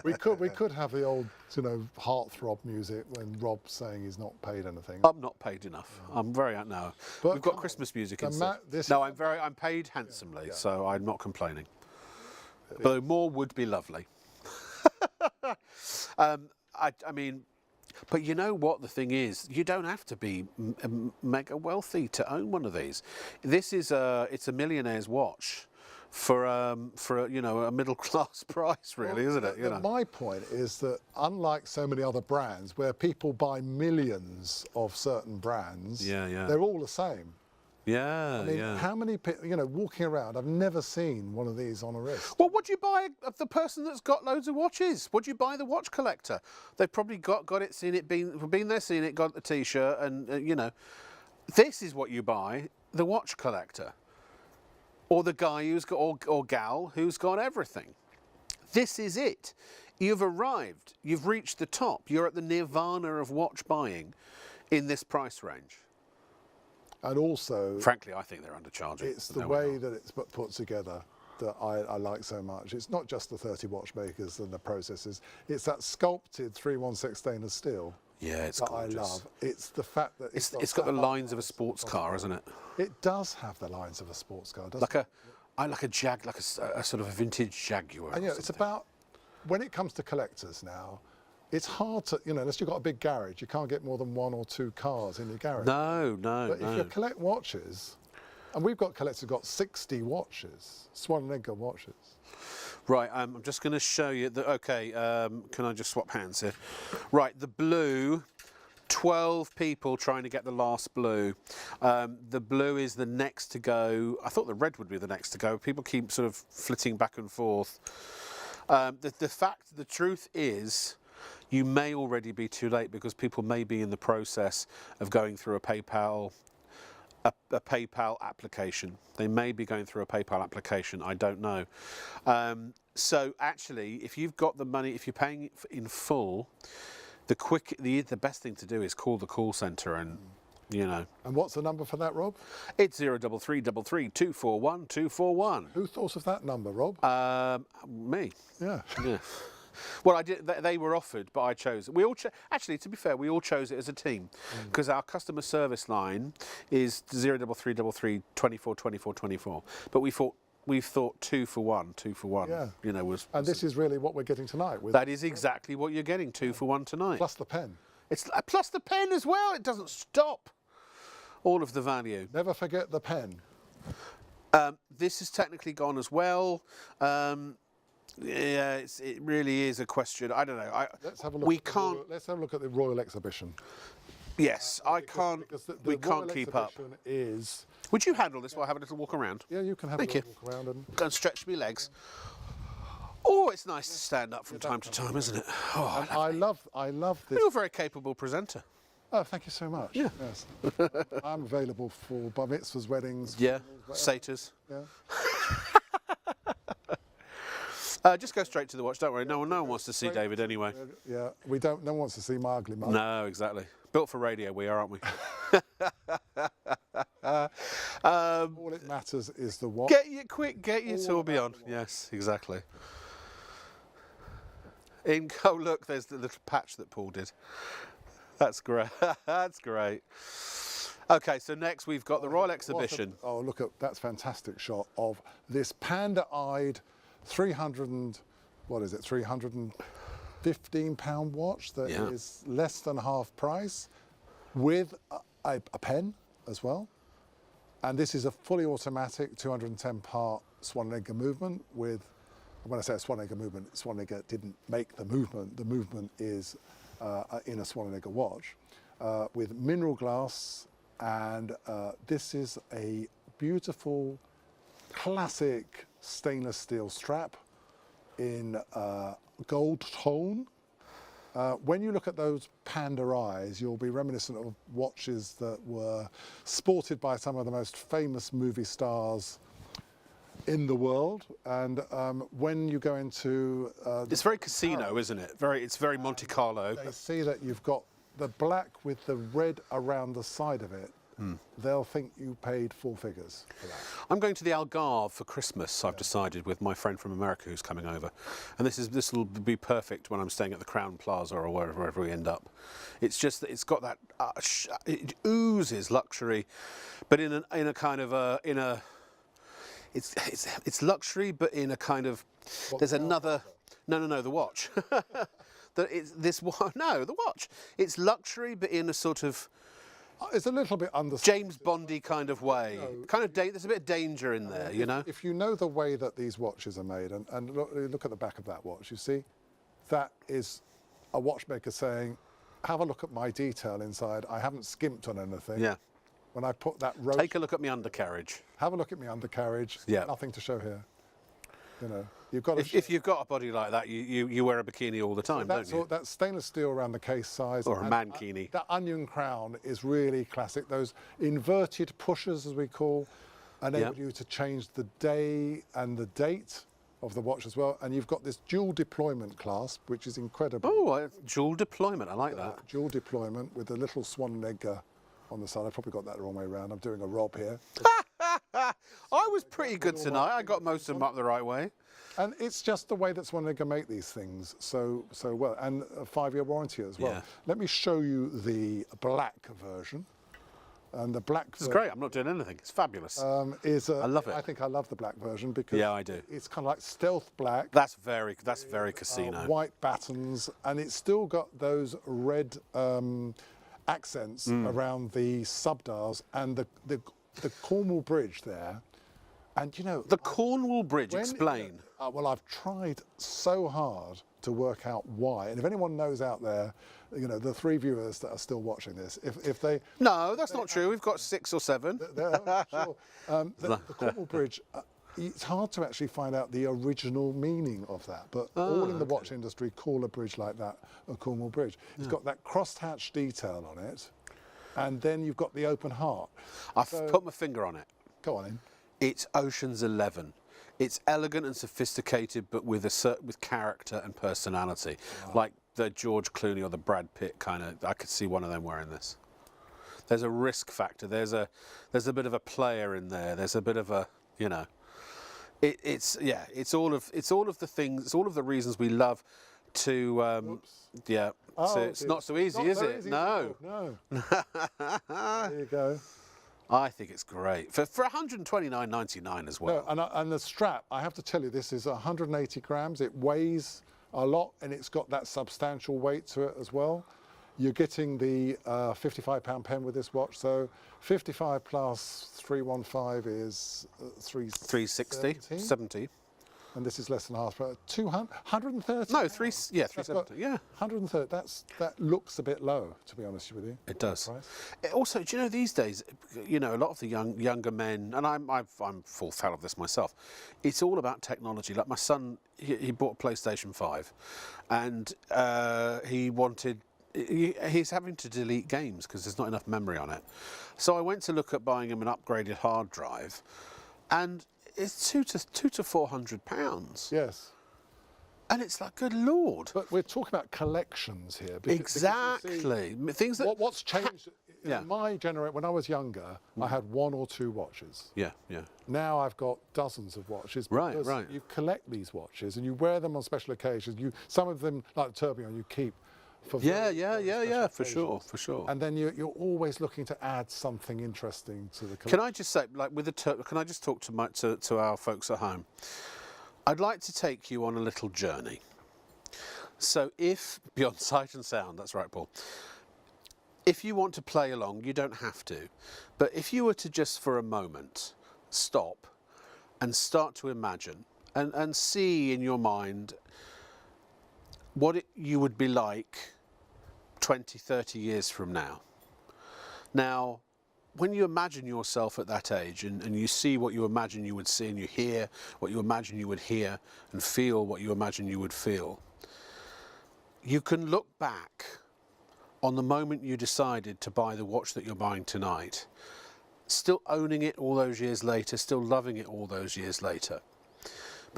We could have the old, you know, heartthrob music when Rob's saying he's not paid anything. I'm not paid enough. I'm very no. But We've got Christmas music instead. No, I'm paid handsomely, so I'm not complaining. Though more would be lovely. I mean, but you know what the thing is? You don't have to be mega wealthy to own one of these. This is it's a millionaire's watch for you know, a middle class price, really, isn't it? You know. My point is that unlike so many other brands where people buy millions of certain brands, they're all the same. Yeah, I mean, how many people, you know, walking around, I've never seen one of these on a wrist. Well, what do you buy of the person that's got loads of watches? What do you buy the watch collector? They've probably got it, seen it, been there, seen it, got the T-shirt, and you know, this is what you buy, the watch collector, or the guy who's got, or gal who's got everything. This is it. You've arrived. You've reached the top. You're at the nirvana of watch buying in this price range. And also, frankly, I think they're undercharging. It's the way that it's put together that I like so much. It's not just the 30 watchmakers and the processes. It's that sculpted 316 stainless steel. Yeah, it's that gorgeous. I love. It's the fact that it's got the lines of a sports car, isn't it? It does have the lines of a sports car, doesn't it? Like a sort of a vintage Jaguar. And yeah, it's about, when it comes to collectors now, it's hard to, you know, unless you've got a big garage, you can't get more than 1 or 2 cars in your garage. No. But if you collect watches, and we've got collectors who've got 60 watches, Swan & Edgar watches. Right, I'm just going to show you that. Okay, can I just swap hands here? Right, the blue. 12 people trying to get the last blue. The blue is the next to go. I thought the red would be the next to go. People keep sort of flitting back and forth. The truth is, you may already be too late because people may be in the process of going through a PayPal application. They may be going through a PayPal application. I don't know. So actually, if you've got the money, if you're paying in full, the best thing to do is call the call centre and, you know. And what's the number for that, Rob? It's 03333 241 241. Who thought of that number, Rob? Me. Yeah. Well, I did. They were offered, but I chose. We all actually, to be fair, we all chose it as a team because our customer service line is 03333 24 24 24. But we thought 2 for 1, 2 for 1. Yeah. You know, was. And this is really what we're getting tonight. That is exactly what you're getting, 2 for 1 tonight. Plus the pen. It's plus the pen as well. It doesn't stop. All of the value. Never forget the pen. This is technically gone as well. Yeah, it really is a question. I don't know. Let's have a look. Let's have a look at the Royal Exhibition. Yes, I can't. We can't keep up. Would you handle this while I have a little walk around? Yeah, you can have a little walk around and go and stretch my legs. Oh, it's nice to stand up from time to time, isn't it? Oh, I love this. You're a very capable presenter. Oh, thank you so much. Yeah. Yes. I'm available for bar mitzvahs, weddings. Yeah. Satyrs. Yeah. Just go straight to the watch. Don't worry. No one wants to see David anyway. Yeah. No one wants to see my ugly mug. No, exactly. Built for radio, we are, aren't we? All it matters is the watch. Get your tourbillon. Yes, exactly. Oh, look, there's the little patch that Paul did. That's great. That's great. Okay, so next we've got the Royal Exhibition. Oh, look at that's fantastic shot of this panda-eyed 315 watch that is less than half price with a pen as well. And this is a fully automatic 210 part Swan & Edgar movement with, when I say a Swan & Edgar movement, Swan & Edgar didn't make the movement. The movement is in a Swan & Edgar watch with mineral glass, and this is a beautiful classic stainless steel strap in gold tone. When you look at those panda eyes, you'll be reminiscent of watches that were sported by some of the most famous movie stars in the world. And when you go into... it's very casino, isn't it? It's very Monte Carlo. They see that you've got the black with the red around the side of it, they'll think you paid 4 figures for that. I'm going to the Algarve for Christmas, I've decided, with my friend from America who's coming over. And this will be perfect when I'm staying at the Crown Plaza or wherever we end up. It's just that it's got that, it oozes luxury, but in a kind of it's luxury, but in a kind of, there's another, no, the watch. The watch. It's luxury, but in a sort of, it's a little bit under James Bondy kind of way. There's a bit of danger in there, you know? If you know the way that these watches are made, and look at the back of that watch, you see, that is a watchmaker saying, have a look at my detail inside. I haven't skimped on anything. Yeah. When I put that Take a look at my undercarriage. have a look at my undercarriage. Yeah. Nothing to show here. You know, you've got to. If you've got a body like that, you wear a bikini all the time, don't you? That's stainless steel around the case size. Or a mankini. That onion crown is really classic. Those inverted pushers, as we call, enable you to change the day and the date of the watch as well. And you've got this dual deployment clasp, which is incredible. Oh, dual deployment. I like that. Dual deployment with a little swan egg on the side. I probably got that the wrong way around. I'm doing a Rob here. I was pretty good tonight. I got most of them up the right way. And it's just the way that Swanegger make these things so well, and a 5-year warranty as well. Yeah. Let me show you the black version. And the black It's great. I'm not doing anything. It's fabulous. I love it. I think I love the black version because Yeah, I do. It's kind of like stealth black. That's very casino. White battens, and it's still got those red accents around the subdials and the Cornwall Bridge there. And you know, The Cornwall Bridge, explain. Well, I've tried so hard to work out why. And if anyone knows out there, you know, the 3 viewers that are still watching this, if they... No, that's not true. We've got 6 or 7. Sure. The Cornwall Bridge, it's hard to actually find out the original meaning of that. But all in the watch industry call a bridge like that a Cornwall Bridge. It's got that crosshatch detail on it. And then you've got the open heart. I've put my finger on it. Go on in. It's Ocean's 11. It's elegant and sophisticated, but with character and personality, like the George Clooney or the Brad Pitt kind of. I could see one of them wearing this. There's a risk factor. There's a bit of a player in there. There's a bit of a, you know. It's all of the things. It's all of the reasons we love to. Yeah. So it's not so easy, is it? No. No. There you go. I think it's great for $129.99 as well. No, and the strap, I have to tell you, this is 180 grams. It weighs a lot, and it's got that substantial weight to it as well. You're getting the £55 pen with this watch, so 55 plus 315 is 360, 70. And this is less than half, but 130. No, 370. Yeah, 130. That looks a bit low, to be honest with you. It does. Also, do you know these days, you know, a lot of the younger men, and I'm full fan of this myself. It's all about technology. Like my son, he bought a PlayStation 5, and he's having to delete games because there's not enough memory on it. So I went to look at buying him an upgraded hard drive, and it's £200 to £400. Yes. And it's like, good Lord. But we're talking about collections here. Exactly. Things that... What's changed? In my generation, when I was younger, I had 1 or 2 watches. Yeah. Now I've got dozens of watches. Right. You collect these watches and you wear them on special occasions. Some of them, like the tourbillon, you keep for for sure. And then you're always looking to add something interesting to the collection. Can I just say, like with can I just talk to our folks at home? I'd like to take you on a little journey. So if, beyond sight and sound, that's right, Paul. If you want to play along, you don't have to. But if you were to just for a moment stop and start to imagine and see in your mind what you would be like 20, 30 years from now. Now, when you imagine yourself at that age and you see what you imagine you would see and you hear what you imagine you would hear and feel what you imagine you would feel, you can look back on the moment you decided to buy the watch that you're buying tonight, still owning it all those years later, still loving it all those years later.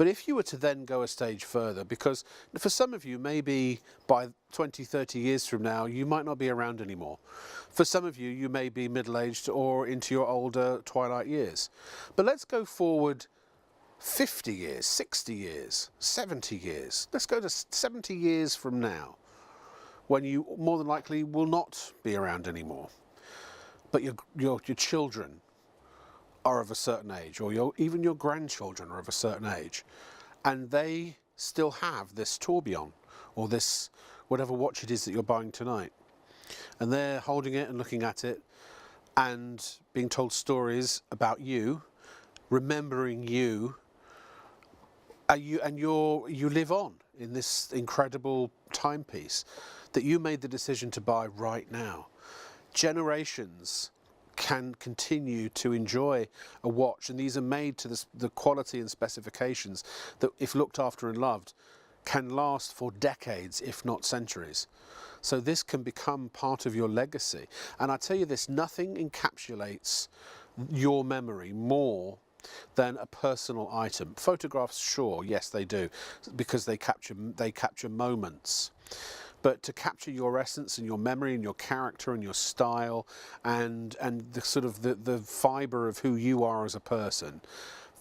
But if you were to then go a stage further, because for some of you, maybe by 20, 30 years from now, you might not be around anymore. For some of you, you may be middle-aged or into your older twilight years. But let's go forward 50 years, 60 years, 70 years. Let's go to 70 years from now, when you more than likely will not be around anymore. But your children are of a certain age, or even your grandchildren are of a certain age, and they still have this tourbillon, or this whatever watch it is that you're buying tonight. And they're holding it and looking at it and being told stories about you, remembering you, you live on in this incredible timepiece that you made the decision to buy right now. Generations can continue to enjoy a watch, and these are made to the quality and specifications that, if looked after and loved, can last for decades, if not centuries. So this can become part of your legacy. And I tell you this, nothing encapsulates your memory more than a personal item. Photographs, sure, yes they do, because they capture moments. But to capture your essence and your memory and your character and your style and the sort of the fibre of who you are as a person,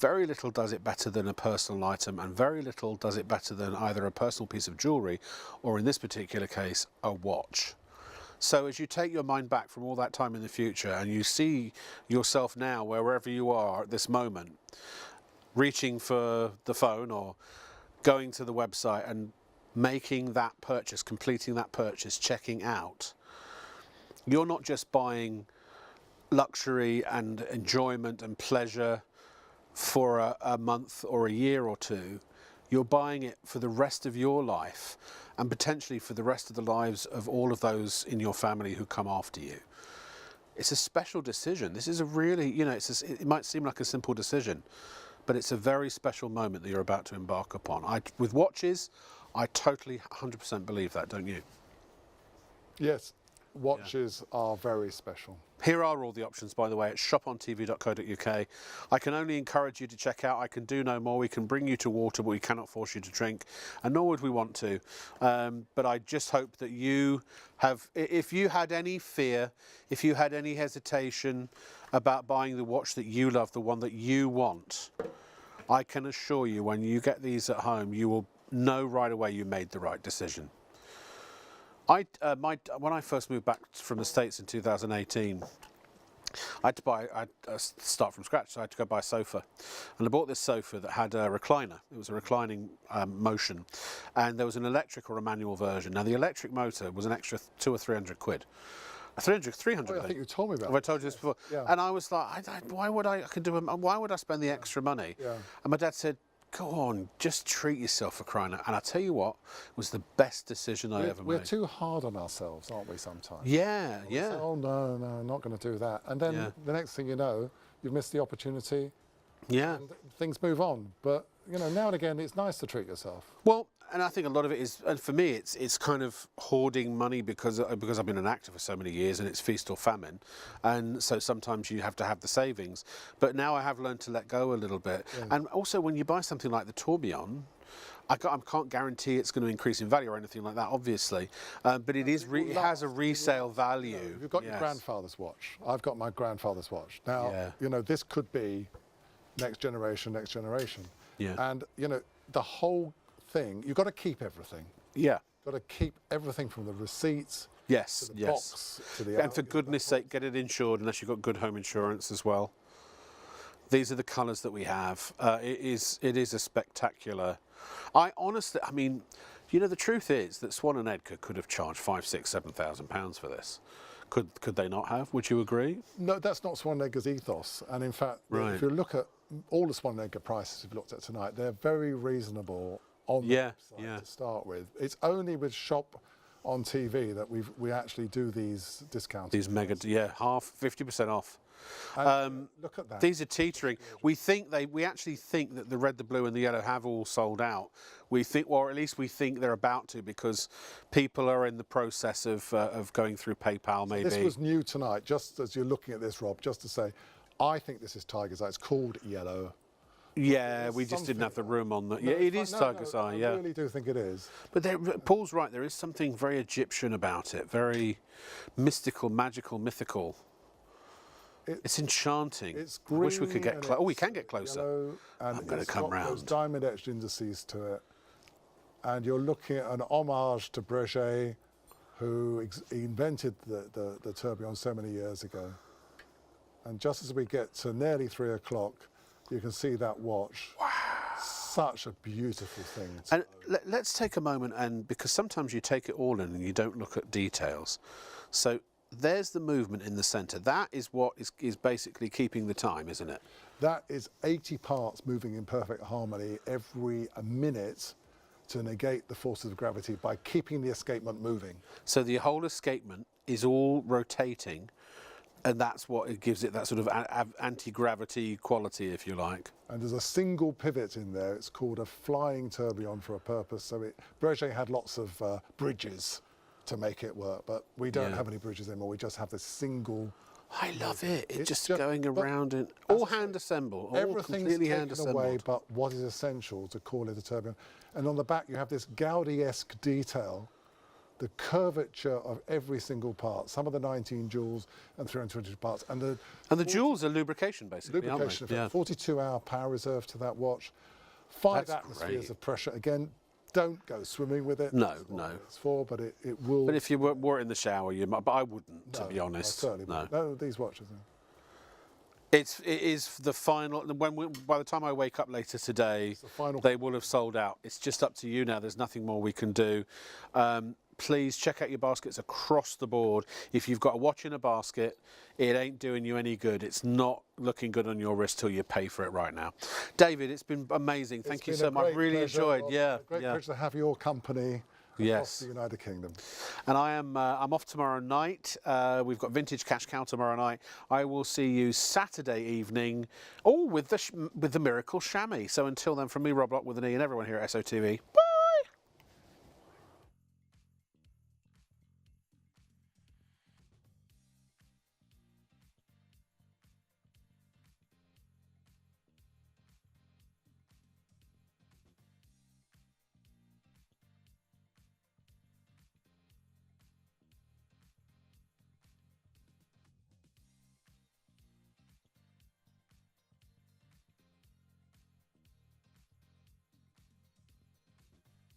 very little does it better than a personal item, and very little does it better than either a personal piece of jewellery or, in this particular case, a watch. So as you take your mind back from all that time in the future and you see yourself now, wherever you are at this moment, reaching for the phone or going to the website and making that purchase, completing that purchase, checking out, you're not just buying luxury and enjoyment and pleasure for a month or a year or two. You're buying it for the rest of your life, and potentially for the rest of the lives of all of those in your family who come after you. It's a special decision. This is a really, it might seem like a simple decision, but it's a very special moment that you're about to embark upon. With watches, I totally 100% believe that, don't you? Yes, watches are very special. Here are all the options, by the way, at ShopOnTV.co.uk. I can only encourage you to check out. I can do no more. We can bring you to water, but we cannot force you to drink, and nor would we want to. But I just hope that you have, if you had any fear, if you had any hesitation about buying the watch that you love, the one that you want, I can assure you when you get these at home, you will know right away you made the right decision. When I first moved back from the States in 2018, I had to start from scratch, so I had to go buy a sofa. And I bought this sofa that had a recliner. It was a reclining motion. And there was an electric or a manual version. Now, the electric motor was an extra 200 or 300 quid. 300 I think you told me about Have I told you this before? Yeah. And I was like, why would I spend the extra money? Yeah. And my dad said, go on, just treat yourself for crying out. And I tell you what, it was the best decision I ever made. We're too hard on ourselves, aren't we, sometimes? Yeah, We yeah. say, oh, no, I'm not going to do that. And then the next thing you know, you've missed the opportunity. Yeah. And things move on. But, now and again, it's nice to treat yourself. Well, and I think a lot of it is, and for me, it's kind of hoarding money because I've been an actor for so many years, and it's feast or famine, and so sometimes you have to have the savings. But now I have learned to let go a little bit, and also when you buy something like the tourbillon, I can't guarantee it's going to increase in value or anything like that, obviously, but it has a resale value. You've got your grandfather's watch. I've got my grandfather's watch. Now, this could be next generation. Yeah. And, the whole thing, you've got to keep everything. Yeah. Got to keep everything from the receipts Yes, to the yes. box to the And for goodness sake, get it insured unless you've got good home insurance as well. These are the colours that we have. It is a spectacular. I honestly, the truth is that Swan and Edgar could have charged £5,000, £6,000, £7,000 for this. Could they not have? Would you agree? No, that's not Swan and Edgar's ethos. And in fact, if you look at all the Swan and Edgar prices we've looked at tonight, they're very reasonable on the website to start with. It's only with ShopOnTV that we actually do these discounts. These mega, 50% off. Look at that. These are teetering. We actually think that the red, the blue, and the yellow have all sold out. We think, or at least we think they're about to, because people are in the process of going through PayPal. Maybe this was new tonight. Just as you're looking at this, Rob, just to say, I think this is Tiger's Eye. It's called yellow. Yeah, we just didn't have the room on that. Yeah, it is tiger's eye. Yeah, I really do think it is. but Paul's right. There is something very Egyptian about it. Very mystical, magical, mythical. It's enchanting. It's I green. wish we could get close. Oh, we can get closer. Yellow, and I'm going to it's come got those round. diamond etched indices to it, and you're looking at an homage to Breguet, who invented the tourbillon so many years ago. And just as we get to nearly 3 o'clock, you can see that watch. Wow. Such a beautiful thing. And let's take a moment, and because sometimes you take it all in and you don't look at details. So there's the movement in the centre. That is what is basically keeping the time, isn't it? That is 80 parts moving in perfect harmony every minute to negate the forces of gravity by keeping the escapement moving. So the whole escapement is all rotating, and that's what it gives it that sort of anti-gravity quality, if you like. And there's a single pivot in there. It's called a flying tourbillon for a purpose. So Breguet had lots of bridges to make it work, but we don't have any bridges anymore. We just have this single. I love it. It's just going around and all hand assembled, all completely hand assembled. Away, but what is essential to call it a tourbillon. And on the back, you have this Gaudi-esque detail, the curvature of every single part. Some of the 19 jewels and 322 parts, and the jewels are lubrication, basically. Lubrication. Aren't they? 42-hour power reserve to that watch. 5 That's atmospheres great. of pressure. Again, don't go swimming with it. No, That's not no. what it's for, but it will. But if you were in the shower, you might. But I wouldn't, to be honest. I certainly wouldn't. No, these watches. It is the final. By the time I wake up later today, they will have sold out. It's just up to you now. There's nothing more we can do. Please check out your baskets across the board. If you've got a watch in a basket, it ain't doing you any good. It's not looking good on your wrist till you pay for it right now. David, it's been amazing. Thank you so much. Really enjoyed. Great pleasure to have your company. Across the United Kingdom. And I'm off tomorrow night. We've got Vintage Cash Cow tomorrow night. I will see you Saturday evening, with the Miracle Chamois. So until then, from me, Rob Lock with an E, and everyone here at SOTV.